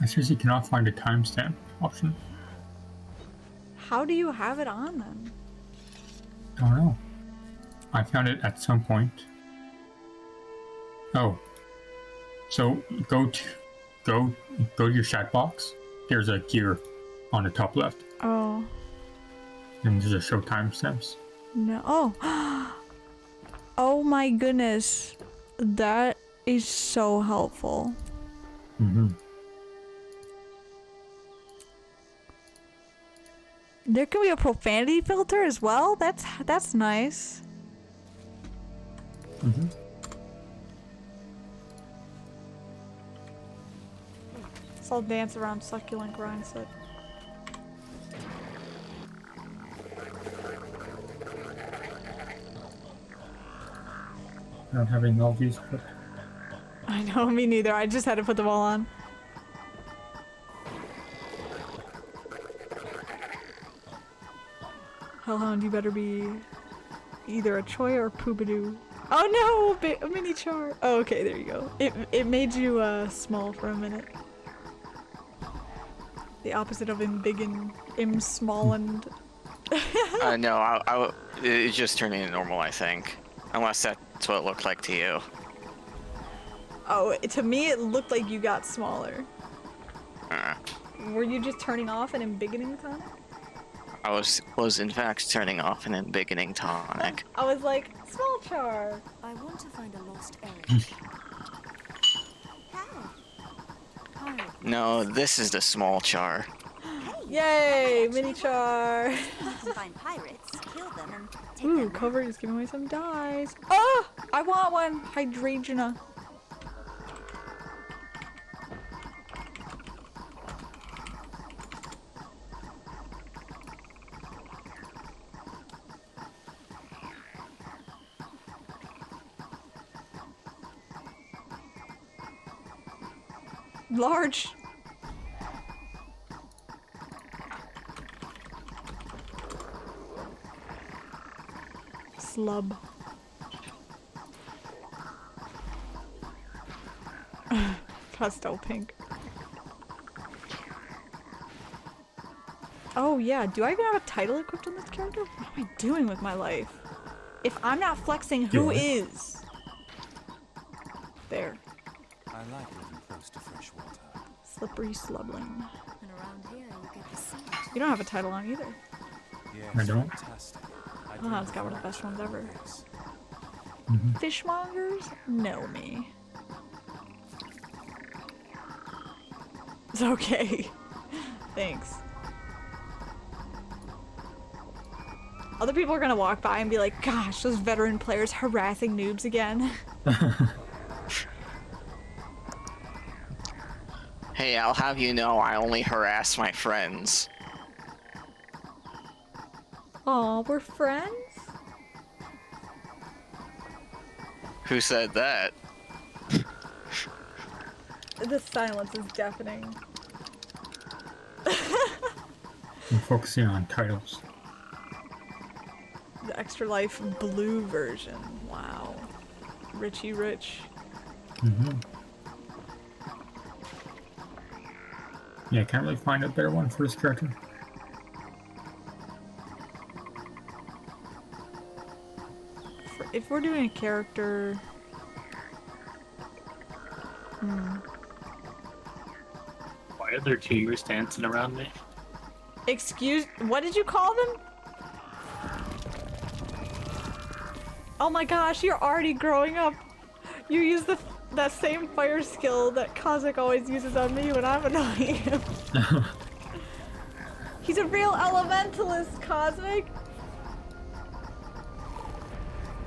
I seriously cannot find a timestamp option. How do you have it on then? I don't know. I found it at some point. Oh. So go to your chat box. There's a gear on the top left. Oh. And there's a show timestamps. No. Oh. Oh my goodness. That is so helpful. Mm-hmm. There can be a profanity filter as well. That's nice. Mm-hmm. So I'll dance around succulent grind set. I don't have any novelties, but I know, me neither. I just had to put them all on. Hellhound, you better be either a Choi or Poobadoo. Oh no! A mini char! Oh, okay, there you go. It made you small for a minute. The opposite of big and small and... No, it's just turning into normal, I think. Unless that's what it looked like to you. Oh, to me it looked like you got smaller. Were you just turning off and embiggening tonic? I was in fact turning off an embiggening tonic. I was like, small char. I want to find a lost area. No, this is the small char. Yay, mini char. You can find pirates, kill them, and take Ooh, them Cover is giving away some dice. Oh, I want one. Hydrogena. Large. Slub. Pastel pink. Oh yeah, do I even have a title equipped on this character? What am I doing with my life? If I'm not flexing, who is? There. I like living close to fresh water. Slippery slubbling. And around here, you get to see it. You don't have a title on either. Yes, I don't. fantastic. Oh, it's got one of the best ones ever. Mm-hmm. Fishmongers know me. It's okay. Thanks. Other people are gonna walk by and be like, gosh, those veteran players harassing noobs again. Hey, I'll have you know I only harass my friends. Aw, we're friends? Who said that? The silence is deafening. I'm focusing on titles. The Extra Life blue version. Wow. Richie Rich. Mm-hmm. Yeah, I can't really find a better one for this character. If we're doing a character... Why are there tumors dancing around me? Excuse... What did you call them? Oh my gosh, you're already growing up. You use that same fire skill that Cosmic always uses on me when I'm annoying him. He's a real elementalist, Cosmic.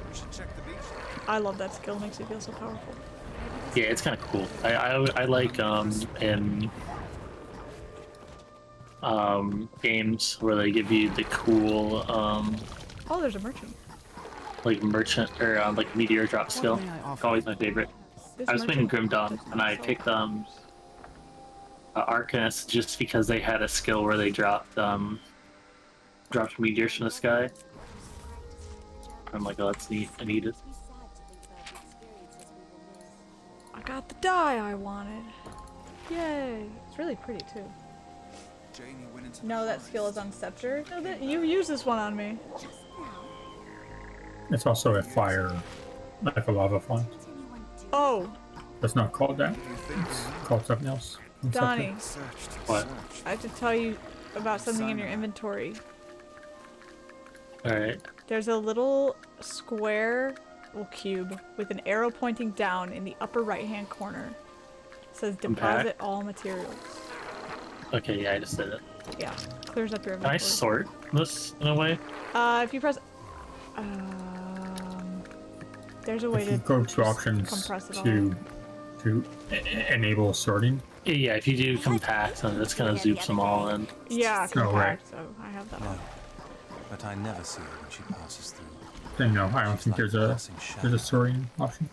We should check the beach. I love that skill, makes me feel so powerful. Yeah, it's kind of cool. I like in games where they give you the cool Oh, there's a merchant. like merchant or like meteor drop skill. may I offer? It's always my favorite. This I was playing merchant- Grim Dawn and I picked Arcanist just because they had a skill where they dropped meteors from the sky. I'm like, oh, that's neat. I need it. I got the die I wanted. Yay. It's really pretty too. Janie went into No, that skill is on Scepter. No, you use this one on me. It's also a fire, like a lava font. Oh, That's not called that. It's called something else. Donnie, searched, What? searched. I have to tell you about something in your inventory. Alright. There's a little square, well, cube, with an arrow pointing down in the upper right-hand corner. It says deposit all materials. Okay, yeah, I just did it. Yeah, clears up your Can I inventory. sort this in a way? If you press... there's a way If you to go to options compress it all. to enable sorting. Yeah, if you do compact, then it's gonna zoops them all in. Yeah, Oh, right. compact, so I have that No, on. but I never see her when she passes through. Then no, I don't think Like there's a sorting option,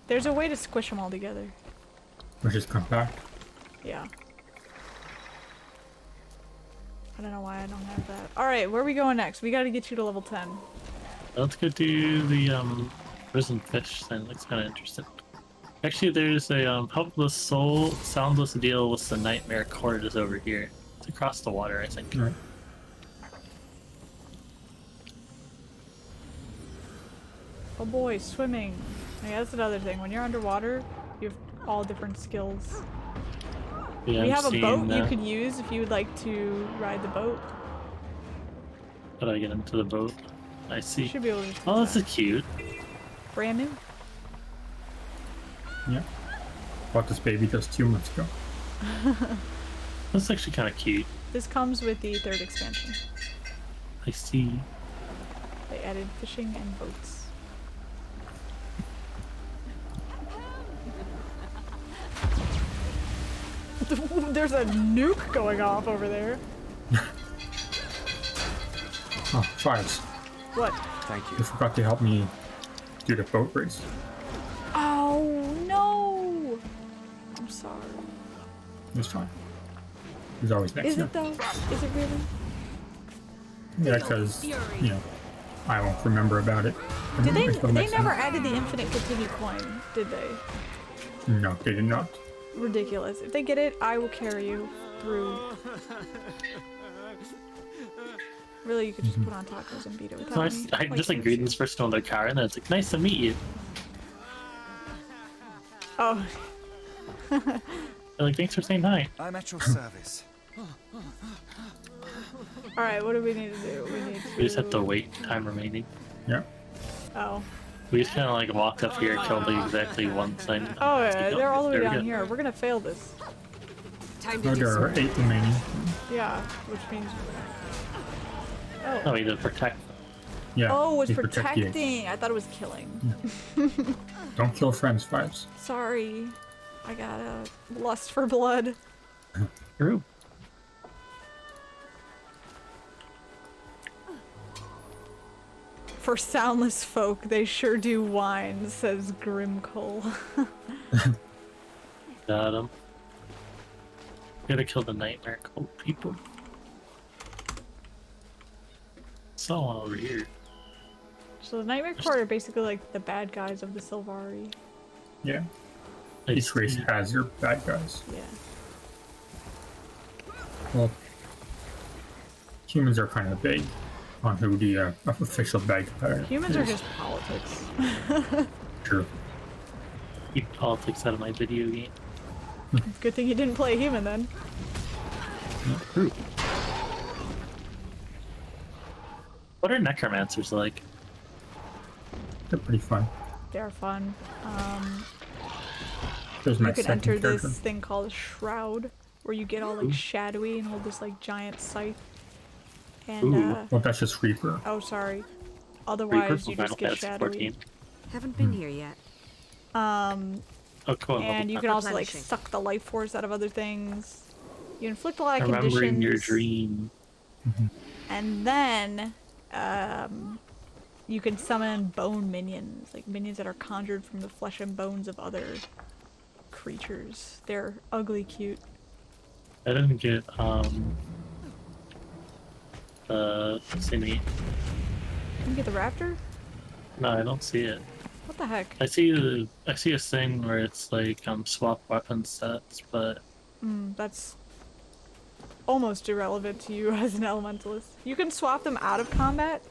There's a way to squish them all together. which is compact. Yeah. I don't know why I don't have that. Alright, where are we going next? We gotta get you to level 10. Let's go do the risen fish thing. Looks kind of interesting. Actually, there's a helpless soul, soundless deal with the nightmare cord is over here. It's across the water, I think. Right. Oh boy, swimming. Yeah, that's another thing. When you're underwater, you have all different skills. Yeah, We I'm have a seeing boat you that. could use if you would like to ride the boat. How do I get into the boat? I You see. should be able to. Oh, this is cute. Brand new. Yeah. Bought this baby just 2 months ago. That's actually kind of cute. This comes with the 3rd expansion. I see. They added fishing and boats. There's a nuke going off over there. Oh, Fives. What? Thank You you. forgot to help me do the boat race. Oh no! I'm sorry. It's fine. There's always next Is year. it though? Is it really? Yeah, because, you know, I won't remember about it. Did they? Until They next never time. added the infinite continue coin, did they? No, they did not. Ridiculous. If they get it, I will carry you through. Really, you could just put on tacos and beat it without Nice. me. I just like greeting this person on their car, and then it's like, nice to meet you. Oh. They're like, thanks for saying hi. I'm at your service. Alright, what do we need to do? We need to... We just have to wait time remaining. Yeah. Oh. We just kind of like walked up here, killed exactly one thing. Oh Let's yeah, keep they're going. all the way There we down go. here. We're gonna fail this. No, there are 8 remaining. Yeah, which means... Oh. No, we need to protect them. Yeah. Oh, it's they protect the eggs. protecting. I thought it was killing. Don't kill friends, Fives. Sorry. I got a lust for blood. True. For soundless folk, they sure do whine, says Grimcoal. Got him. Gotta kill the nightmare cult people. Saw one over here. So the Nightmare Court are basically like the bad guys of the Sylvari. Yeah. I Each race see. has their bad guys. Yeah. Well, humans are kind of vague on who the official bad guy Humans are is. just politics. True. Keep politics out of my video game. Good thing you didn't play a human then. True. What are necromancers like? They're pretty fun. They're fun. There's my You can second enter character. this thing called a Shroud, where you get all like shadowy and hold this like giant scythe. And Ooh. Well, that's just Reaper. oh sorry. Reaper Otherwise from you Final just get Fantasy shadowy. 14. Haven't been here yet. Oh, cool. And you can also like Replenishing. suck the life force out of other things. You inflict a lot of Remembering your conditions. dream. And then you can summon bone minions, like minions that are conjured from the flesh and bones of other creatures. They're ugly cute. I didn't get thingy. You can get the raptor? No, I don't see it. What the heck? I see a thing where it's like swap weapon sets, but That's almost irrelevant to you as an elementalist. You can swap them out of combat,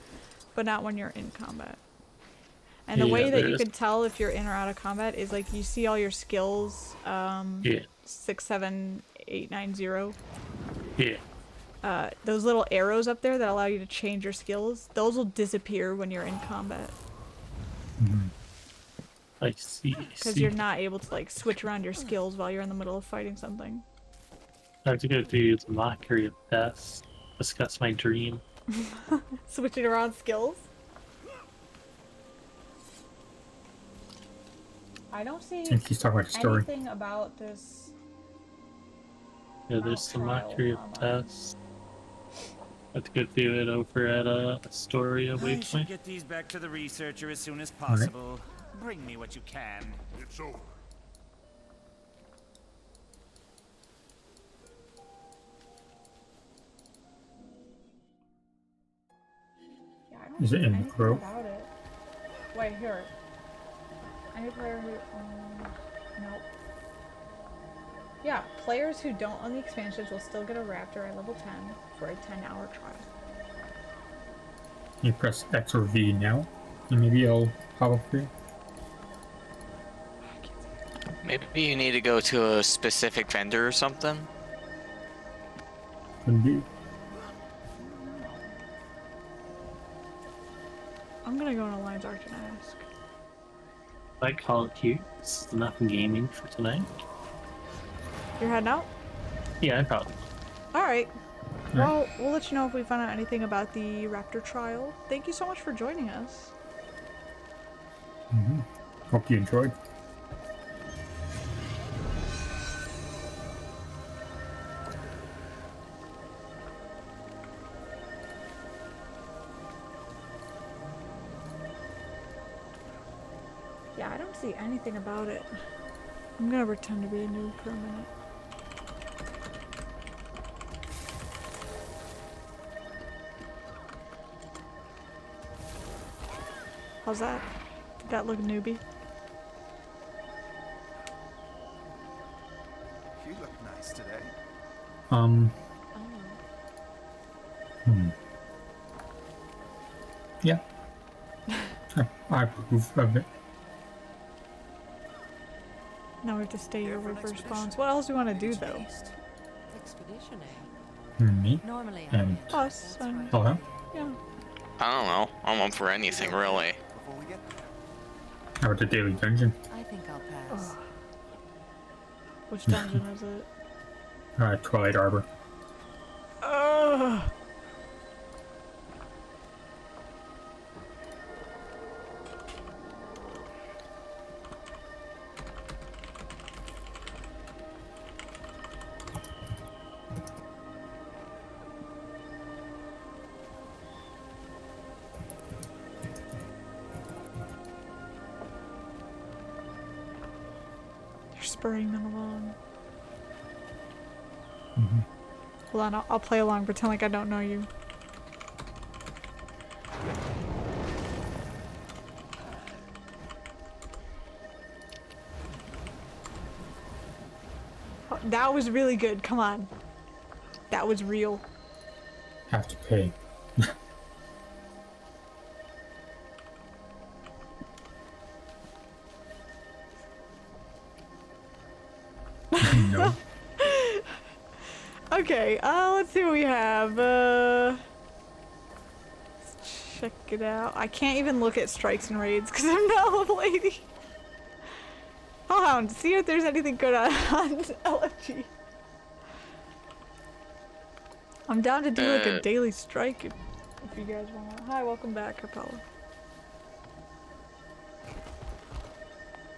but not when you're in combat. And the Yeah, way that there you is- can tell if you're in or out of combat is like you see all your skills, yeah, 67890. yeah. those little arrows up there that allow you to change your skills, those will disappear when you're in combat. I see. Because you're not able to like switch around your skills while you're in the middle of fighting something. I have to go do the mockery of death. Discuss my dream. Switching around skills? I don't see I think he's talking about the story. anything about this. Yeah, there's the trial mockery of online. death. I have to go do it over at Astoria I should Waypoint. get these back to the researcher as soon as possible. Bring me what you can. It's over. Yeah, I don't Is it see in the anything Grove? about it. Wait, here. Any player who nope. Yeah, players who don't own the expansions will still get a raptor at level 10 for a 10-hour trial. You press X or V now, and maybe it'll pop up for you. Maybe you need to go to a specific vendor or something. Could be. I'm gonna go in Alliance Arch and ask. I call it here. This is enough gaming for tonight. You're heading out? Yeah, I probably. Alright. Well, we'll let you know if we find out anything about the raptor trial. Thank you so much for joining us. Hope you enjoyed. Yeah, I don't see anything about it. I'm gonna pretend to be a noob for a minute. How's that? Did that look newbie? You look nice today. Yeah. I approve of it. Now we have to stay here for response. What else do we want to do though? Expedition, eh? Me Normally and Us. oh, Yeah. I don't know. I'm up for anything really. Before we get there. how about the daily dungeon? I think I'll pass. Which dungeon is it? Twilight Arbor. Ugh. You're spurring them along. Hold on, I'll play along, pretend like I don't know you. Oh, that was really good, come on. That was real. Have to pay. No. Okay, let's see what we have. Let's check it out. I can't even look at strikes and raids because I'm not a level 80. Hold on, see if there's anything good on LFG. I'm down to do like a daily strike if you guys want. Hi, welcome back, Capella.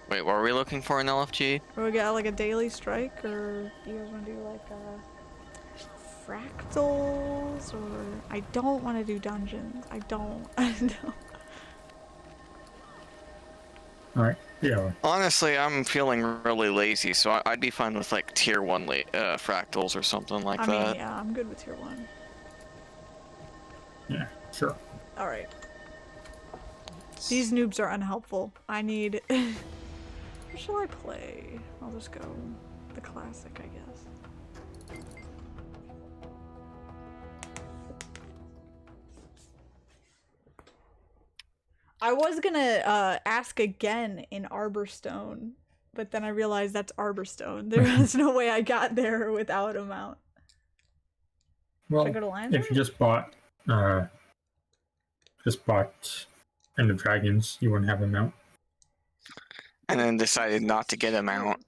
Wait, what are we looking for in LFG? Or we got like a daily strike, or you guys want to do like fractals, or I don't want to do dungeons. I don't. Alright, yeah. Honestly, I'm feeling really lazy, so I'd be fine with like tier 1 fractals or something like I that. mean, yeah, I'm good with tier 1. Yeah, sure. Alright. These noobs are unhelpful. I need... What shall I play? I'll just go the classic, I guess. I was gonna ask again in Arborstone, but then I realized that's Arborstone. There was no way I got there without a mount. Well, Should I go to Lions? if you just bought End of Dragons, you wouldn't have a mount. And then decided not to get a mount.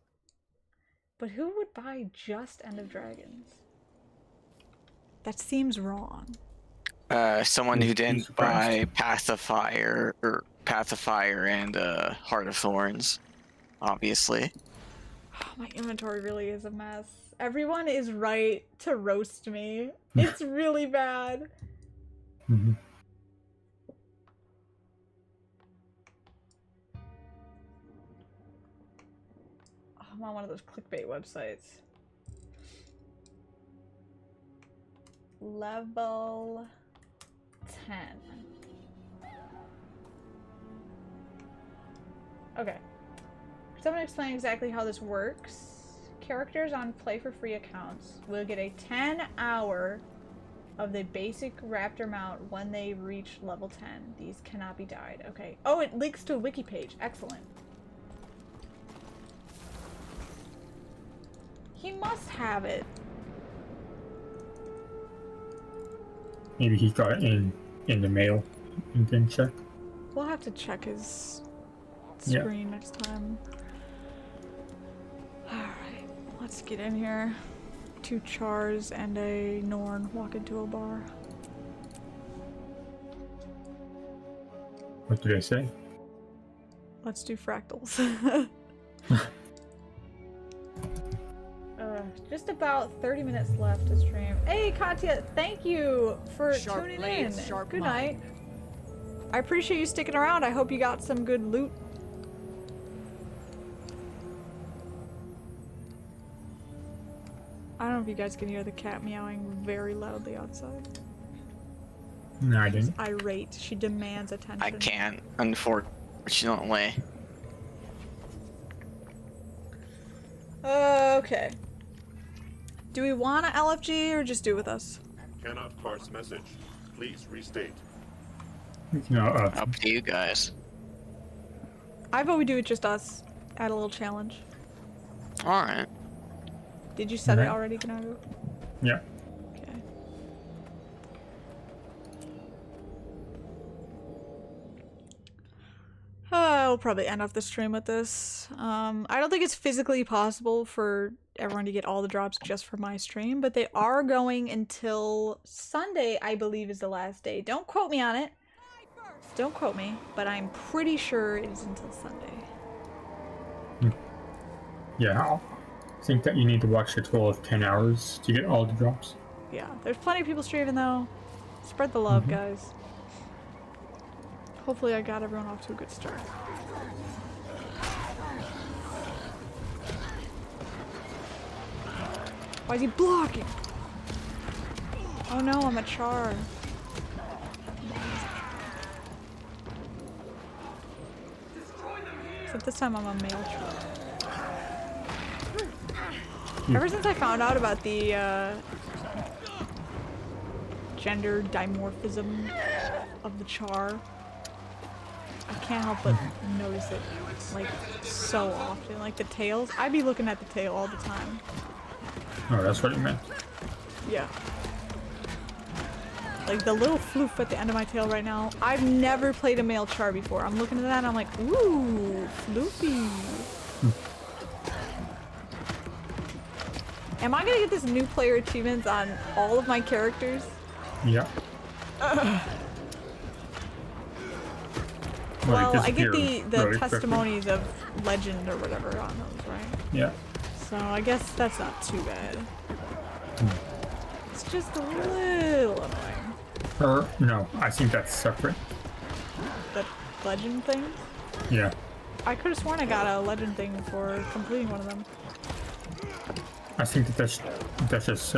But who would buy just End of Dragons? That seems wrong. Someone who didn't buy Pacifier and Heart of Thorns, obviously. Oh, my inventory really is a mess. Everyone is right to roast me. It's really bad. Mm-hmm. Oh, I'm on one of those clickbait websites. Level 10. Okay. Someone explain exactly how this works. Characters on Play for Free accounts will get a 10-hour of the basic raptor mount when they reach level 10. These cannot be dyed. Okay. Oh, it links to a wiki page. Excellent. He must have it. Maybe he got it in the mail and didn't check. We'll have to check his screen next time. Alright, let's get in here. 2 Chars and a Norn walk into a bar. What did I say? Let's do fractals. Just about 30 minutes left to stream. Hey, Katya, thank you for tuning in. Good night. I appreciate you sticking around. I hope you got some good loot. I don't know if you guys can hear the cat meowing very loudly outside. No, I didn't. She's irate. She demands attention. I can't, unfortunately. Okay. Do we want an LFG or just do with us? Cannot parse message. Please restate. Up to you guys. I vote we do it just us. Add a little challenge. Alright. Did you set it already, Ganago? Yeah. Okay. I'll probably end off the stream with this. I don't think it's physically possible for everyone to get all the drops just for my stream, but they are going until Sunday, I believe, is the last day. Don't quote me on it. Don't quote me, but I'm pretty sure it is until Sunday. Yeah, I think that you need to watch a total of 10 hours to get all the drops. Yeah, there's plenty of people streaming though. Spread the love, guys. Hopefully I got everyone off to a good start. Why is he blocking? Oh no, I'm a char. Except this time I'm a male char. Ever since I found out about the gender dimorphism of the char, I can't help but notice it like so often. Like the tails, I'd be looking at the tail all the time. Oh, that's what it meant. Yeah. Like the little floof at the end of my tail right now. I've never played a male char before. I'm looking at that and I'm like, ooh, floofy. Am I gonna get this new player achievements on all of my characters? Yeah. Well, I get the really testimonies of legend or whatever on those, right? Yeah. So I guess that's not too bad. It's just a little annoying. No, I think that's separate. The legend thing? Yeah. I could have sworn I got a legend thing for completing one of them. I think that that's just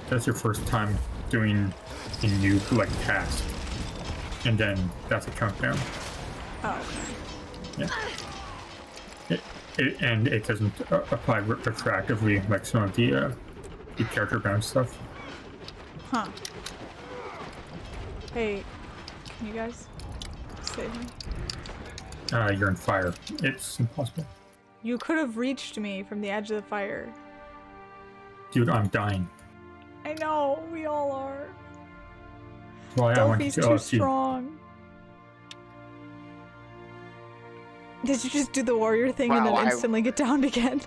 that's your first time doing a new like task, and then that's a countdown. Oh. Yeah. And it doesn't apply retroactively like some of the character bound stuff. Huh. Hey, can you guys save me? You're in fire. It's impossible. You could have reached me from the edge of the fire. Dude, I'm dying. I know, we all are. Well, I went Delphi's to too LFG. strong. Did you just do the warrior thing and Wow, then instantly get downed again?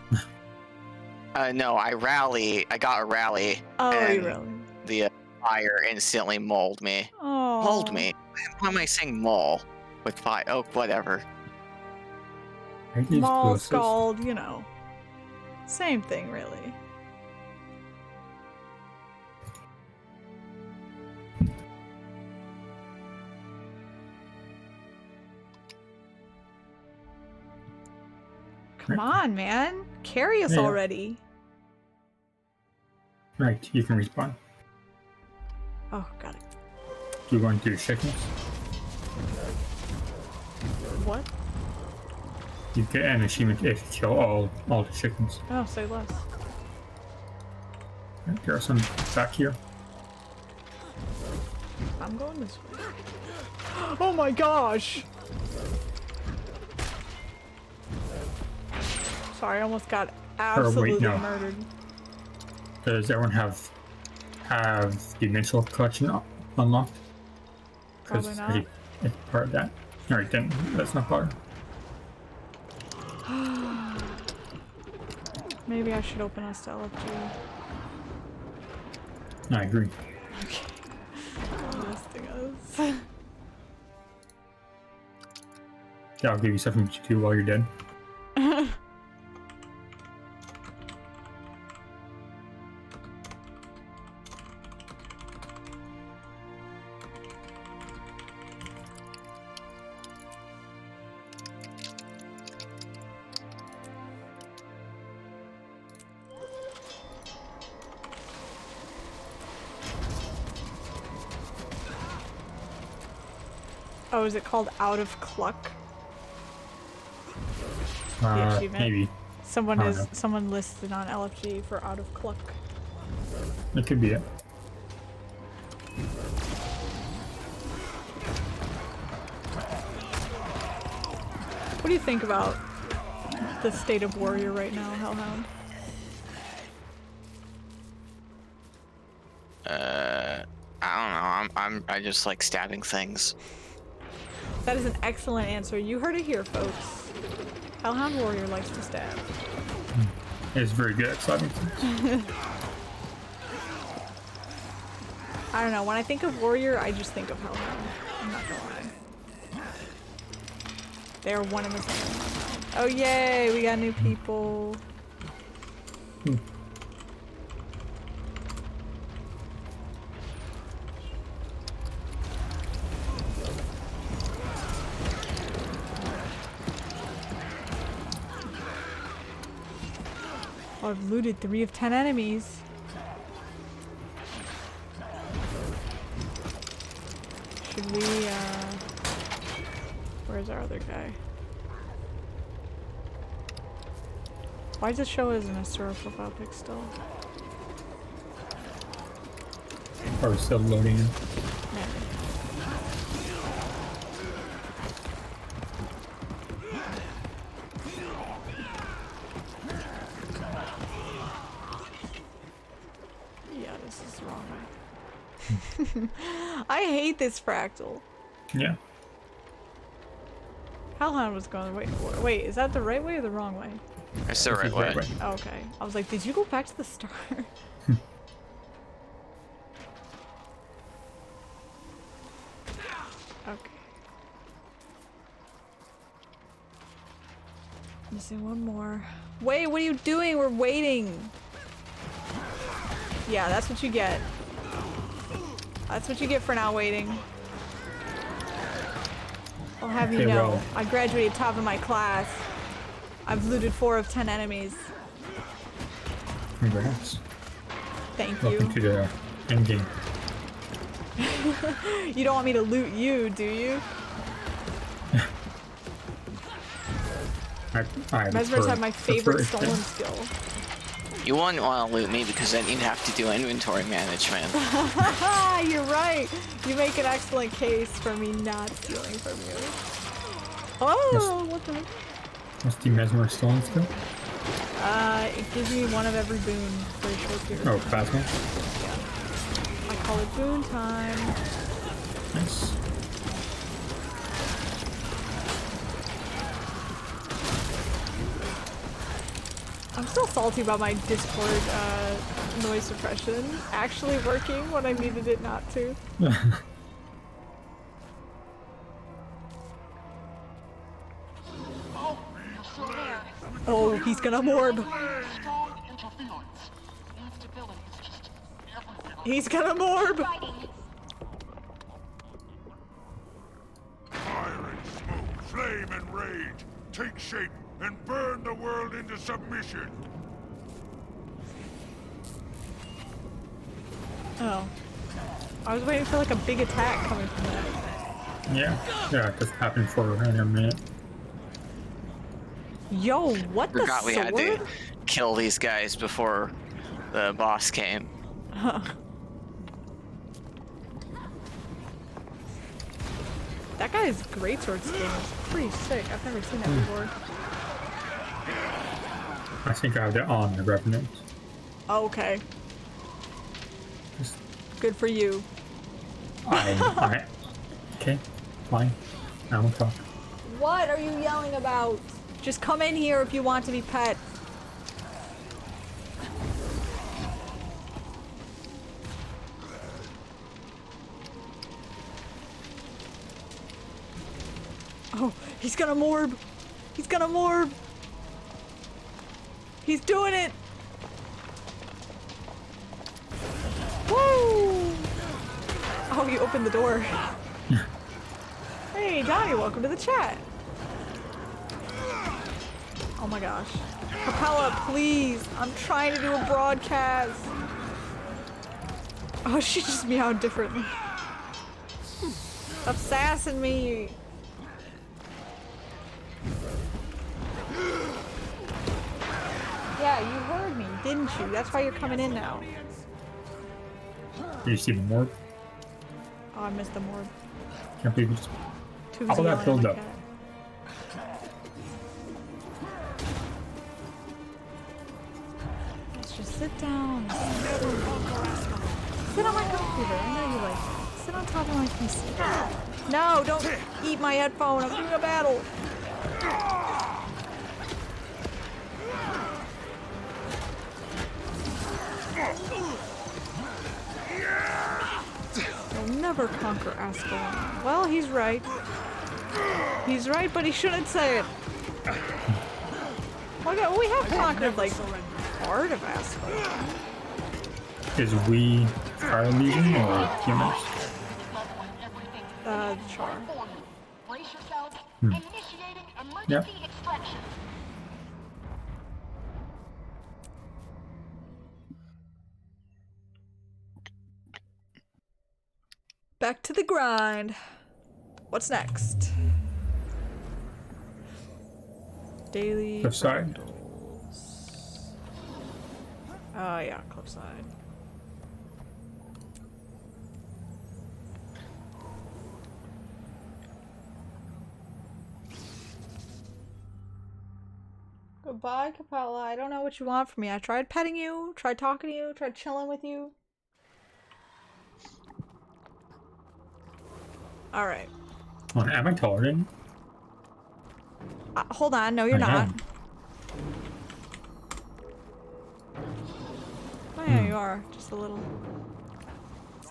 No, I got a rally. Oh, and you really? The fire instantly mauled me. Oh. Mauled me? Why am I saying maul? With fire? Oh, whatever. Maul, scald, you know. Same thing, really. Come on, man. Carry us Yeah. already. Right, you can respawn. Oh, got it. You're going to chickens. What? You get an achievement if you kill all the chickens. Oh, say less. Right, there are some back here. I'm going this way. Oh my gosh! Sorry, I almost got absolutely no. murdered. Does everyone have the initial collection unlocked? Probably not. It's part of that. Alright, then that's not part. Maybe I should open us to LFG. I agree. Okay. Listing us. Yeah, I'll give you something to do while you're dead. Oh, is it called Out of Cluck? The achievement? Maybe. Someone listed on LFG for Out of Cluck. It could be it. What do you think about the state of warrior right now, Hellhound? I don't know. I just like stabbing things. That is an excellent answer. You heard it here, folks. Hellhound Warrior likes to stab. It's very good at stabbing things. I don't know. When I think of warrior, I just think of Hellhound. I'm not gonna lie. They are one and the same. Oh yay! We got new people. Oh, I've looted 3 of 10 enemies. Should we, where's our other guy? Why does it show as an Asura profile pic still? Are we still loading in? Yeah, this is the wrong way. I hate this fractal. Yeah. Hellhound was going wait, is that the right way or the wrong way? It's the right way. Oh, okay. I was like, did you go back to the start? Okay. Missing one more. Wait, what are you doing? We're waiting. Yeah, that's what you get. That's what you get for not waiting. I'll have you Okay, know, well. I graduated top of my class. I've looted 4 of 10 enemies. Congrats. Thank Welcome to the end game. You don't want me to loot you, do you? Mesmer's had my favorite stolen skill. You wouldn't want to loot me because then you'd have to do inventory management. You're right. You make an excellent case for me not stealing from you. Oh, what the heck? What's the Mesmer stolen skill? It gives me one of every boon for a short period. Oh, plasma? Yeah. call it boon time. Nice. I'm still salty about my Discord noise suppression actually working when I needed it not to. Oh, he's gonna morb. He's gonna morb. Fire and smoke, flame and rage, take shape and burn the world into submission. Oh. I was waiting for like a big attack coming from that. Yeah, it just happened for a minute. Yo, what the Forgot we had to sword? kill these guys before the boss came. That guy's greatsword skin is pretty sick. I've never seen that before. I think I have it on the Revenant. Oh, okay. Just, Good for you. Okay, fine. I won't talk. What are you yelling about? Just come in here if you want to be pet. Oh, he's gonna morb. He's gonna morb. He's doing it. Woo! Oh, you opened the door. Hey, Donnie, welcome to the chat. Oh my gosh. Capella, please. I'm trying to do a broadcast. Oh, she just meowed differently. Stop sassing me. Yeah, you heard me, didn't you? That's why you're coming in now. Do you see more? Oh, I missed the morb. Can't believe you just... Too How busy about that yelling build at my up? cat. Let's just sit down. Sit on my computer. I know you like it. Sit on top of my PC. No, don't eat my headphone. I'm doing a battle. You'll never conquer Ascalon. Well, he's right. He's right, but he shouldn't say it. We have conquered, like, part of Ascalon. Is we Fire Legion or humans? Char. Brace yourselves. Hmm. Initiating emergency Yep. extraction. Back to the grind. What's next? Daily Cliffside. bundles. Oh yeah, Cliffside. Goodbye, Capella. I don't know what you want from me. I tried petting you, tried talking to you, tried chilling with you. Alright. Oh, am I taller than you? Hold on, no you're I not. am. Oh yeah, you are. Just a little.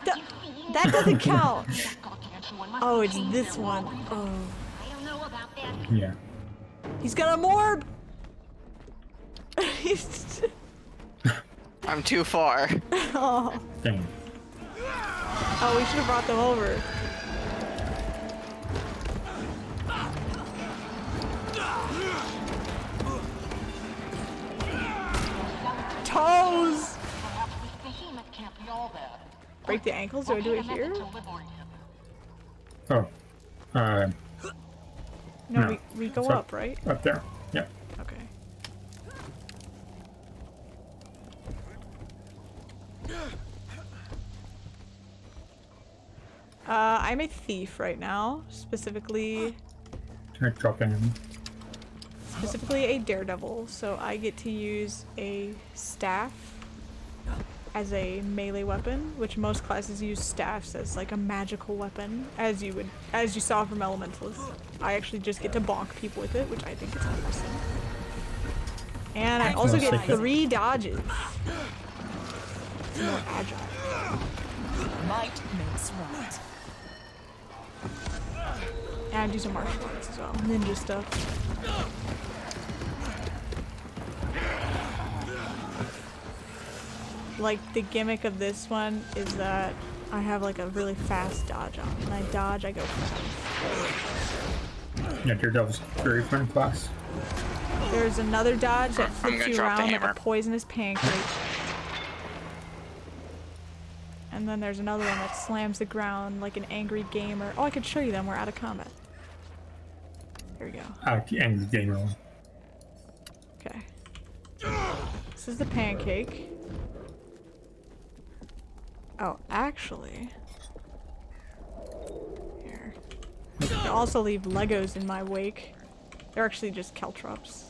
That doesn't count! Oh, it's this one. Oh. I don't know about that. Yeah. He's gonna morb! I'm too far. Oh. Dang. Oh, we should have brought them over. Toes! Break the ankles? Do I do it here? Oh. No, No. we go It's up, right? Up there. Yeah. Okay. I'm a thief right now, specifically Can I drop in? a daredevil, so I get to use a staff as a melee weapon, which most classes use staffs as like a magical weapon, as you saw from Elementalists. I actually just get to bonk people with it, which I think is awesome. And I also get 3 dodges. It's more agile. Might makes right. And I do some martial arts as well, ninja stuff. Like, the gimmick of this one is that I have like a really fast dodge on. When I dodge, I go fast. Yeah, Daredevil's very fun class. There's another dodge that I'm flips gonna you drop the around like a hammer. poisonous pancake. And then there's another one that slams the ground like an angry gamer. Oh, I could show you them. We're out of combat. Here we go. And the gamer one. Okay. This is the pancake. Oh, actually. Here. You can also leave Legos in my wake. They're actually just caltrops.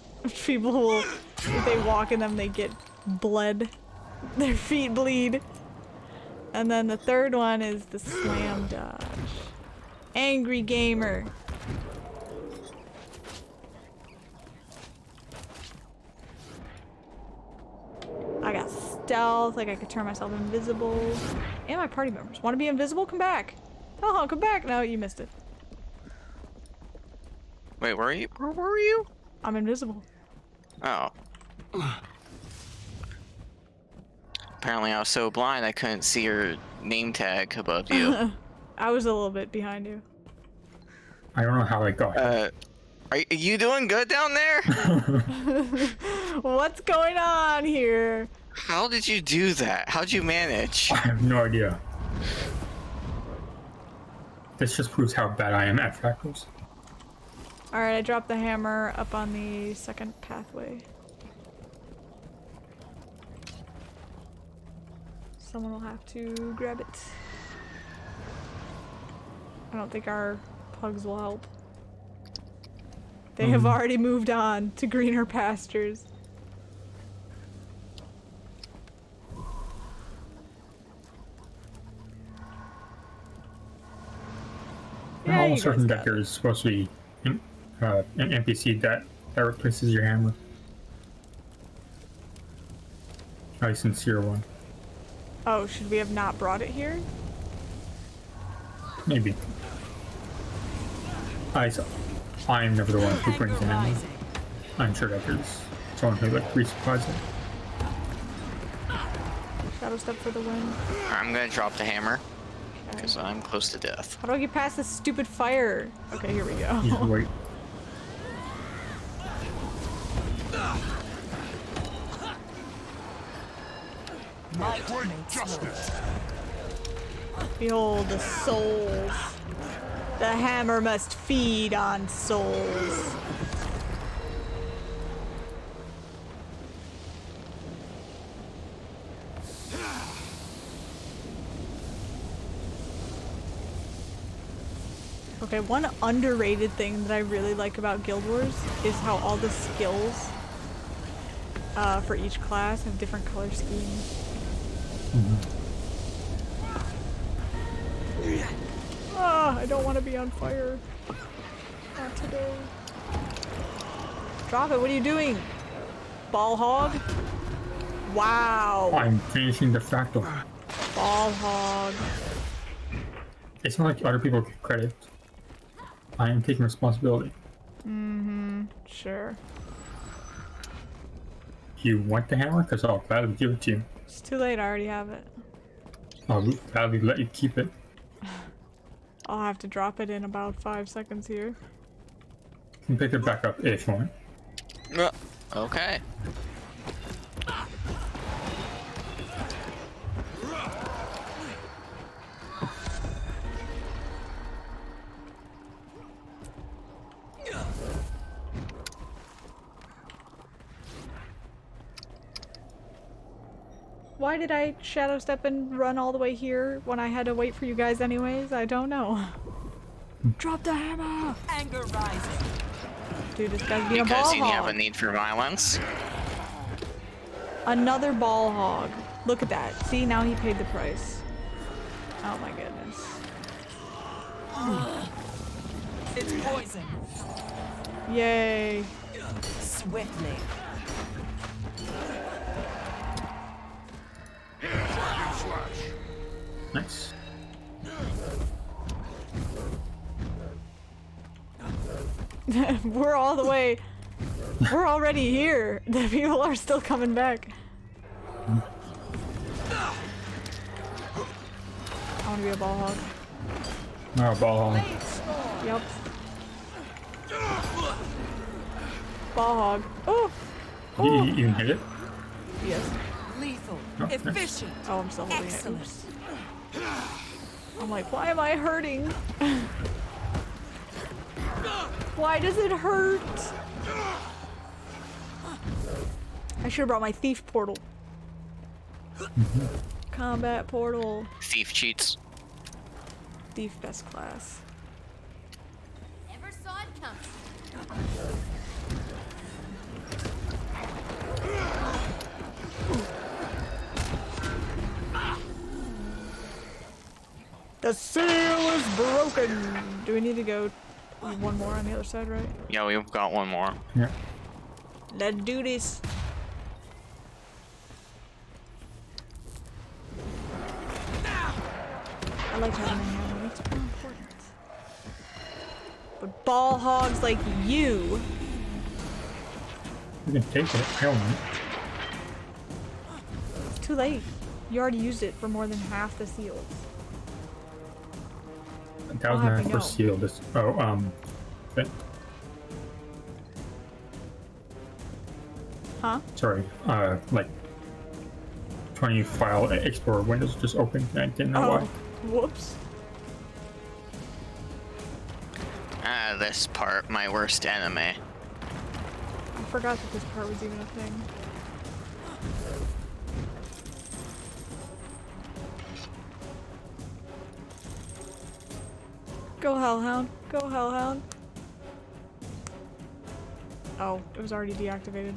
People will, if they walk in them, they get bled. Their feet bleed. And then the third one is the slam dodge. Angry gamer. I got stealth, like I could turn myself invisible. And my party members. Want to be invisible? Come back. Oh, come back. No, you missed it. Wait, where were you? I'm invisible. Oh. Apparently I was so blind I couldn't see your name tag above you. I was a little bit behind you. I don't know how I got here. Are you doing good down there? What's going on here? How did you do that? How'd you manage? I have no idea. This just proves how bad I am at fractals. Alright, I dropped the hammer up on the second pathway. Someone will have to grab it. I don't think our pugs will help. They have already moved on to greener pastures. I'm almost certain that there's supposed to be an NPC that replaces your hammer. A sincere one. Oh, should we have not brought it here? Maybe. I'm never the one who brings the hammer. I'm sure that there's someone who like resupplies it. Shadow step for the win. I'm gonna drop the hammer because I'm close to death. How do I get past this stupid fire? Okay, here we go. Just wait. Might makes right. Behold the souls. The hammer must feed on souls. Okay, one underrated thing that I really like about Guild Wars is how all the skills for each class have different color schemes. I don't want to be on fire. Not today. Drop it, what are you doing? Ball hog? Wow. I'm finishing the fractal. Ball hog. It's not like other people get credit. I am taking responsibility. Sure. You want the hammer? Because I'll gladly give it to you. It's too late, I already have it. I'll gladly let you keep it. I'll have to drop it in about 5 seconds here. You can pick it back up if you want. Okay. Why did I shadow step and run all the way here when I had to wait for you guys anyways? I don't know. Drop the hammer! Anger rising. Dude, this guy's being a ball Because you have a hog. need for violence. Another ball hog. Look at that. See, now he paid the price. Oh my goodness. It's poison. Yay. Swiftly. Nice. We're all the way. We're already here. The people are still coming back. I want to be a ball hog. Oh, ball hog. Yep. Ball hog. Oh! You can hit it? Yes. Lethal. Oh, nice. Efficient. Oh, I'm still holding Excellent. it. Oops. I'm like, why am I hurting? Why does it hurt? I should have brought my thief portal. Combat portal. Thief cheats. Thief best class. Never saw it coming. The seal is broken. Do we need to go one more on the other side, right? Yeah, we've got one more. Yeah. Let's do this. I like having a hammer. It's more important. But ball hogs like you. You can take it. I don't want it. It's too late. You already used it for more than half the seals. That was I'll have my to first seal. This. Okay. Huh? Sorry. Like 20 file Explorer windows just opened. And I didn't know why. Whoops. Ah, this part, my worst enemy. I forgot that this part was even a thing. Go Hellhound. Go Hellhound. Oh, it was already deactivated.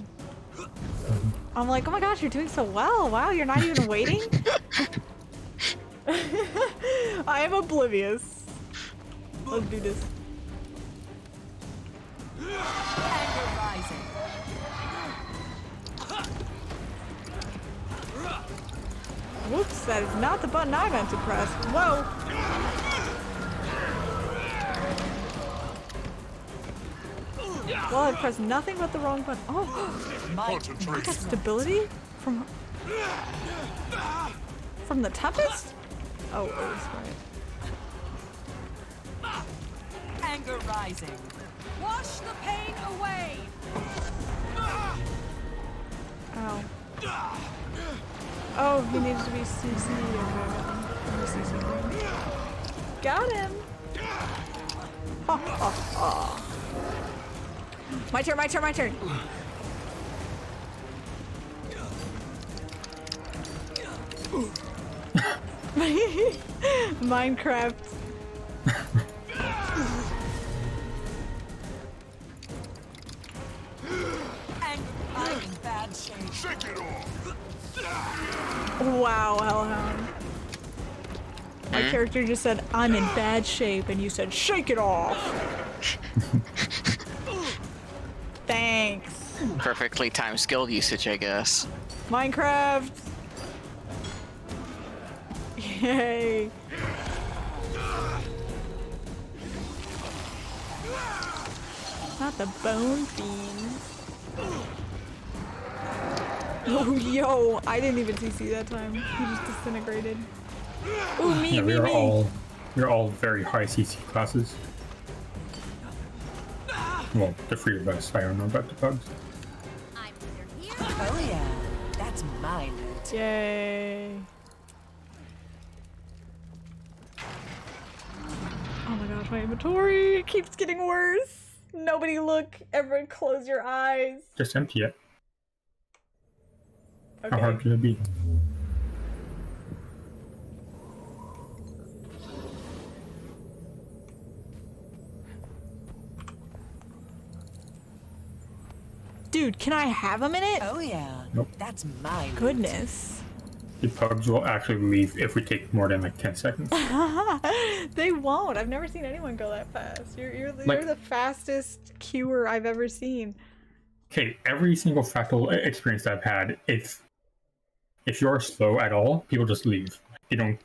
I'm like, oh my gosh, you're doing so well. Wow, you're not even waiting? I am oblivious. Let's do this. Anger rising. Whoops, that is not the button I meant to press. Whoa! Well, I pressed nothing but the wrong button. Oh! I got stability? From the Tempest? Oh, that's right. Anger rising. Wash the pain away. Ow. Oh, he needs to be CC. Okay, got him. Ha ha ha. My turn, my turn, my turn. Minecraft. I'm in bad shape. Shake it off! Wow, Hellhound. My character just said, I'm in bad shape, and you said, shake it off. Thanks. Perfectly timed skill usage, I guess. Minecraft. Yay. Not the bone fiend. Oh, yo, I didn't even CC that time. He just disintegrated. Ooh, me, Yeah, me, me. we're all very high CC classes. Well, the three of us. I don't know about the bugs. I'm either here. Oh yeah, that's my loot. Yay. Oh my gosh, my inventory keeps getting worse. Nobody look. Everyone close your eyes. Just empty it. Okay. How hard could it be? Dude, can I have a minute? Oh yeah, Nope. that's my loot. Goodness. The pubs will actually leave if we take more than like 10 seconds. They won't. I've never seen anyone go that fast. You're Like- the fastest queuer I've ever seen. Okay, every single fractal experience I've had, if you're slow at all, people just leave. They don't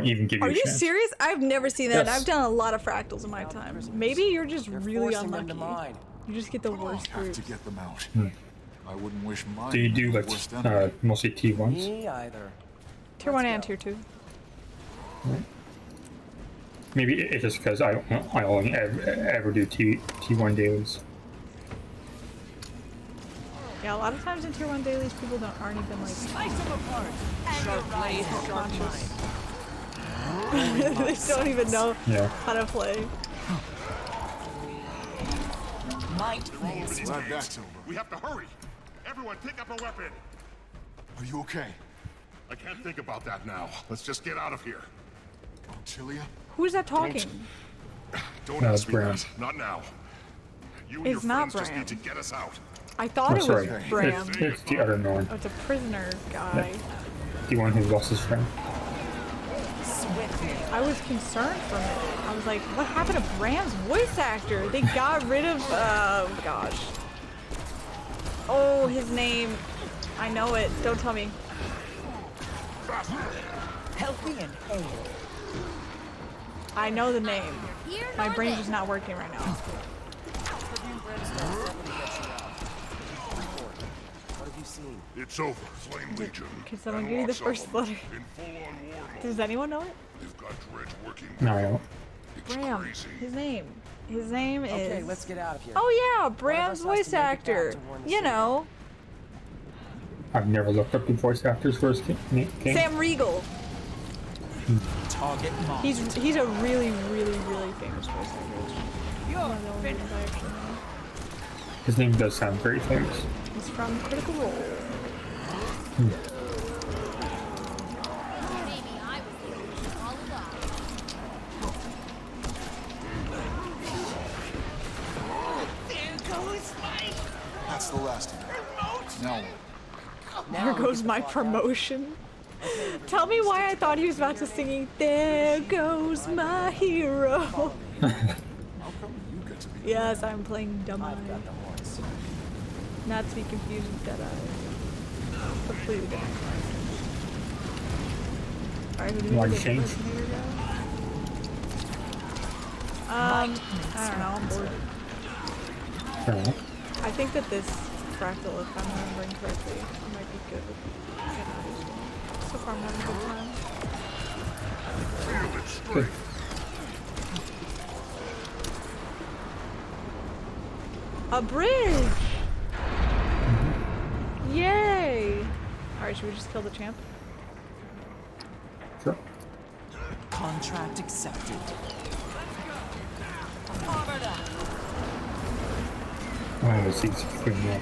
even give you Are a you chance. serious? I've never seen that. Yes. I've done a lot of fractals in my time. Maybe you're just really forcing them unlucky. to mine. You just get the worst Have groups. to get them out. I wouldn't wish mine. Do you do like worst enemy. mostly T1s? Me either. Tier 1 and Tier 2. Maybe it's just because I only ever do T1 dailies. Yeah, a lot of times in Tier 1 dailies, people aren't even like Slice them apart. Sharp blade, sharp mind. they don't even know Yeah. how to play. Mountless. Glad that's over. We have to hurry. Everyone, pick up a weapon. Are you okay? I can't think about that now. Let's just get out of here. Tilia? Who's that talking? Don't No, ask me Bram. that. Not now. You and It's your not friends just Bram. need to get us out. I thought Oh, it was sorry. Bram. It's the other Norn. Oh, it's a prisoner guy. The one who lost his friend. Swiftly. I was concerned for a minute. I was like, what happened to Bram's voice actor? They got rid of, oh gosh. Oh, his name. I know it. Don't tell me. Healthy and hale. I know the name. Here My nor brain's there. just not working right now. What have you seen? It's over. Flame Legion. Can someone And give me the lots of first them. letter? In full-on war mode. Does anyone know it? They've got Dredge working. No, I don't. It's Bram. crazy. His name. His name is. Okay, let's get out of here. Oh yeah, One of Bram's us has voice to make it back actor. to warn the You city. know, I've never looked up the voice actors for his game. Sam Riegel. Target marked. He's a really, really, really famous voice actor. One of the only ones I actually know. His name does sound very famous. He's from Critical Role. Maybe I was the illusion all along. That's the last of it. Now, There goes my promotion. Tell me why I thought he was about to singing "There Goes My Hero." how come you get to be? Yes, I'm playing Dumb I've Eye. got the horns. Not to be confused with Dead Eye. Completely different. Alright, who do we Like get Shane? first? Here we go. I don't know, I'm bored. Fair enough. I think that this fractal, if I'm remembering correctly, might be good with Dead Eye as well. So far I'm having a good time. Feel its strength. A bridge! Yay! Alright, should we just kill the champ? Sure. Contract accepted. I want to see if we can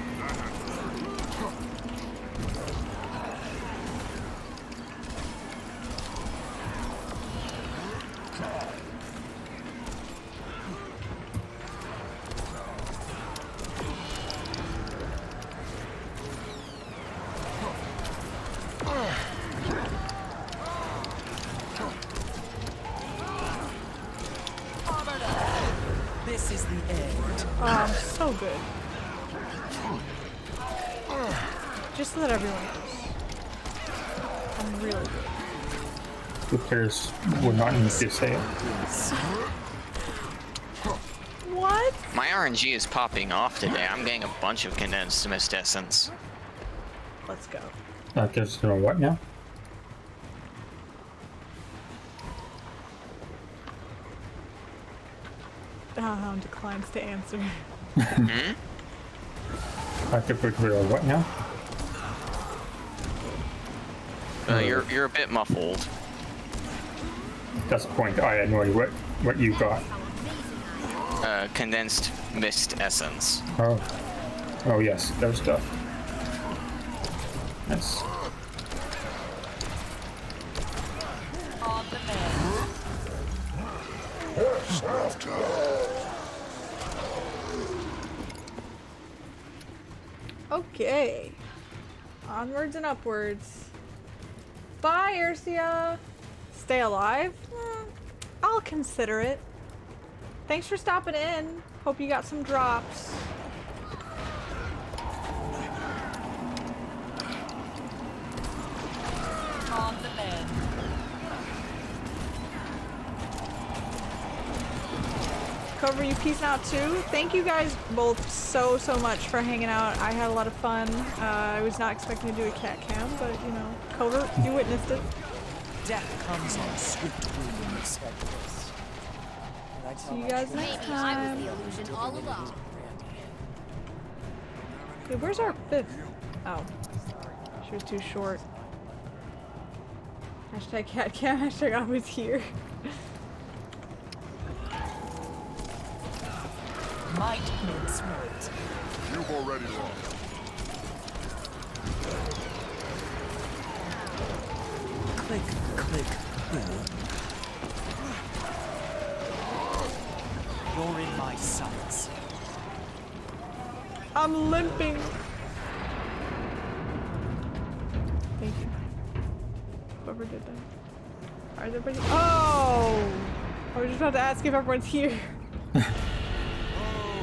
This is the end. Oh, I'm so good. Just so that everyone knows. I'm really good. The players would not need to say it. What? My RNG is popping off today. I'm getting a bunch of condensed mist essence. Let's go. There's no what now? Hound declines to answer. Actively what now? You're a bit muffled. That's the point. I had no idea what you got. Condensed mist essence. Oh. Oh yes, there's stuff. Nice. On the man. Okay. Onwards and upwards. Bye, Ursia. Stay alive? I'll consider it. Thanks for stopping in. Hope you got some drops. On the bed. Cover, you peacing out too? Thank you guys both so much for hanging out. I had a lot of fun. I was not expecting to do a cat cam, but you know, Cover, you witnessed it. Death comes on swift wind and specters. See you guys next Maybe I time. was the illusion all along. Okay, where's our fifth? Oh, she was too short. Hashtag cat cam, hashtag I was here. Might makes right. You've already lost. Click, click, boom. You're in my sights. I'm limping. Thank you. Whoever did that. Are there everybody? Oh! I was just about to ask if everyone's here.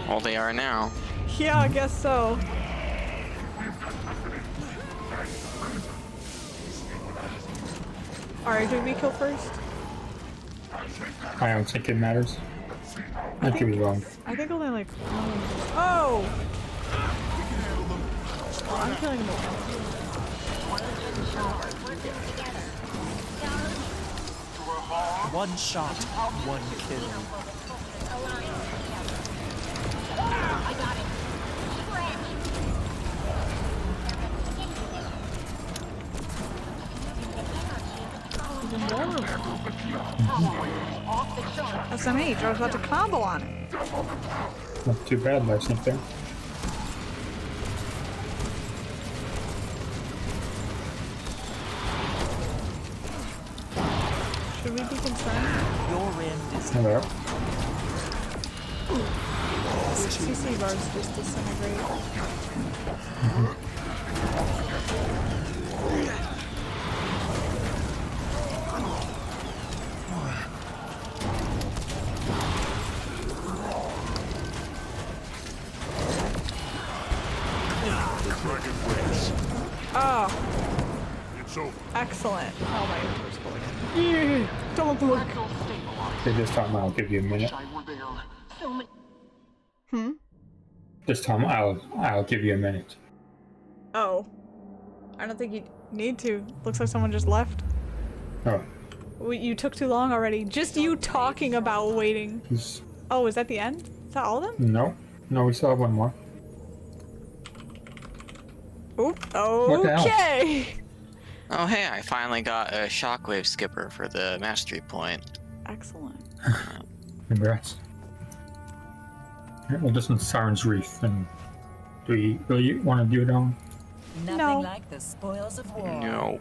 Well, they are now. Yeah, I guess so. Alright, do we kill first? I don't think it matters. I could be wrong. I think only like one. Oh! Oh, I'm killing them all. One shot, one kill. I got it. SMH, I was about to combo on it. Not too bad, I think there. Should we be concerned? Your end is Hello. CC bars just disintegrate. Oh, It's over. excellent. Oh my goodness. Yeah, don't look. Okay, this time I'll give you a minute. Hmm? This time I'll give you a minute. Oh. I don't think you need to. Looks like someone just left. Oh. You took too long already. Just you talking about waiting. Oh, is that the end? Is that all of them? No. No, we still have one more. Oop. What the hell? Okay. Oh, hey, I finally got a shockwave skipper for the mastery point. Excellent. Congrats. Alright, well, this one's Siren's Reef, and do we really want to do it on? nothing like the spoils of war. No.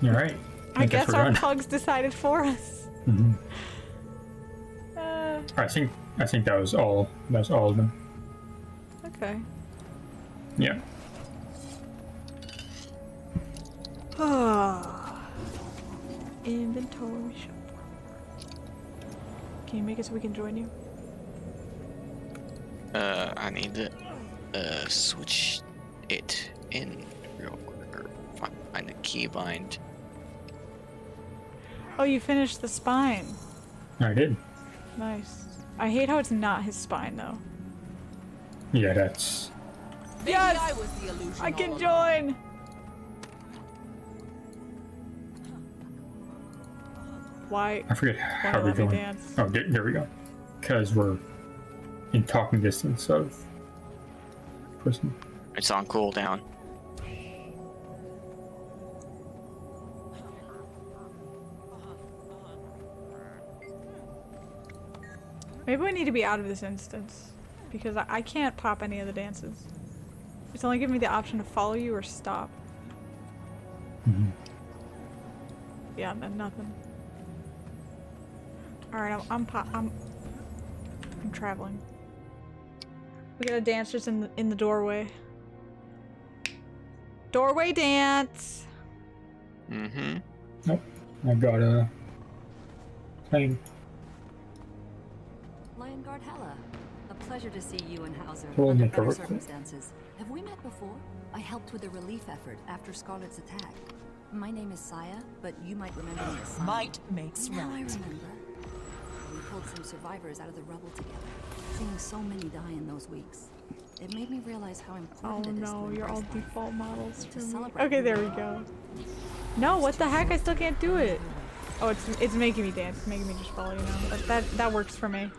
Alright. I guess we're our done. pugs decided for us. Mm-hmm. I think that was all. That's all of them. Okay. Yeah. Inventory shop. Can you make it so we can join you? I need to switch it in real quick, or find the keybind. Oh, you finished the spine. I did. Nice. I hate how it's not his spine though. Yeah, that's. Yes! I was the illusion I can all join! Why? I forget how we're let me doing. dance? Oh, there we go. Because we're in talking distance of person. It's on cooldown. Maybe we need to be out of this instance. Because I can't pop any of the dances. It's only giving me the option to follow you or stop. Mm-hmm. Yeah, then nothing. Alright, I'm traveling. We got a dancers in the doorway. Doorway dance! Mm-hmm. Nope. I got a plane. Lion Guard Hella. A pleasure to see you and Hauser We'll under make a better record. circumstances. Have we met before? I helped with a relief effort after Scarlet's attack. My name is Saya, but you might remember me as Simon. Might makes Now I right. remember. We pulled some survivors out of the rubble together, seeing so many die in those weeks. It made me realize how Oh important it is to no, you're all embrace life. default models To for me. celebrate Okay, who there we we are. go. No, what the heck? I still can't do it. Oh, it's making me dance. It's making me just follow you now. That works for me.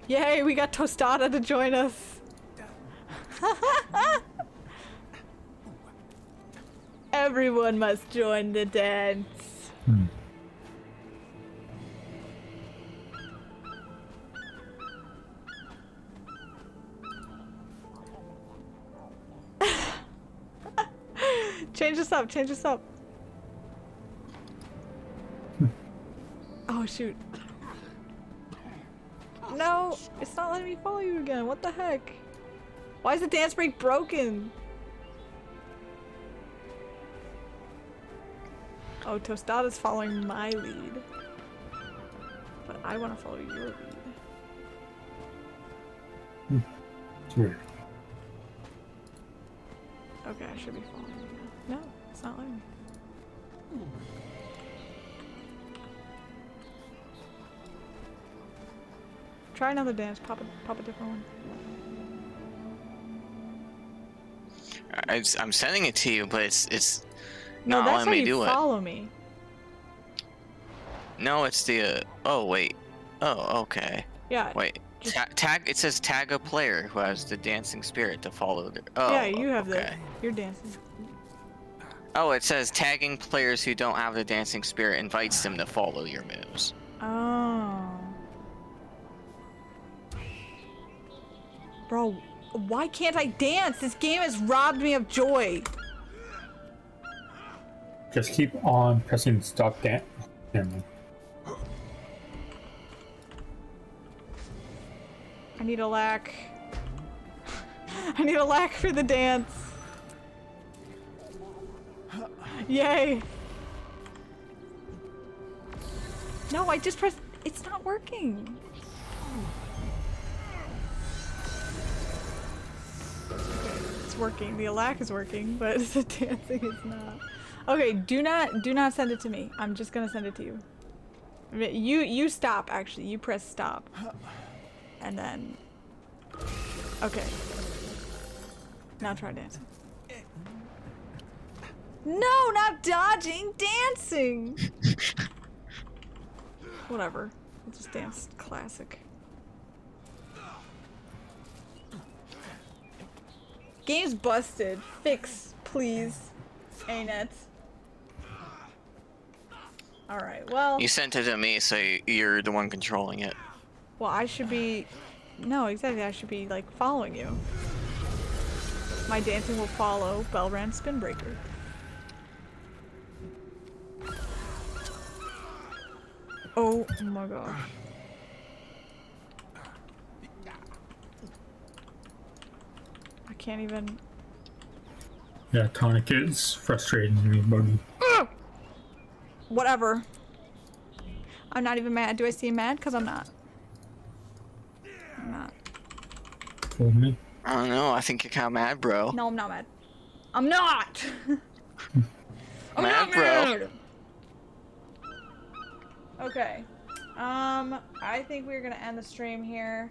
Yay, we got Tostada to join us. Everyone must join the dance. Change this up, change this up. Oh shoot. No, it's not letting me follow you again. What the heck? Why is the dance break broken? Oh, Tostada's following my lead. But I want to follow your lead. It's weird. Okay, I should be following you now. No, it's not letting me. Try another dance. Pop a different one. I'm sending it to you, but it's No, not that's how letting me you do it. follow me. No, it's the oh wait. Oh, okay. Yeah. Wait. Tag. It says tag a player who has the dancing spirit to follow. Oh. Yeah, you have okay. You're dancing. Oh, it says tagging players who don't have the dancing spirit invites them to follow your moves. Oh. Bro, why can't I dance? This game has robbed me of joy. Just keep on pressing stop dance. I need a lack. I need a lack for the dance. Yay. No, I just pressed. It's not working. It's working. The alack is working, but the dancing is not. Okay, do not send it to me. I'm just gonna send it to you. You stop, actually. You press stop. And then... Okay. Now try dancing. No, not dodging! Dancing! Whatever. We'll just dance classic. Game's busted. Fix, please. A-net. Alright, well... You sent it to me, so you're the one controlling it. Well, I should be... No, exactly. I should be, like, following you. My dancing will follow Bellran Spinbreaker. Oh my gosh. I can't even... Yeah, Tonic is frustrating me, buddy. Whatever. I'm not even mad. Do I seem mad? Because I'm not. I'm not. Fool me. I don't know. I think you're kind of mad, bro. No, I'm not mad. I'm not! I'm Mad, not bro. mad! Okay. I think we're gonna end the stream here.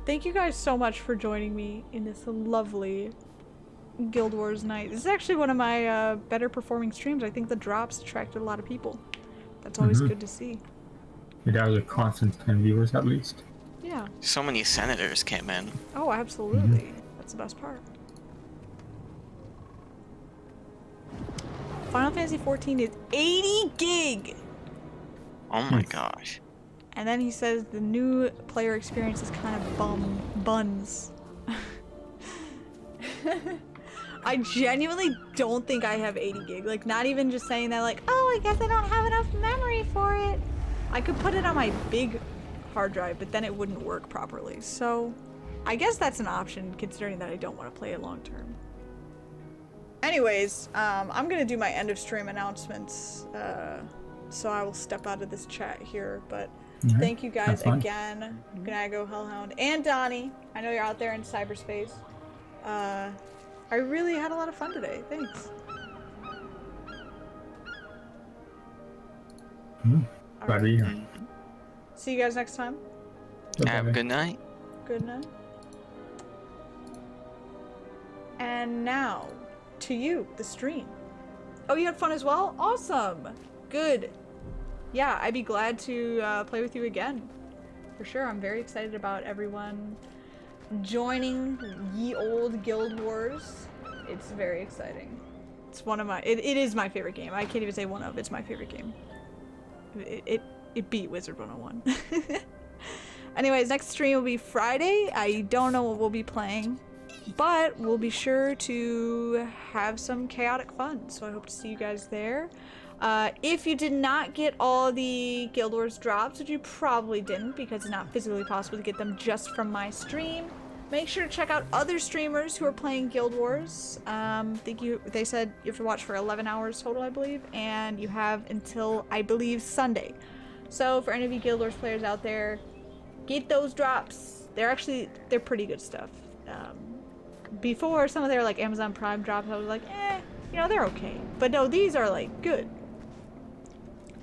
Thank you guys so much for joining me in this lovely Guild Wars night. This is actually one of my better performing streams. I think the drops attracted a lot of people. That's always good to see. It has a constant 10 viewers at least. Yeah. So many senators came in. Oh, absolutely. That's the best part. Final Fantasy XIV is 80 gig! Oh my gosh. And then he says the new player experience is kind of buns. I genuinely don't think I have 80 gig. Like, not even just saying that, like, oh, I guess I don't have enough memory for it. I could put it on my big hard drive, but then it wouldn't work properly. So, I guess that's an option, considering that I don't want to play it long term. Anyways, I'm gonna do my end of stream announcements. So I will step out of this chat here, but thank you guys again, Gnago, Hellhound, and Donnie. I know you're out there in cyberspace. I really had a lot of fun today. Thanks. Glad to be here. See you guys next time. Have a good night. Good night. And now, to you, the stream. Oh, you had fun as well? Awesome. Good. Yeah, I'd be glad to play with you again. For sure. I'm very excited about everyone joining ye old Guild Wars. It's very exciting. It's one of my, it is my favorite game. I can't even say one of, it's my favorite game. It beat Wizard 101. Anyways, next stream will be Friday. I don't know what we'll be playing, but we'll be sure to have some chaotic fun. So I hope to see you guys there. If you did not get all the Guild Wars drops, which you probably didn't because it's not physically possible to get them just from my stream, make sure to check out other streamers who are playing Guild Wars. They said you have to watch for 11 hours total, I believe, and you have until, I believe, Sunday. So for any of you Guild Wars players out there, get those drops. They're pretty good stuff. Before, some of their like Amazon Prime drops, I was like, you know, they're okay. But no, these are like good.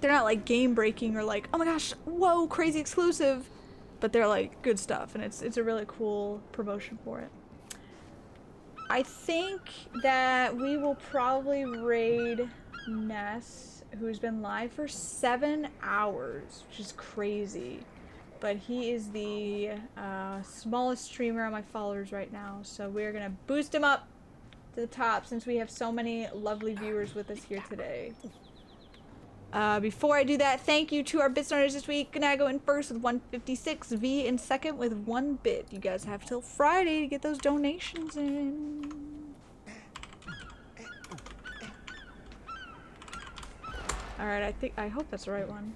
They're not like game breaking or like, oh my gosh, whoa, crazy exclusive. But they're like good stuff, and it's a really cool promotion for it. I think that we will probably raid Ness, who's been live for 7 hours, which is crazy. But he is the smallest streamer on my followers right now, so we're gonna boost him up to the top since we have so many lovely viewers with us here today. Before I do that, thank you to our bit starters this week. Gnago in first with 156, V in second with 1 bit. You guys have till Friday to get those donations in. Alright, I hope that's the right one.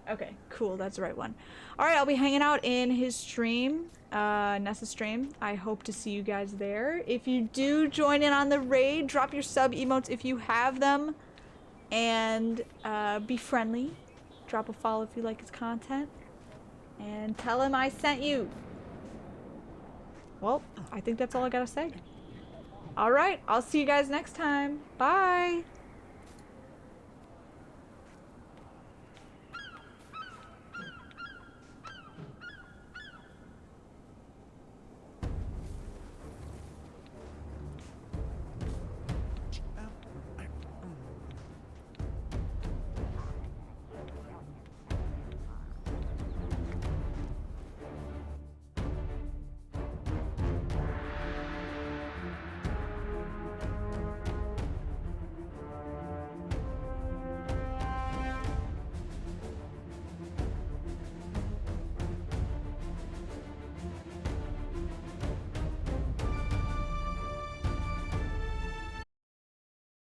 Okay, cool, that's the right one. Alright, I'll be hanging out in his stream, Nessa's stream. I hope to see you guys there. If you do join in on the raid, drop your sub emotes if you have them. And be friendly. Drop a follow if you like his content. And tell him I sent you. Well, I think that's all I gotta say. Alright, I'll see you guys next time. Bye!